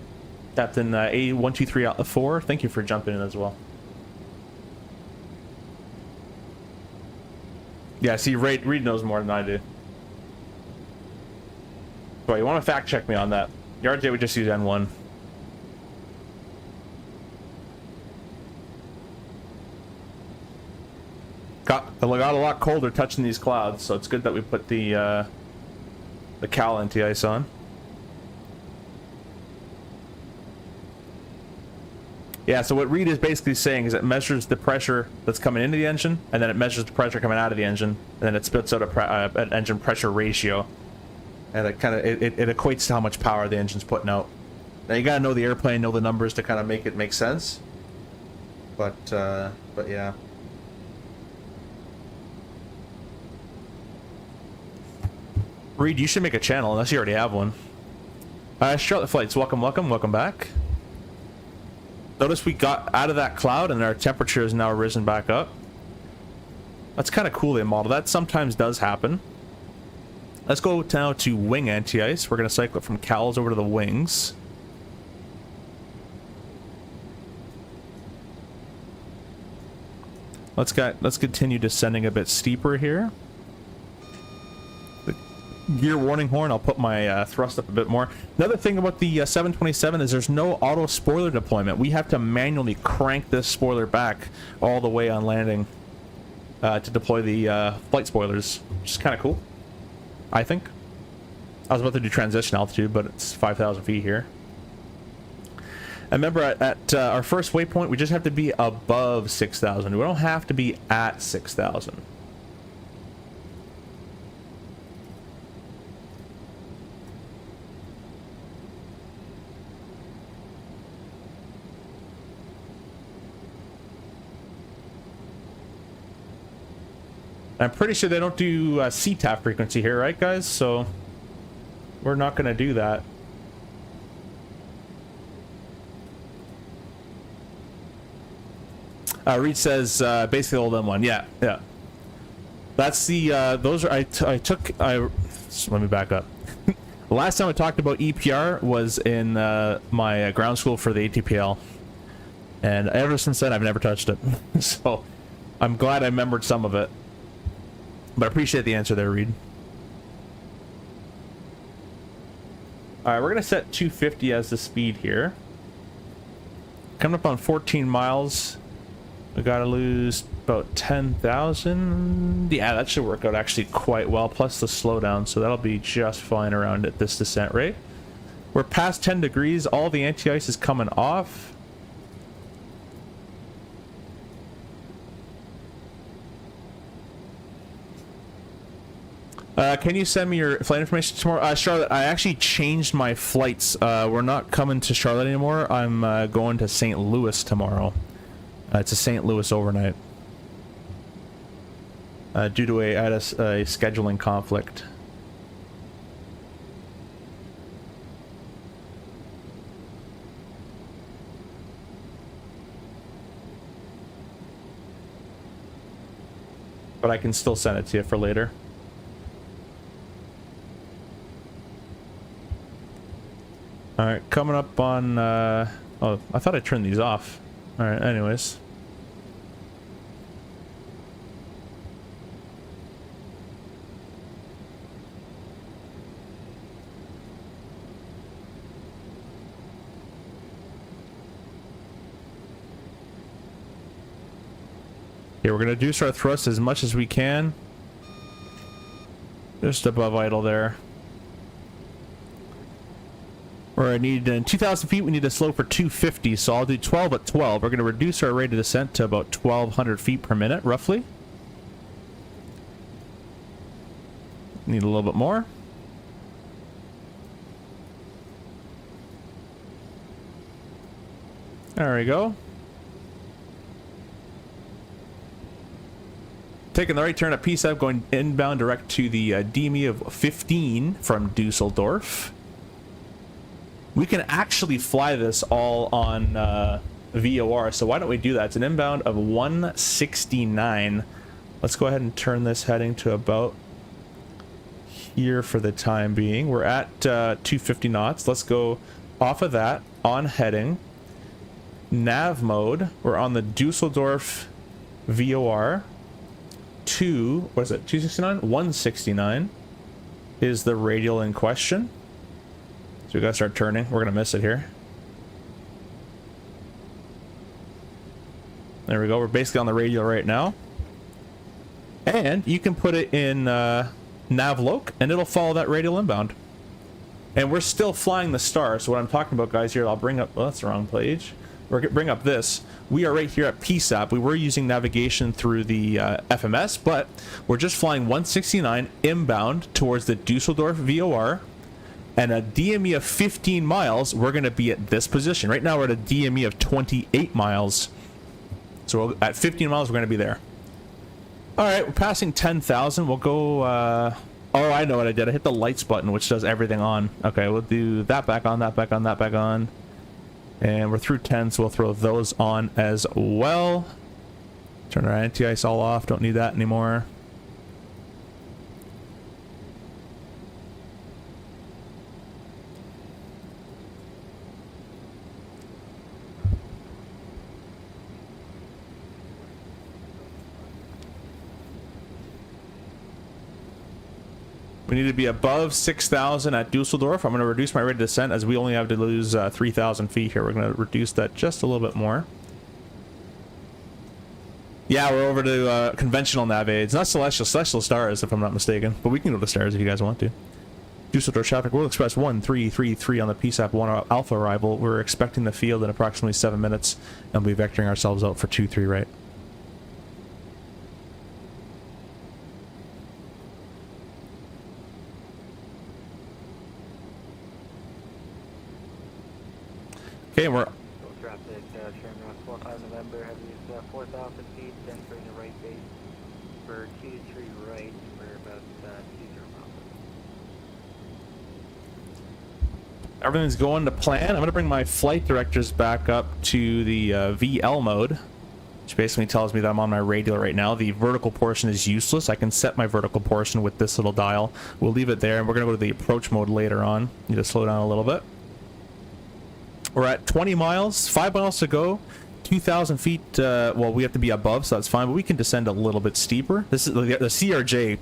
Captain A123-4, thank you for jumping in as well. Yeah, see, Reed knows more than I do. So you want to fact check me on that. RJ would just use N1. Got a lot colder touching these clouds, so it's good that we put the Cal anti-ice on. Yeah, so what Reed is basically saying is it measures the pressure that's coming into the engine, and then it measures the pressure coming out of the engine, and then it spits out an engine pressure ratio, and it kind of it equates to how much power the engine's putting out. Now you gotta know the airplane, know the numbers to kind of make it make sense. But yeah. Reed, you should make a channel, unless you already have one. Charlotte Flights, welcome back. Notice we got out of that cloud and our temperature has now risen back up. That's kind of cool, they model. That sometimes does happen. Let's go now to wing anti-ice. We're going to cycle it from cowls over to the wings. Let's continue descending a bit steeper here. Gear warning horn, I'll put my thrust up a bit more. Another thing about the 727 is there's no auto spoiler deployment. We have to manually crank this spoiler back all the way on landing to deploy the flight spoilers, which is kind of cool. I think. I was about to do transition altitude, but it's 5,000 feet here. And remember, at our first waypoint, we just have to be above 6,000. We don't have to be at 6,000. I'm pretty sure they don't do CTAF frequency here, right, guys? So we're not going to do that. Reed says basically all them one. Yeah, yeah. That's the those are let me back up. The last time I talked about EPR was in my ground school for the ATPL, and ever since then I've never touched it. So I'm glad I remembered some of it, but I appreciate the answer there, Reed. All right, we're gonna set 250 as the speed here. Coming up on 14 miles. We gotta lose about 10,000. Yeah, that should work out actually quite well, plus the slowdown, so that'll be just fine around at this descent rate. We're past 10 degrees, all the anti-ice is coming off. Can you send me your flight information tomorrow? Charlotte, I actually changed my flights. We're not coming to Charlotte anymore. I'm going to St. Louis tomorrow. It's a St. Louis overnight. Due to a scheduling conflict. But I can still send it to you for later. Alright, coming up on... oh, I thought I turned these off. Alright, anyways. Yeah, we're going to reduce our thrust as much as we can. Just above idle there. Or I need 2,000 feet, we need to slow for 250, so I'll do 12 at 12. We're going to reduce our rate of descent to about 1,200 feet per minute, roughly. Need a little bit more. There we go. Taking the right turn at PSAP, going inbound direct to the DME of 15 from Dusseldorf. We can actually fly this all on VOR, so why don't we do that? It's an inbound of 169. Let's go ahead and turn this heading to about here for the time being. We're at 250 knots. Let's go off of that, on heading. Nav mode, we're on the Dusseldorf VOR. What is it, 269? 169 is the radial in question. So we gotta start turning. We're gonna miss it here. There we go. We're basically on the radial right now. And you can put it in Navloc, and it'll follow that radial inbound. And we're still flying the star. So what I'm talking about, guys, here, I'll bring up... Well, that's the wrong page. We're gonna bring up this. We are right here at PSAP. We were using navigation through the FMS, but we're just flying 169 inbound towards the Dusseldorf VOR. And a DME of 15 miles, we're going to be at this position. Right now, we're at a DME of 28 miles. So at 15 miles, we're going to be there. All right, we're passing 10,000. We'll go... oh, I know what I did. I hit the lights button, which does everything on. Okay, we'll do that back on, that back on, that back on. And we're through 10, so we'll throw those on as well. Turn our anti-ice all off. Don't need that anymore. We need to be above 6,000 at Dusseldorf. I'm going to reduce my rate of descent as we only have to lose 3,000 feet here. We're going to reduce that just a little bit more. Yeah, we're over to conventional nav aids. Not celestial, celestial stars, if I'm not mistaken. But we can go to stars if you guys want to. Düsseldorf traffic, World Express 1333 on the PSAP 1 Alpha arrival. We're expecting the field in approximately 7 minutes, and we'll be vectoring ourselves out for 23 right. Okay, we're... Traffic, Shamrock 45 November, heavy 4,000 feet, entering the right base for 23 right, we're about 20 miles. Everything's going to plan. I'm going to bring my flight directors back up to the VL mode, which basically tells me that I'm on my radial right now. The vertical portion is useless. I can set my vertical portion with this little dial. We'll leave it there, and we're going to go to the approach mode later on. Need to slow down a little bit. We're at 20 miles, 5 miles to go, 2,000 feet. Well, we have to be above, so that's fine, but we can descend a little bit steeper. This is the CRJ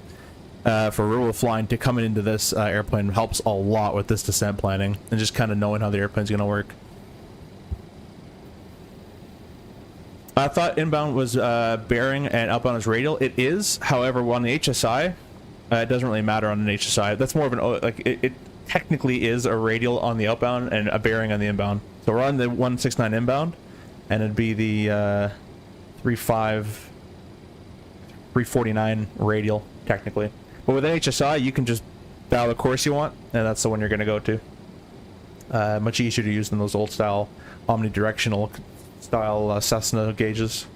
for rear-wheel flying. To coming into this airplane helps a lot with this descent planning and just kind of knowing how the airplane's going to work. I thought inbound was bearing and outbound is radial. It is, however, on the HSI, it doesn't really matter on an HSI. That's more of an like it technically is a radial on the outbound and a bearing on the inbound. So we're on the 169 inbound, and it'd be the 349 radial technically. But with an HSI, you can just dial the course you want, and that's the one you're going to go to. Much easier to use than those old style omnidirectional style Cessna gauges.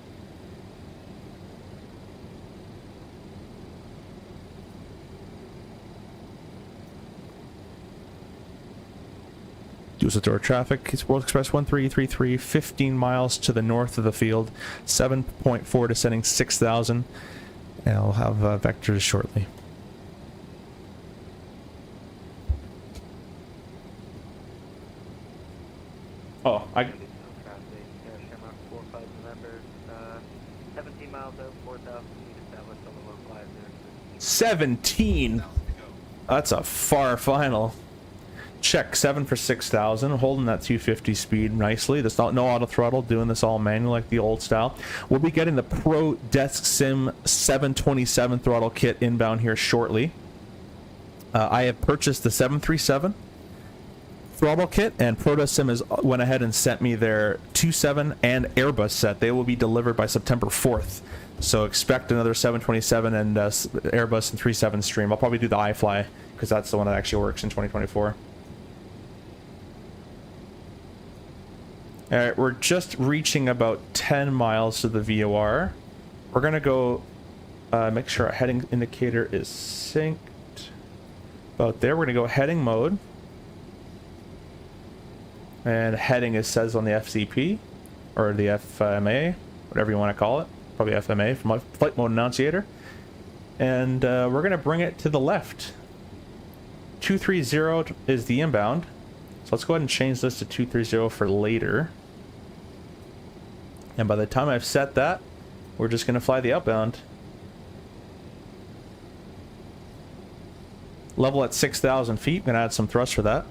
Düsseldorf traffic, it's World Express 1333, 15 miles to the north of the field, 7.4 descending 6,000, and I'll have vectors shortly. Oh, Traffic, Shamrock 45 November, 17 miles out, 4,000 feet established on the localizer. 17! That's a far final. Check 7 for 6,000, holding that 250 speed nicely. There's no auto throttle, doing this all manual like the old style. We'll be getting the Pro Desk Sim 727 throttle kit inbound here shortly. I have purchased the 737 throttle kit, and Pro Desk Sim went ahead and sent me their 27 and Airbus set. They will be delivered by September 4th. So expect another 727 and Airbus and 37 stream. I'll probably do the iFly because that's the one that actually works in 2024. Alright, we're just reaching about 10 miles to the VOR. We're going to go make sure our heading indicator is synced. About there, we're going to go heading mode. And heading is says on the FCP, or the FMA, whatever you want to call it. Probably FMA from my flight mode annunciator. And we're going to bring it to the left. 230 is the inbound. So let's go ahead and change this to 230 for later. And by the time I've set that, we're just going to fly the outbound. Level at 6,000 feet. Going to add some thrust for that.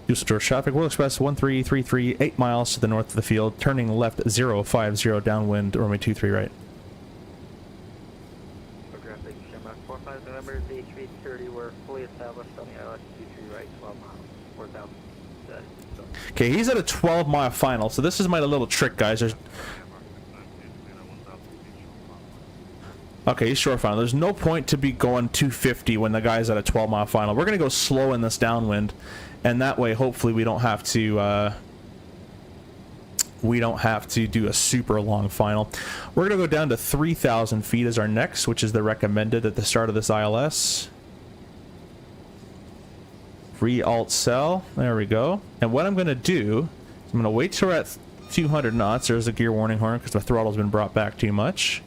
Düsseldorf traffic, World Express 1333, 8 miles to the north of the field. Turning left 050 downwind, runway 23 right. Traffic, Shamrock 45 November, HV30, we're fully established on the ILS 23 right, 12 miles, 4,000. Okay, he's at a 12-mile final, so this is my little trick, guys. Okay, he's short final. There's no point to be going 250 when the guy's at a 12-mile final. We're going to go slow in this downwind, and that way, hopefully, we don't have to do a super long final. We're going to go down to 3,000 feet as our next, which is the recommended at the start of this ILS. Re-alt cell. There we go. And what I'm going to do is I'm going to wait till we're at 200 knots. There's a gear warning horn because the throttle's been brought back too much.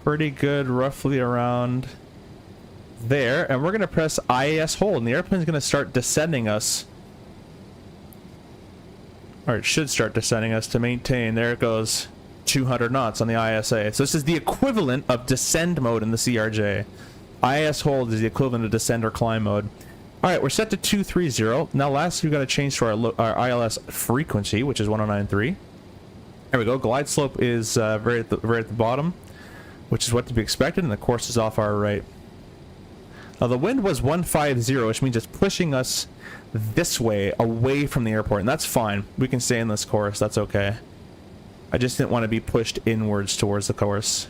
Pretty good, roughly around there. And we're going to press IAS hold, and the airplane's going to start descending us. Or it should start descending us to maintain. There it goes. 200 knots on the ISA. So this is the equivalent of descend mode in the CRJ. IS hold is the equivalent of descend or climb mode. All right, we're set to 230. Now last, we've got to change to our ILS frequency, which is 1093. There we go. Glide slope is right at the bottom, which is what to be expected, and the course is off our right. Now the wind was 150, which means it's pushing us this way, away from the airport, and that's fine. We can stay in this course. That's okay. I just didn't want to be pushed inwards towards the course.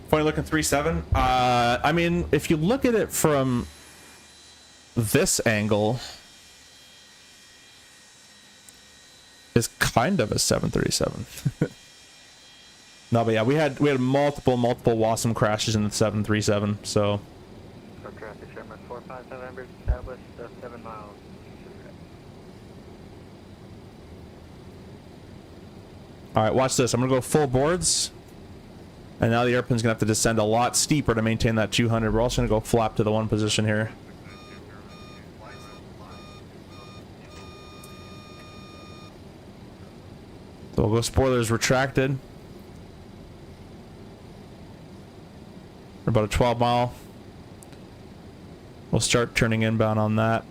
Funny looking 3.7. I mean, if you look at it from this angle, it's kind of a 737. No, but yeah, we had multiple Wasm crashes in the 737. So. For traffic, Sherman 45 November, established 7 miles. All right, watch this. I'm gonna go full boards. And now the airplane's going to have to descend a lot steeper to maintain that 200. We're also going to go flap to the 1 position here. So we'll go spoilers retracted. We're about a 12 mile. We'll start turning inbound on that.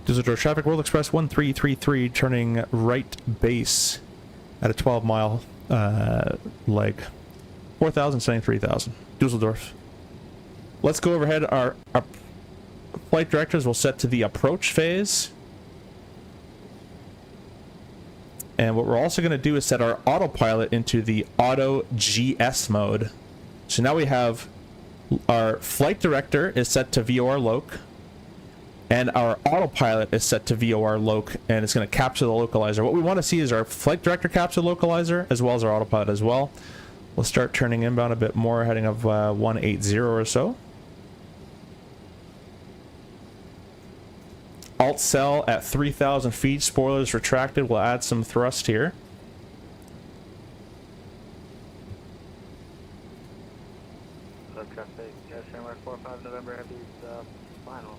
Düsseldorf traffic, World Express 1333, turning right base at a 12 mile leg. 4,000, setting 3,000. Düsseldorf. Let's go overhead. Our flight directors will set to the approach phase. And what we're also going to do is set our autopilot into the auto GS mode. So now we have our flight director is set to VOR loc. And our autopilot is set to VOR loc, and it's going to capture the localizer. What we want to see is our flight director capture the localizer, as well as our autopilot as well. We'll start turning inbound a bit more, heading of 180 or so. Alt cell at 3,000 feet, spoilers retracted. We'll add some thrust here. So traffic, Sherman 45 November, heavy final.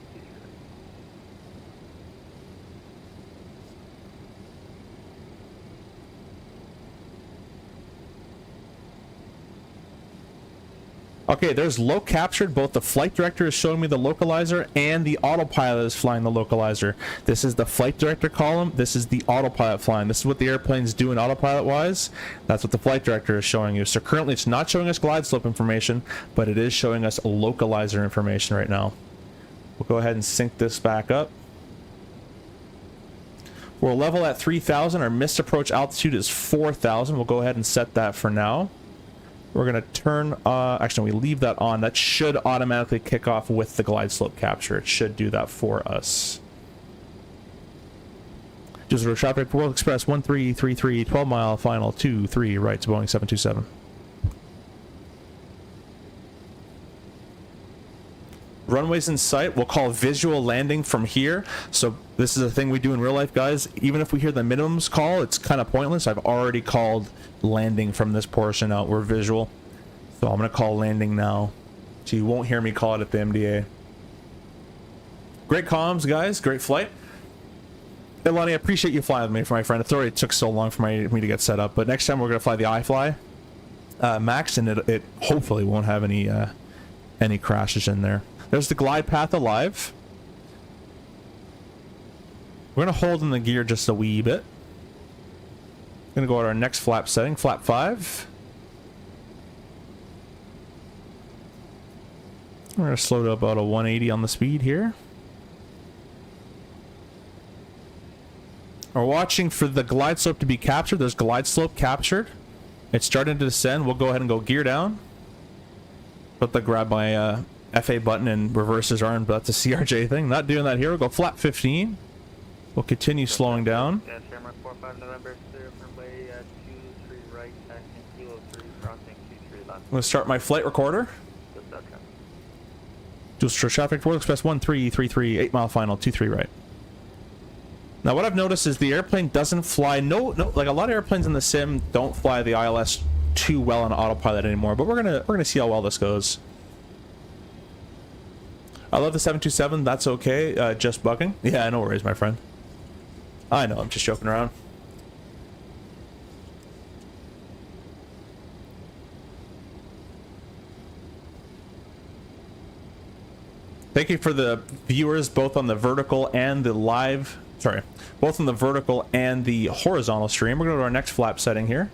Okay, there's loc captured. Both the flight director is showing me the localizer and the autopilot is flying the localizer. This is the flight director column. This is the autopilot flying. This is what the airplane's doing autopilot-wise. That's what the flight director is showing you. So currently it's not showing us glide slope information, but it is showing us localizer information right now. We'll go ahead and sync this back up. We're level at 3,000. Our missed approach altitude is 4,000. We'll go ahead and set that for now. We're going to turn, actually, we leave that on. That should automatically kick off with the glide slope capture. It should do that for us. Düsseldorf traffic, World Express 1333, 12 mile, final 23, right to Boeing 727. Runways in sight. We'll call visual landing from here. So this is a thing we do in real life, guys. Even if we hear the minimums call, it's kind of pointless. I've already called landing from this portion out. We're visual. So I'm going to call landing now. So you won't hear me call it at the MDA. Great comms, guys. Great flight. Hey, Lonnie, I appreciate you flying with me, for my friend. Sorry it took so long for me to get set up. But next time we're going to fly the iFly Max, and it hopefully won't have any crashes in there. There's the glide path alive. We're going to hold in the gear just a wee bit. Going to go to our next flap setting, flap 5. We're going to slow to about a 180 on the speed here. We're watching for the glide slope to be captured. There's glide slope captured. It's starting to descend. We'll go ahead and go gear down. But the grab my FA button and reverse his arm, but that's a CRJ thing. Not doing that here. We'll go flap 15. We'll continue slowing down. Yeah, Sherman 45 November, clear for way 23 right, passing kilo 3, crossing 23 left. I'm going to start my flight recorder. Düsseldorf traffic, World Express 1333, 8 mile final, 23 right. Now what I've noticed is the airplane doesn't fly, like a lot of airplanes in the sim don't fly the ILS too well on autopilot anymore, but we're gonna see how well this goes. I love the 727, that's okay, just bugging. Yeah, no worries, my friend. I know, I'm just joking around. Thank you for the viewers, both on the vertical and the live. Sorry, both on the vertical and the horizontal stream. We're going to go to our next flap setting here.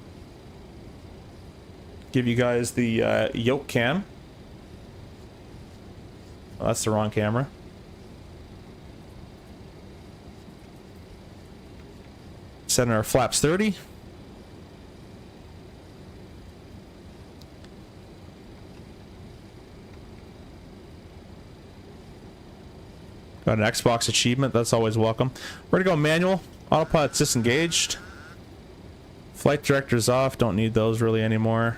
Give you guys the yoke cam. Oh, that's the wrong camera. Setting our flaps 30. Got an Xbox achievement, that's always welcome. We're gonna go manual. Autopilot's disengaged. Flight director's off, don't need those really anymore.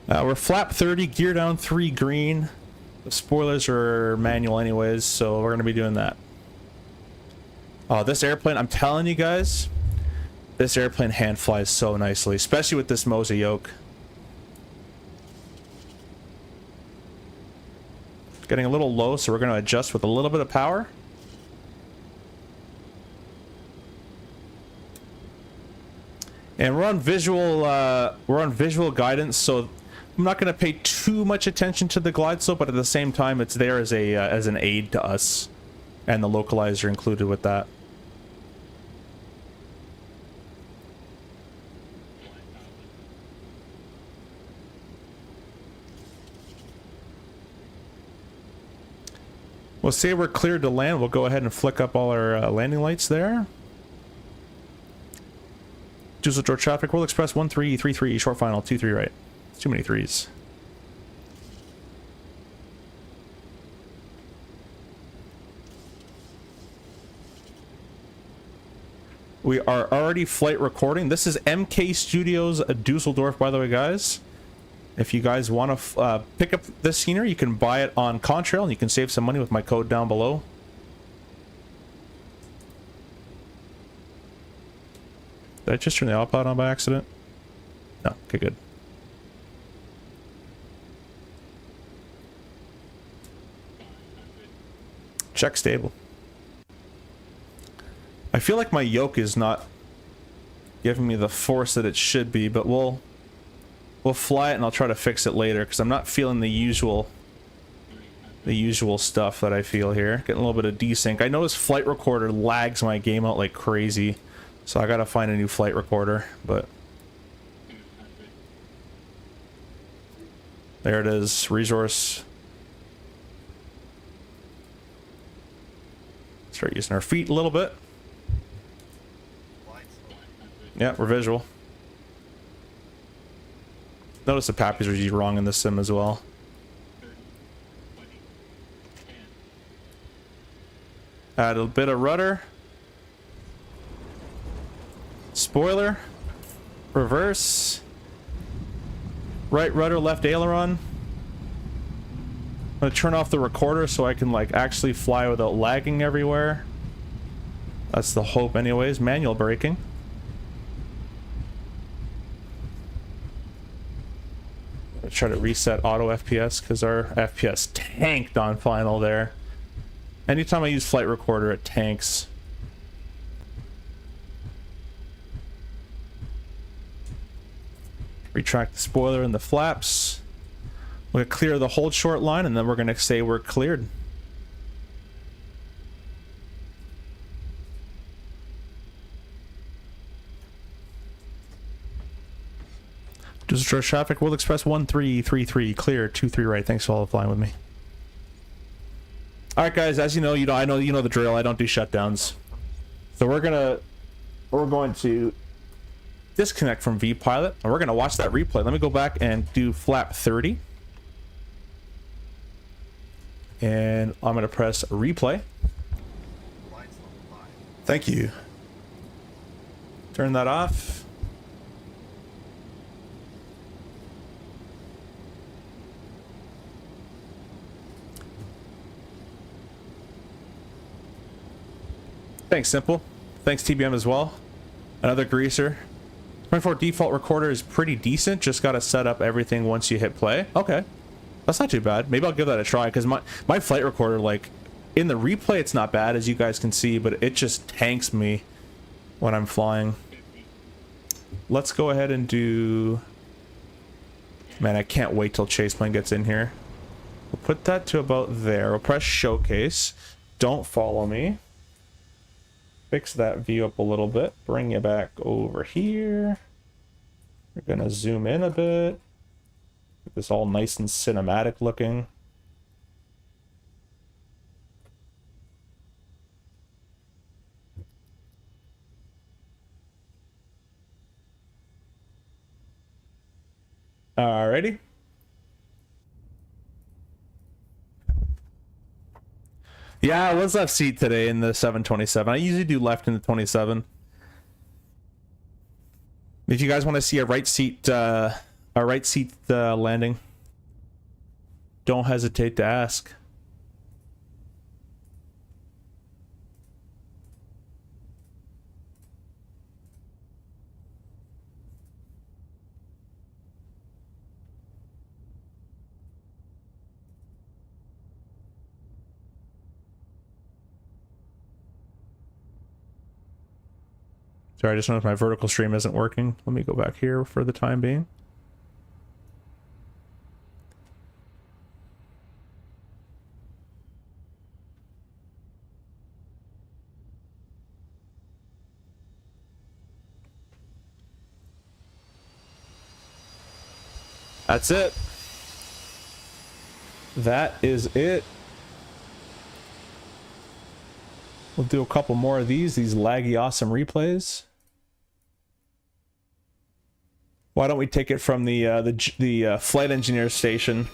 We're flap 30, gear down 3 green. The spoilers are manual anyways, so we're gonna be doing that. Oh, this airplane, I'm telling you guys, this airplane hand flies so nicely, especially with this Moza yoke. Getting a little low, so we're going to adjust with a little bit of power. And we're on visual guidance, so I'm not going to pay too much attention to the glide slope, but at the same time, it's there as a as an aid to us, and the localizer included with that. We'll say we're cleared to land. We'll go ahead and flick up all our landing lights there. Düsseldorf traffic, World Express 1333, short final, 23 right. It's too many threes. We are already flight recording. This is MK Studios Dusseldorf, by the way, guys. If you guys want to pick up this scenery, you can buy it on Contrail, and you can save some money with my code down below. Did I just turn the autopilot on by accident? No. Okay, good. Check stable. I feel like my yoke is not giving me the force that it should be, but we'll fly it and I'll try to fix it later because I'm not feeling the usual stuff that I feel here. Getting a little bit of desync. I notice flight recorder lags my game out like crazy, so I gotta find a new flight recorder, but there it is. Resource. Start using our feet a little bit. Yeah, we're visual. Notice the pappies are usually wrong in this sim as well. Add a bit of rudder. Spoiler. Reverse. Right rudder, left aileron. I'm gonna turn off the recorder so I can like actually fly without lagging everywhere. That's the hope anyways. Manual braking. Try to reset auto FPS because our FPS tanked on final there. Anytime I use flight recorder, it tanks. Retract the spoiler and the flaps. We're gonna clear the hold short line, and then we're gonna say we're cleared. Düsseldorf traffic, World Express 1333, clear, 23 right. Thanks for all flying with me. All right, guys. As you know, I know you know the drill. I don't do shutdowns, so we're going to disconnect from vPilot, and we're gonna watch that replay. Let me go back and do flap 30, and I'm gonna press replay. Thank you. Turn that off. Thanks, Simple. Thanks, TBM, as well. Another greaser. 24 default recorder is pretty decent. Just got to set up everything once you hit play. Okay. That's not too bad. Maybe I'll give that a try, because my flight recorder, like, in the replay, it's not bad, as you guys can see, but it just tanks me when I'm flying. Let's go ahead and do... Man, I can't wait till Chaseplane gets in here. We'll put that to about there. We'll press showcase. Don't follow me. Fix that view up a little bit. Bring you back over here. We're gonna zoom in a bit. Get this all nice and cinematic looking. Alrighty. Yeah, I was left seat today in the 727. I usually do left in the 27. If you guys want to see a right seat landing, don't hesitate to ask. Sorry, I just noticed my vertical stream isn't working. Let me go back here for the time being. That's it. That is it. We'll do a couple more of these laggy awesome replays. Why don't we take it from the flight engineer station?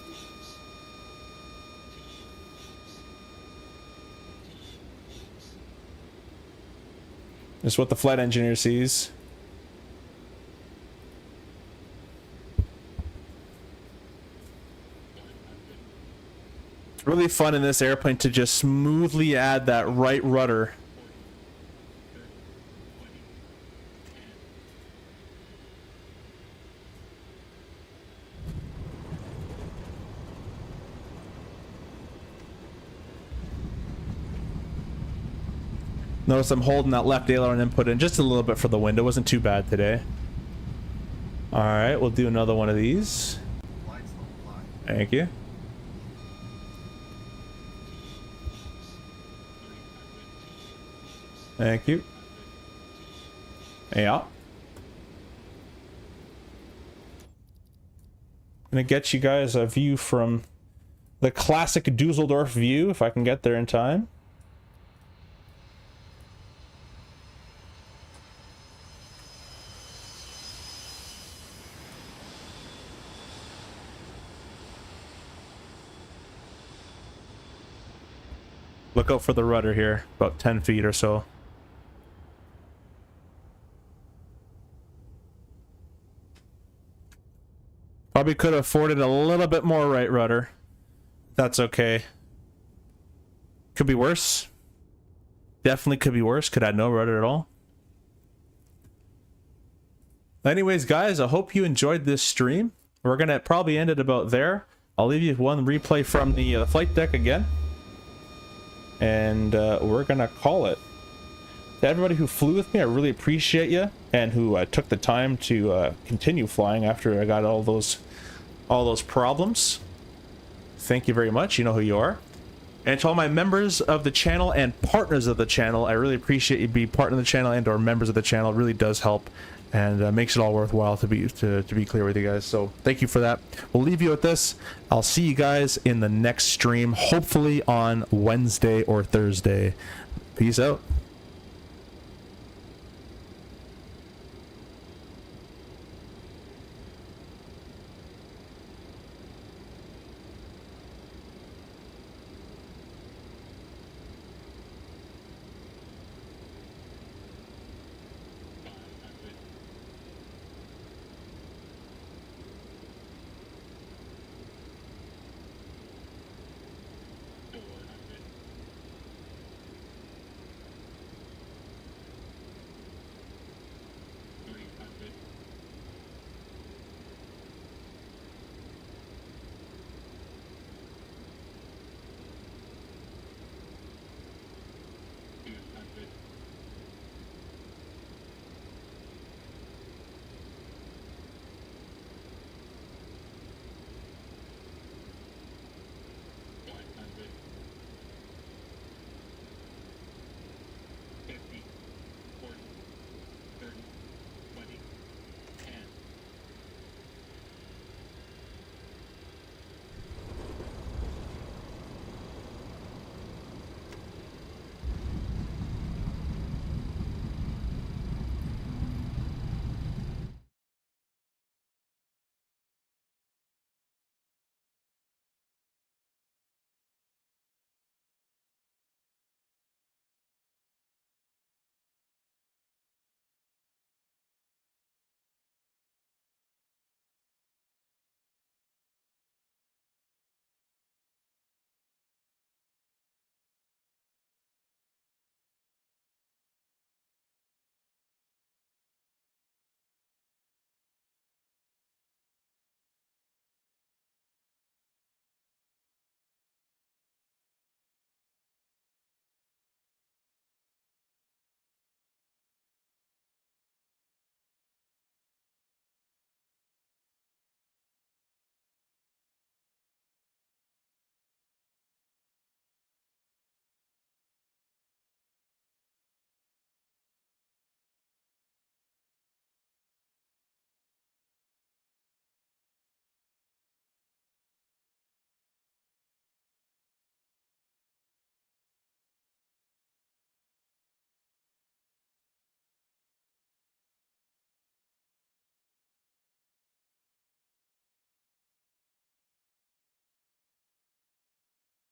Just what the flight engineer sees. It's really fun in this airplane to just smoothly add that right rudder. Notice I'm holding that left aileron input in just a little bit for the wind. It wasn't too bad today. Alright, we'll do another one of these. Thank you. Thank you. Yeah. Gonna get you guys a view from the classic Dusseldorf view, if I can get there in time. Look out for the rudder here, about 10 feet or so. Probably could have afforded a little bit more right rudder. That's okay. Could be worse. Definitely could be worse. Could add no rudder at all. Anyways, guys, I hope you enjoyed this stream. We're gonna probably end it about there. I'll leave you one replay from the flight deck again. And we're gonna call it. To everybody who flew with me, I really appreciate you, and who took the time to continue flying after I got all those problems. Thank you very much. You know who you are. And to all my members of the channel and partners of the channel, I really appreciate you being part of the channel and or members of the channel. It really does help and makes it all worthwhile to be clear with you guys. So thank you for that. We'll leave you with this. I'll see you guys in the next stream, hopefully on Wednesday or Thursday. Peace out.